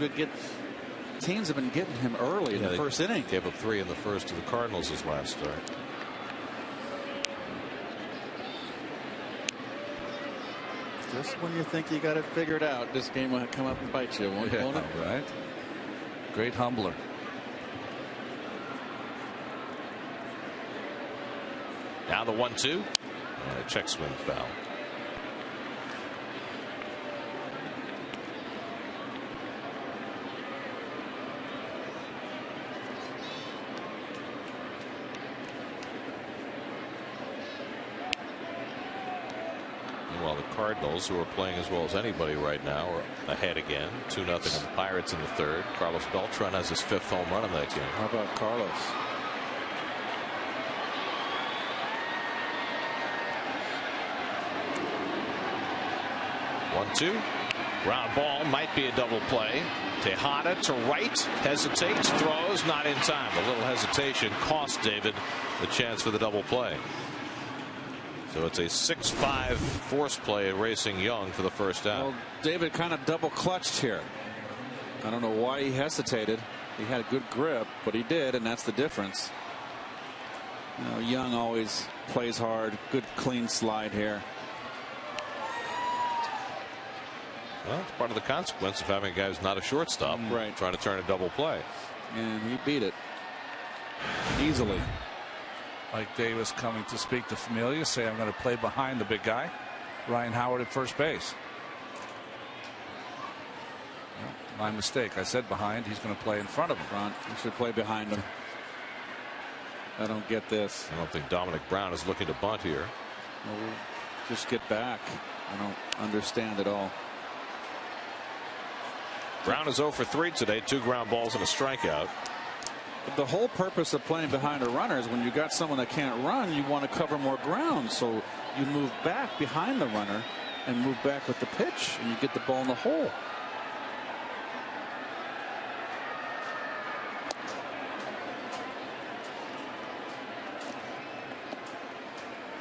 Teams have been getting him early in the first inning. Gave up 3 in the first to the Cardinals his last start. Just when you think you got it figured out, this game might come up and bite you, won't it? Right. Great humbler. Now the 1-2. And a check swing foul. Meanwhile, the Cardinals, who are playing as well as anybody right now, are ahead again. 2-0 in the Pirates in the 3rd. Carlos Beltran has his 5th home run in that game. How about Carlos? One-two. Ground ball, might be a double play. Tejada to right, hesitates, throws, not in time. A little hesitation cost David the chance for the double play. So it's a 6-5 force play racing Young for the first out. Well, David kind of double clutched here. I don't know why he hesitated. He had a good grip, but he did, and that's the difference. You know, Young always plays hard. Good clean slide here. Well, it's part of the consequence of having a guy who's not a shortstop, right, trying to turn a double play. And he beat it easily. Mike Davis coming to speak to Familia, say I'm going to play behind the big guy. Ryan Howard at first base. Well, my mistake. I said behind. He's going to play in front of him. He should play behind him. I don't get this. I don't think Dominic Brown is looking to bunt here. Well, just get back. I don't understand at all. Brown is 0 for 3 today. 2 ground balls and a strikeout. The whole purpose of playing behind a runner is when you got someone that can't run, you want to cover more ground. So you move back behind the runner and move back with the pitch, and you get the ball in the hole.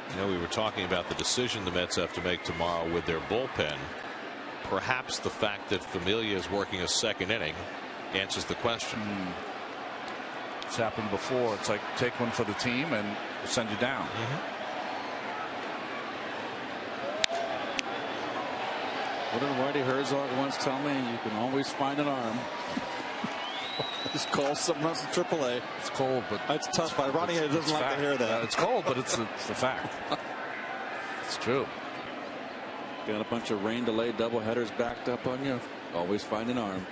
You know, we were talking about the decision the Mets have to make tomorrow with their bullpen. Perhaps the fact that Familia is working a second inning answers the question. It's happened before. It's like take one for the team and send you down. What did Whitey Herzog once tell me? You can always find an arm. Just call someone else in AAA. It's cold, but that's tough. Ronnie doesn't like fact. to hear that. It's cold, but it's the fact. It's true. Got a bunch of rain delayed doubleheaders backed up on you. Always find an arm.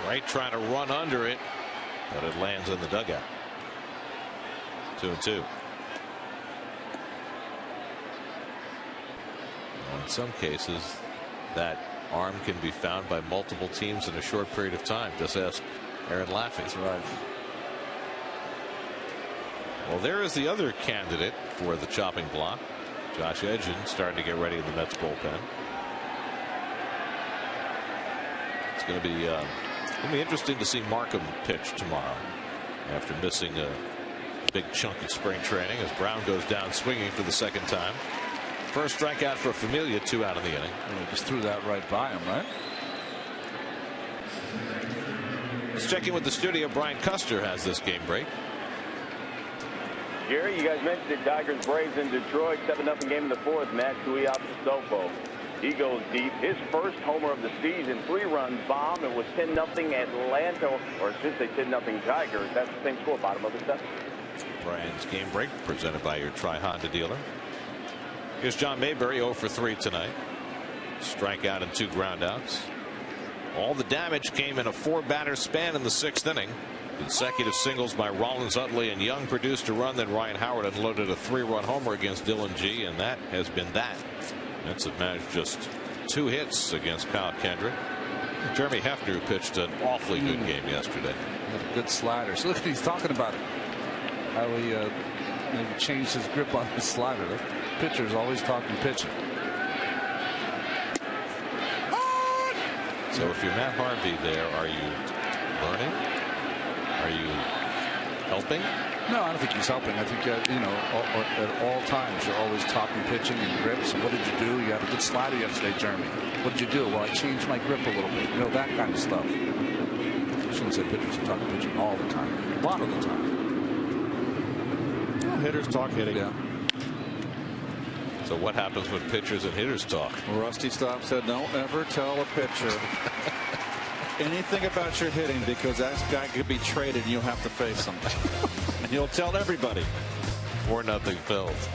Wright trying to run under it, but it lands in the dugout. 2-2. In some cases, that arm can be found by multiple teams in a short period of time. Just ask Aaron Laffey. That's right. Well, there is the other candidate for the chopping block. Josh Edgen starting to get ready in the Mets bullpen. It's going to be interesting to see Markham pitch tomorrow after missing a big chunk of spring training as Brown goes down swinging for the second time. First strikeout for Familia, 2 out of the inning. Well, just threw that right by him, right? Let's check in with the studio. Brian Custer has this game break. Jerry, you guys mentioned the Tigers Braves in Detroit, 7-0 game in the fourth. Matt Tuiasosopo. He goes deep. His first homer of the season, 3-run bomb. It was 10-0 Atlanta, or I should say 10-0 Tigers. That's the same score, bottom of the 7th. Brian's game break presented by your Tri-Honda dealer. Here's John Mayberry, 0 for 3 tonight. Strikeout and 2 groundouts. All the damage came in a 4-batter span in the 6th inning. Consecutive singles by Rollins, Utley, and Young produced a run. Then Ryan Howard unloaded a 3-run homer against Dylan G, and that has been that. Mets have managed just 2 hits against Kyle Kendrick. Jeremy Hefner, who pitched an awfully good game yesterday. Good slider. So look, he's talking about it. How he maybe changed his grip on his slider. The pitcher's always talking pitching. So if you're Matt Harvey there, are you learning? Are you helping? No, I don't think he's helping. I think at all times you're always talking pitching and grips. And what did you do? You had a good slider yesterday, Jeremy. What did you do? Well, I changed my grip a little bit. You know, that kind of stuff. I shouldn't say pitchers are talking pitching all the time. A lot of the time. Well, hitters talk hitting. Yeah. So what happens when pitchers and hitters talk? Well, Rusty Staub said, don't ever tell a pitcher anything about your hitting, because that guy could be traded and you'll have to face him. And you'll tell everybody. 4-0 Phils.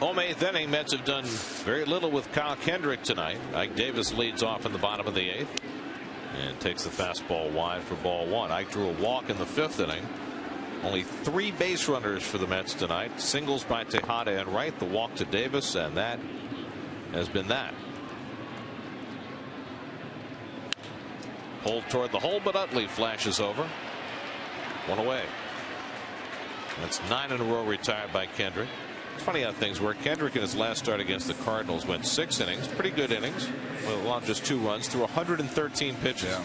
Home 8th inning. Mets have done very little with Kyle Kendrick tonight. Ike Davis leads off in the bottom of the 8th and takes the fastball wide for ball 1. Ike drew a walk in the 5th inning. Only 3 base runners for the Mets tonight. Singles by Tejada and Wright, the walk to Davis, and that has been that. Pulled toward the hole, but Utley flashes over. 1 away. That's 9 in a row retired by Kendrick. It's funny how things work. Kendrick in his last start against the Cardinals went 6 innings, pretty good innings, with allowed just 2 runs through 113 pitches. Yeah.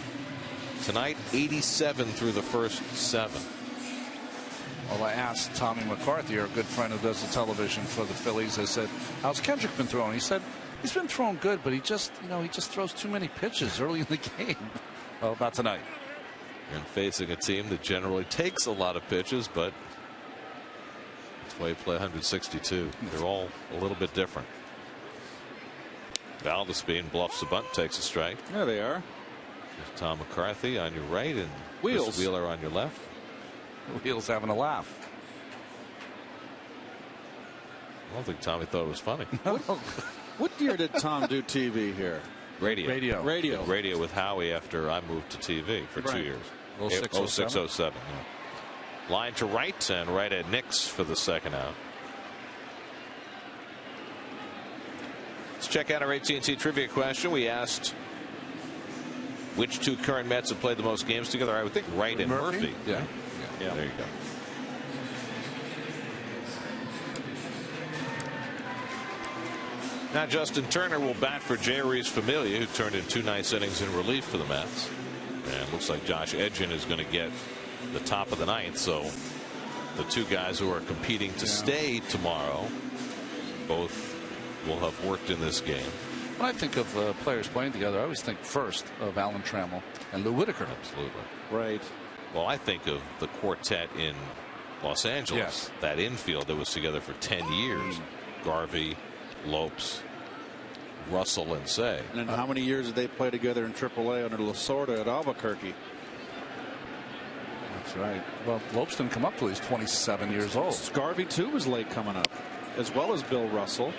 Tonight, 87 through the first 7. Well, I asked Tommy McCarthy, our good friend who does the television for the Phillies. I said, "How's Kendrick been throwing?" He said, "He's been throwing good, but he just throws too many pitches early in the game." Well, not tonight. And facing a team that generally takes a lot of pitches, but that's why you play 162. They're all a little bit different. Valdespine bluffs the bunt, takes a strike. There they are. There's Tom McCarthy on your right and Wheels. Chris Wheeler on your left. Wheels having a laugh. I don't think Tommy thought it was funny. What year did Tom do TV here? Radio. Radio with Howie after I moved to TV for 2 years. 06-07. 06-07. Yeah. Line to right and right at Nix for the second out. Let's check out our AT&T trivia question. We asked which 2 current Mets have played the most games together. I would think Wright and Murphy. Yeah. Yeah, there you go. Now Justin Turner will bat for Jeurys Familia, who turned in 2 nice innings in relief for the Mets. And looks like Josh Edgin is going to get the top of the 9th. So the 2 guys who are competing to stay tomorrow both will have worked in this game. When I think of players playing together, I always think first of Alan Trammell and Lou Whitaker. Absolutely. Right. Well, I think of the quartet in Los Angeles. Yes. That infield that was together for 10 years. Garvey, Lopes, Russell, and Say. And how many years did they play together in AAA under Lasorda at Albuquerque? That's right. Well, Lopes didn't come up till he's 27 years old. Garvey too was late coming up, as well as Bill Russell.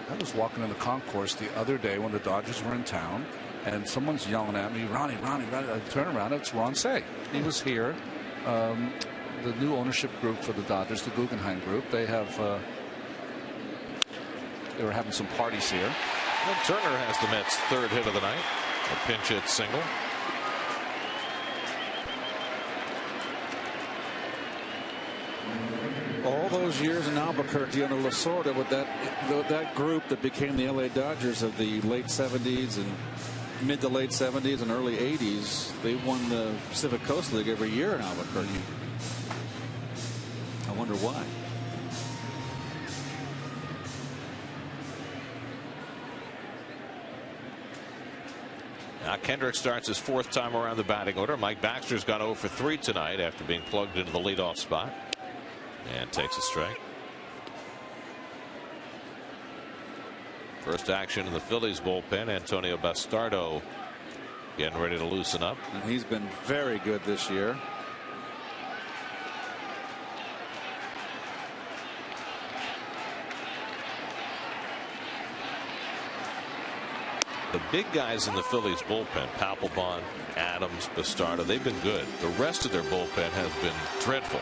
I was walking in the concourse the other day when the Dodgers were in town, and someone's yelling at me, Ronnie. I turn around, it's Ron Say. He was here. The new ownership group for the Dodgers, the Guggenheim Group, they were having some parties here. Well, Turner has the Mets' 3rd hit of the night. A pinch hit single. All those years in Albuquerque under Lasorda with that group that became the LA Dodgers of the late 70s and mid to late 70s and early 80s, they won the Pacific Coast League every year in Albuquerque. I wonder why. Now Kendrick starts his 4th time around the batting order. Mike Baxter's gone 0 for 3 tonight after being plugged into the leadoff spot. And takes a strike. First action in the Phillies bullpen. Antonio Bastardo getting ready to loosen up. And he's been very good this year. The big guys in the Phillies bullpen, Papelbon, Adams, Bastardo, they've been good. The rest of their bullpen has been dreadful.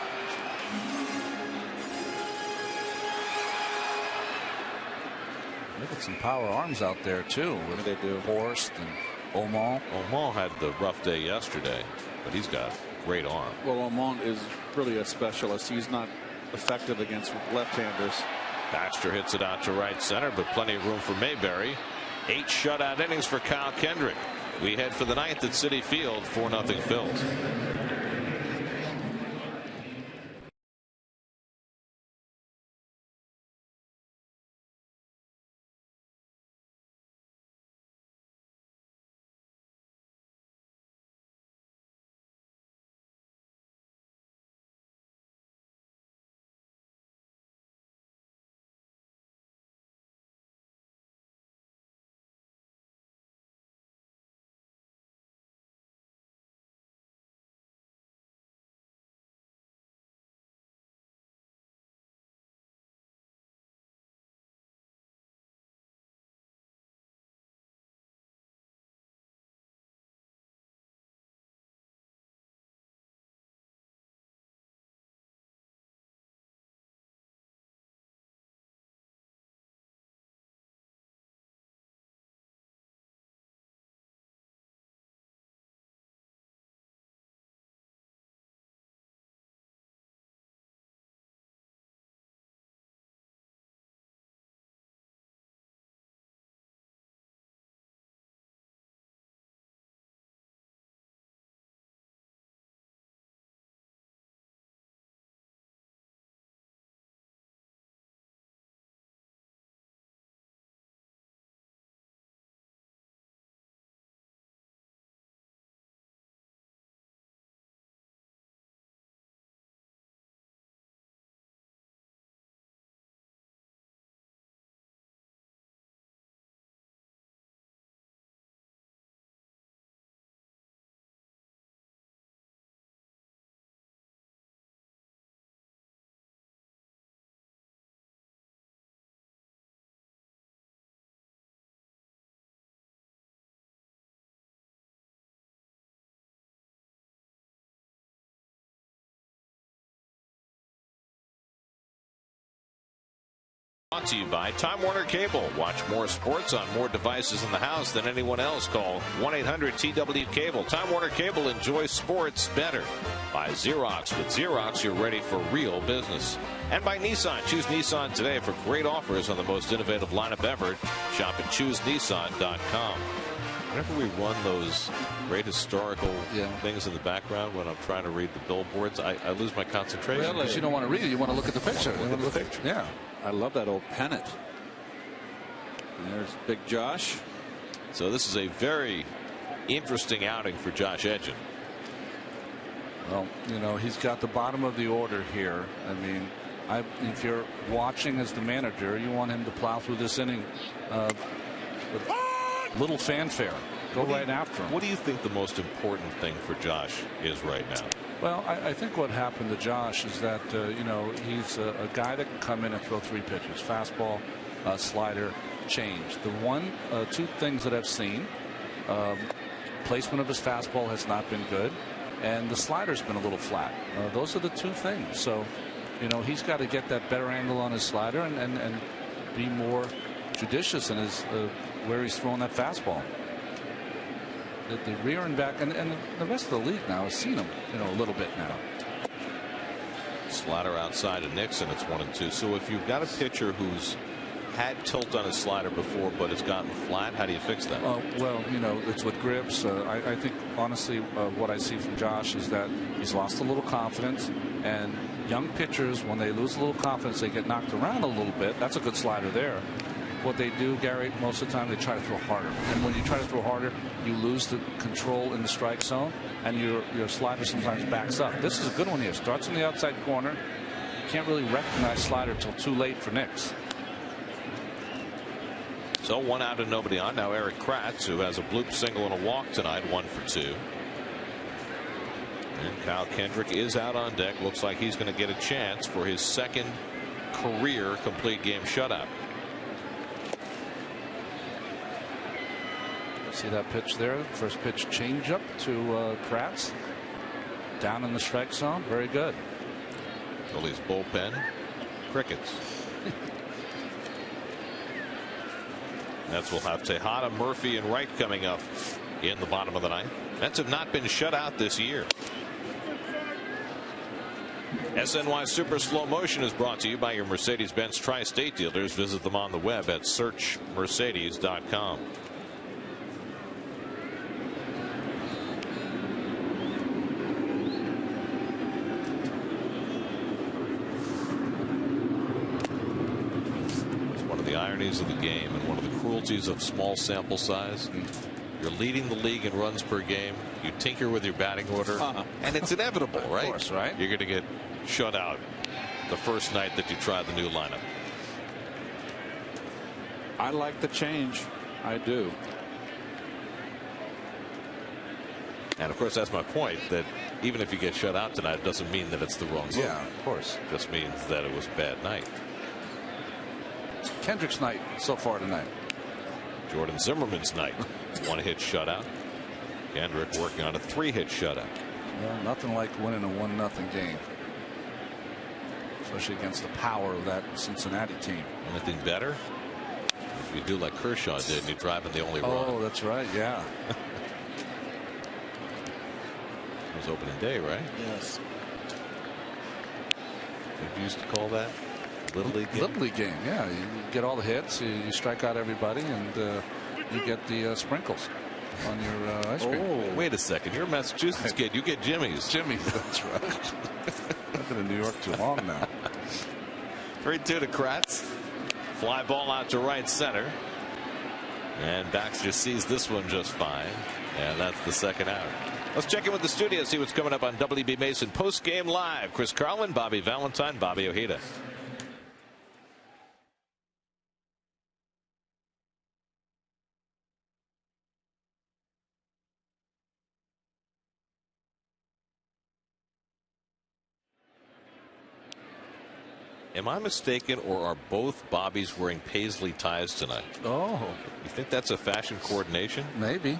Look at some power arms out there too. With they do. Horst and Omar. Omar had the rough day yesterday, but he's got a great arm. Well, Omar is really a specialist. He's not effective against left-handers. Baxter hits it out to right center, but plenty of room for Mayberry. 8 shutout innings for Kyle Kendrick. We head for the 9th at Citi Field. 4-0 Phils. Brought to you by Time Warner Cable. Watch more sports on more devices in the house than anyone else. Call 1-800-TW-CABLE. Time Warner Cable, enjoy sports better. By Xerox. With Xerox, you're ready for real business. And by Nissan. Choose Nissan today for great offers on the most innovative lineup ever. Shop at ChooseNissan.com. Whenever we run those great historical things in the background when I'm trying to read the billboards, I lose my concentration. Well, unless you don't want to read it, you want to look at the picture. Yeah. I love that old pennant. And there's Big Josh. So this is a very interesting outing for Josh Edgen. Well, you know, he's got the bottom of the order here. I mean, if you're watching as the manager, you want him to plow through this inning with little fanfare. Go right after him. What do you think the most important thing for Josh is right now? Well, I think what happened to Josh is that, you know, he's a guy that can come in and throw 3 pitches. Fastball, slider, change. The two things that I've seen, placement of his fastball has not been good, and the slider's been a little flat. Those are the 2 things. So, you know, he's got to get that better angle on his slider and be more judicious in his where he's throwing that fastball. The rear and back, and the rest of the league now has seen him, you know, a little bit now. Slider outside of Nixon. It's 1-2. So if you've got a pitcher who's had tilt on his slider before, but it's gotten flat, how do you fix that? Well, you know, it's with grips. I think honestly, what I see from Josh is that he's lost a little confidence, and young pitchers, when they lose a little confidence, they get knocked around a little bit. That's a good slider there. What they do, Gary, most of the time they try to throw harder, and when you try to throw harder, you lose the control in the strike zone, and your slider sometimes backs up. This is a good one here. Starts in the outside corner. You can't really recognize slider till too late for Nix. So 1 out and nobody on. Now Eric Kratz, who has a bloop single and a walk tonight, 1 for 2. And Kyle Kendrick is out on deck. Looks like he's going to get a chance for his 2nd career complete game shutout. See that pitch there? First pitch changeup to Kratz. Down in the strike zone. Very good. Phillies bullpen. Crickets. Mets will have Tejada, Murphy, and Wright coming up in the bottom of the 9th. Mets have not been shut out this year. SNY Super Slow Motion is brought to you by your Mercedes-Benz Tri-State dealers. Visit them on the web at searchmercedes.com. Of the game and one of the cruelties of small sample size. You're leading the league in runs per game. You tinker with your batting order, and it's inevitable, right? Of course, right? You're going to get shut out the first night that you try the new lineup. I like the change. I do. And of course, that's my point, that even if you get shut out tonight, it doesn't mean that it's the wrong move. Yeah, of course. It just means that it was a bad night. Kendrick's night so far tonight. Jordan Zimmerman's night. 1-hit shutout. Kendrick working on a 3-hit shutout. Well, nothing like winning a 1-0 game, especially against the power of that Cincinnati team. Anything better? If you do like Kershaw did and you drive in the only run. Oh, that's right. Yeah. It was opening day, right? Yes. What you used to call that? Little League game? Little League game, yeah. You get all the hits, you strike out everybody, and you get the sprinkles on your ice cream. Oh, wait a second. You're a Massachusetts kid. You get Jimmy's. Jimmy's, that's right. I've been in New York too long now. 3-2 to Kratz. Fly ball out to right center. And Baxter sees this one just fine. And that's the 2nd out. Let's check in with the studio, see what's coming up on WB Mason Post Game Live. Chris Carlin, Bobby Valentine, Bobby Ojeda. Am I mistaken, or are both Bobbies wearing paisley ties tonight? Oh. You think that's a fashion coordination? Maybe.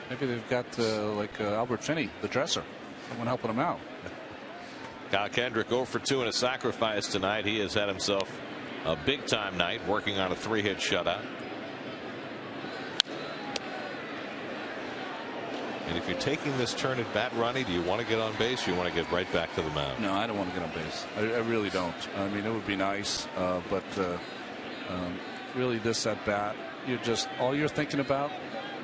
Maybe they've got like Albert Finney, the dresser. Someone helping him out. Kyle Kendrick 0 for 2 in a sacrifice tonight. He has had himself a big-time night, working on a 3-hit shutout. And if you're taking this turn at bat, Ronnie, do you want to get on base, or you want to get right back to the mound? No, I don't want to get on base. I really don't. I mean, it would be nice, but really this at bat, all you're thinking about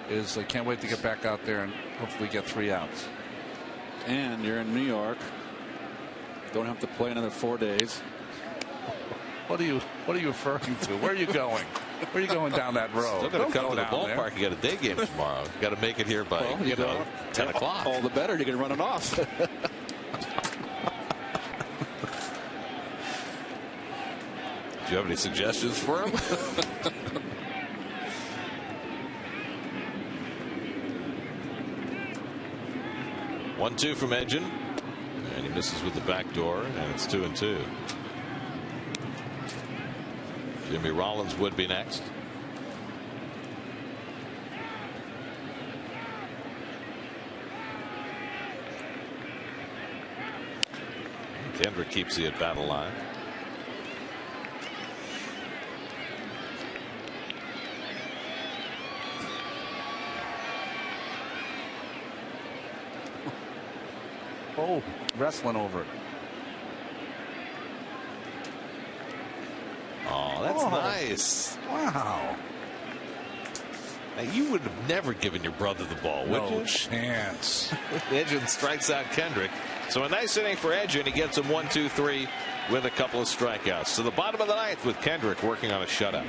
is I can't wait to get back out there and hopefully get 3 outs. And you're in New York. Don't have to play another 4 days. What are you referring to? Where are you going? Where are you going down that road? Still got to come to the ballpark. You got a day game tomorrow. You got to make it here by 10 o'clock. All the better. You can run it off. Do you have any suggestions for him? 1-2 from Edgin, and he misses with the back door, and it's 2-2. Jimmy Rollins would be next. Kendrick keeps the at bat alive. Oh, wrestling over it. Oh, that's nice. Wow. Now, you would have never given your brother the ball, would you? No chance. Edgin strikes out Kendrick. So a nice inning for Edgin. He gets him 1-2-3 with a couple of strikeouts. To the bottom of the ninth with Kendrick working on a shutout.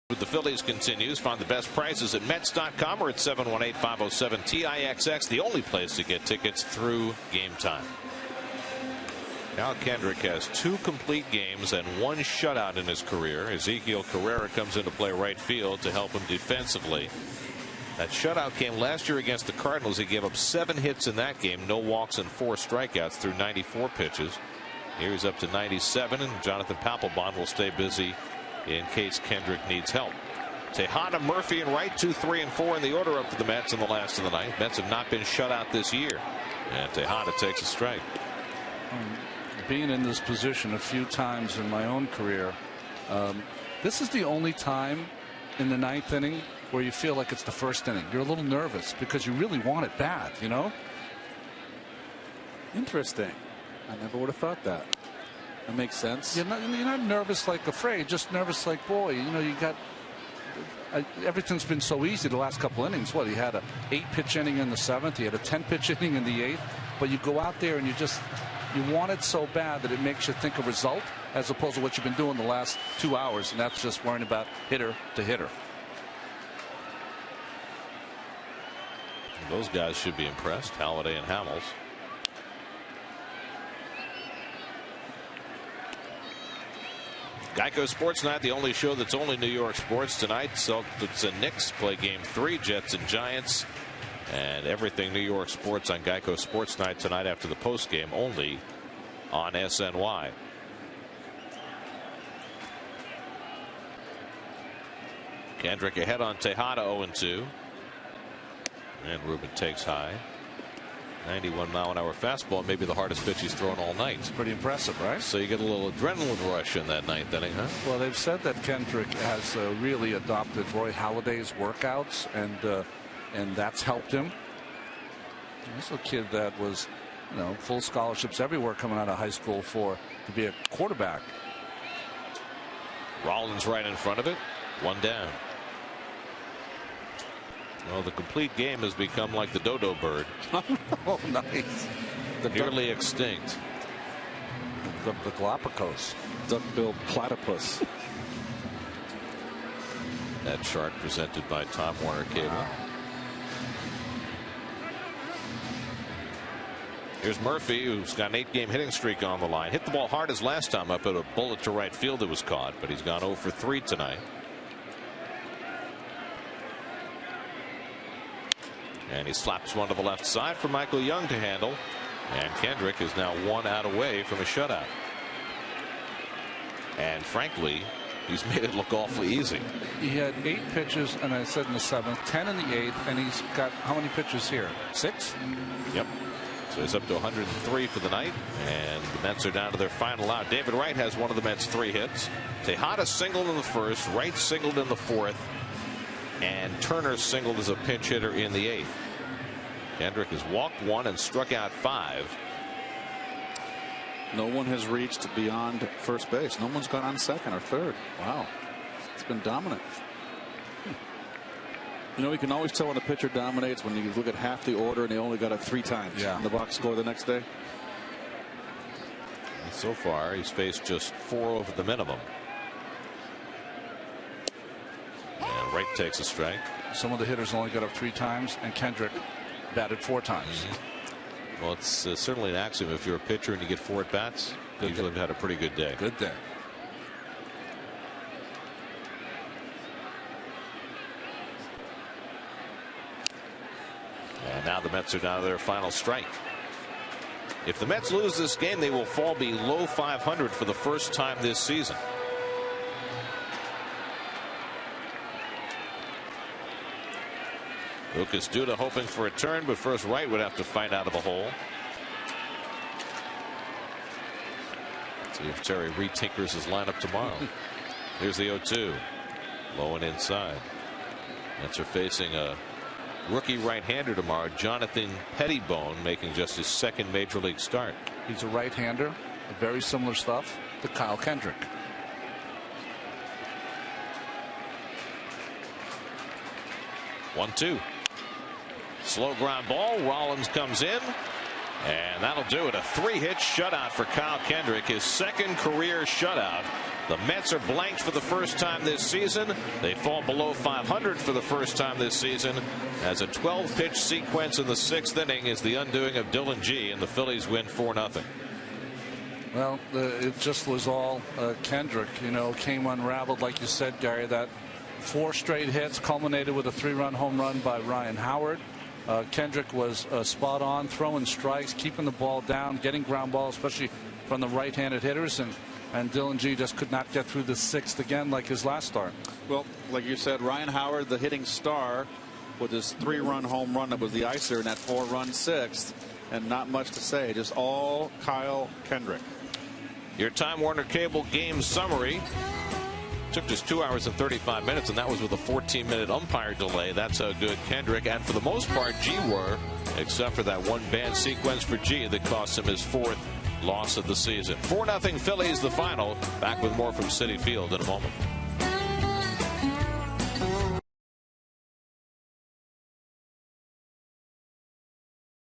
The Phillies continues. Find the best prices at Mets.com or at 718-507-TIXX, the only place to get tickets through game time. Now Kendrick has 2 complete games and 1 shutout in his career. Ezekiel Carrera comes into play right field to help him defensively. That shutout came last year against the Cardinals. He gave up 7 hits in that game, no walks and 4 strikeouts through 94 pitches. Here he's up to 97, and Jonathan Papelbon will stay busy in case Kendrick needs help. Tejada, Murphy, and Wright 2, 3, and 4 in the order up for the Mets in the last of the ninth. Mets have not been shut out this year, and Tejada takes a strike. Being in this position a few times in my own career, this is the only time in the ninth inning where you feel like it's the first inning. You're a little nervous because you really want it bad, you know? Interesting. I never would have thought that. That makes sense. You're not nervous like afraid, just nervous like, boy, you know, you got everything's been so easy the last couple innings. What, he had a 8-pitch inning in the 7th, he had a 10-pitch inning in the 8th. but you go out there and you want it so bad that it makes you think of result as opposed to what you've been doing the last 2 hours, and that's just worrying about hitter to hitter. Those guys should be impressed, Halladay and Hamels. Geico Sports Night, the only show that's only New York sports tonight. Celtics and Knicks play Game 3, Jets and Giants, and everything New York sports on Geico Sports Night tonight after the postgame, only on SNY. Kendrick ahead on Tejada, 0-2. And Ruben takes high. 91-mile-an-hour fastball, maybe the hardest pitch he's thrown all night. It's pretty impressive, right? So you get a little adrenaline rush in that ninth inning, huh? Well, they've said that Kendrick has really adopted Roy Halladay's workouts, and that's helped him. This is a kid that was, full scholarships everywhere coming out of high school to be a quarterback. Rollins right in front of it. One down. Well, the complete game has become like the dodo bird. Oh, nice. Nearly extinct. The Galapagos. Duck-billed platypus. That chart presented by Time Warner Cable. Wow. Here's Murphy, who's got an 8-game hitting streak on the line. Hit the ball hard as last time up at a bullet to right field that was caught, but he's gone 0 for 3 tonight. And he slaps one to the left side for Michael Young to handle. And Kendrick is now 1 out away from a shutout. And frankly, he's made it look awfully easy. He had 8 pitches, and I said in the 7th, 10 in the 8th, and he's got how many pitches here? 6? Yep. So he's up to 103 for the night, and the Mets are down to their final out. David Wright has one of the Mets' 3 hits. Tejada singled in the 1st, Wright singled in the 4th, and Turner singled as a pinch hitter in the 8th. Kendrick has walked 1 and struck out 5. No one has reached beyond first base. No one's gone on second or third. Wow. It's been dominant. You can always tell when a pitcher dominates when you look at half the order and they only got it 3 times in the box score the next day. And so far, he's faced just 4 over the minimum. And Wright takes a strike. Some of the hitters only got up 3 times, and Kendrick batted 4 times. Well, it's certainly an axiom. If you're a pitcher and you get 4 at-bats, you usually have had a pretty good day. Good day. And now the Mets are down to their final strike. If the Mets lose this game, they will fall below 500 for the first time this season. Lucas Duda hoping for a turn, but first Wright would have to fight out of the hole. See if Terry retinkers his lineup tomorrow. Here's the 0-2. Low and inside. Mets are facing a rookie right-hander tomorrow, Jonathan Pettibone, making just his 2nd major league start. He's a right-hander, very similar stuff to Kyle Kendrick. One, 2. Slow ground ball. Rollins comes in, and that'll do it. A 3-hit shutout for Kyle Kendrick, his 2nd career shutout. The Mets are blanked for the first time this season. They fall below 500 for the first time this season, as a 12-pitch sequence in the 6th inning is the undoing of Dylan G, and the Phillies win 4-0. Well, it just was all Kendrick, came unraveled, like you said, Gary. That 4 straight hits culminated with a 3-run home run by Ryan Howard. Kendrick was spot on, throwing strikes, keeping the ball down, getting ground balls, especially from the right-handed hitters, and Dylan G just could not get through the 6th again like his last start. Well, like you said, Ryan Howard, the hitting star, with his 3-run home run that was the icer in that 4-run 6th, and not much to say, just all Kyle Kendrick. Your Time Warner Cable game summary. Took just 2 hours and 35 minutes, and that was with a 14-minute umpire delay. That's how good Kendrick, and for the most part, G were, except for that one bad sequence for G that cost him his 4th loss of the season. 4-0 Phillies, the final. Back with more from Citi Field in a moment.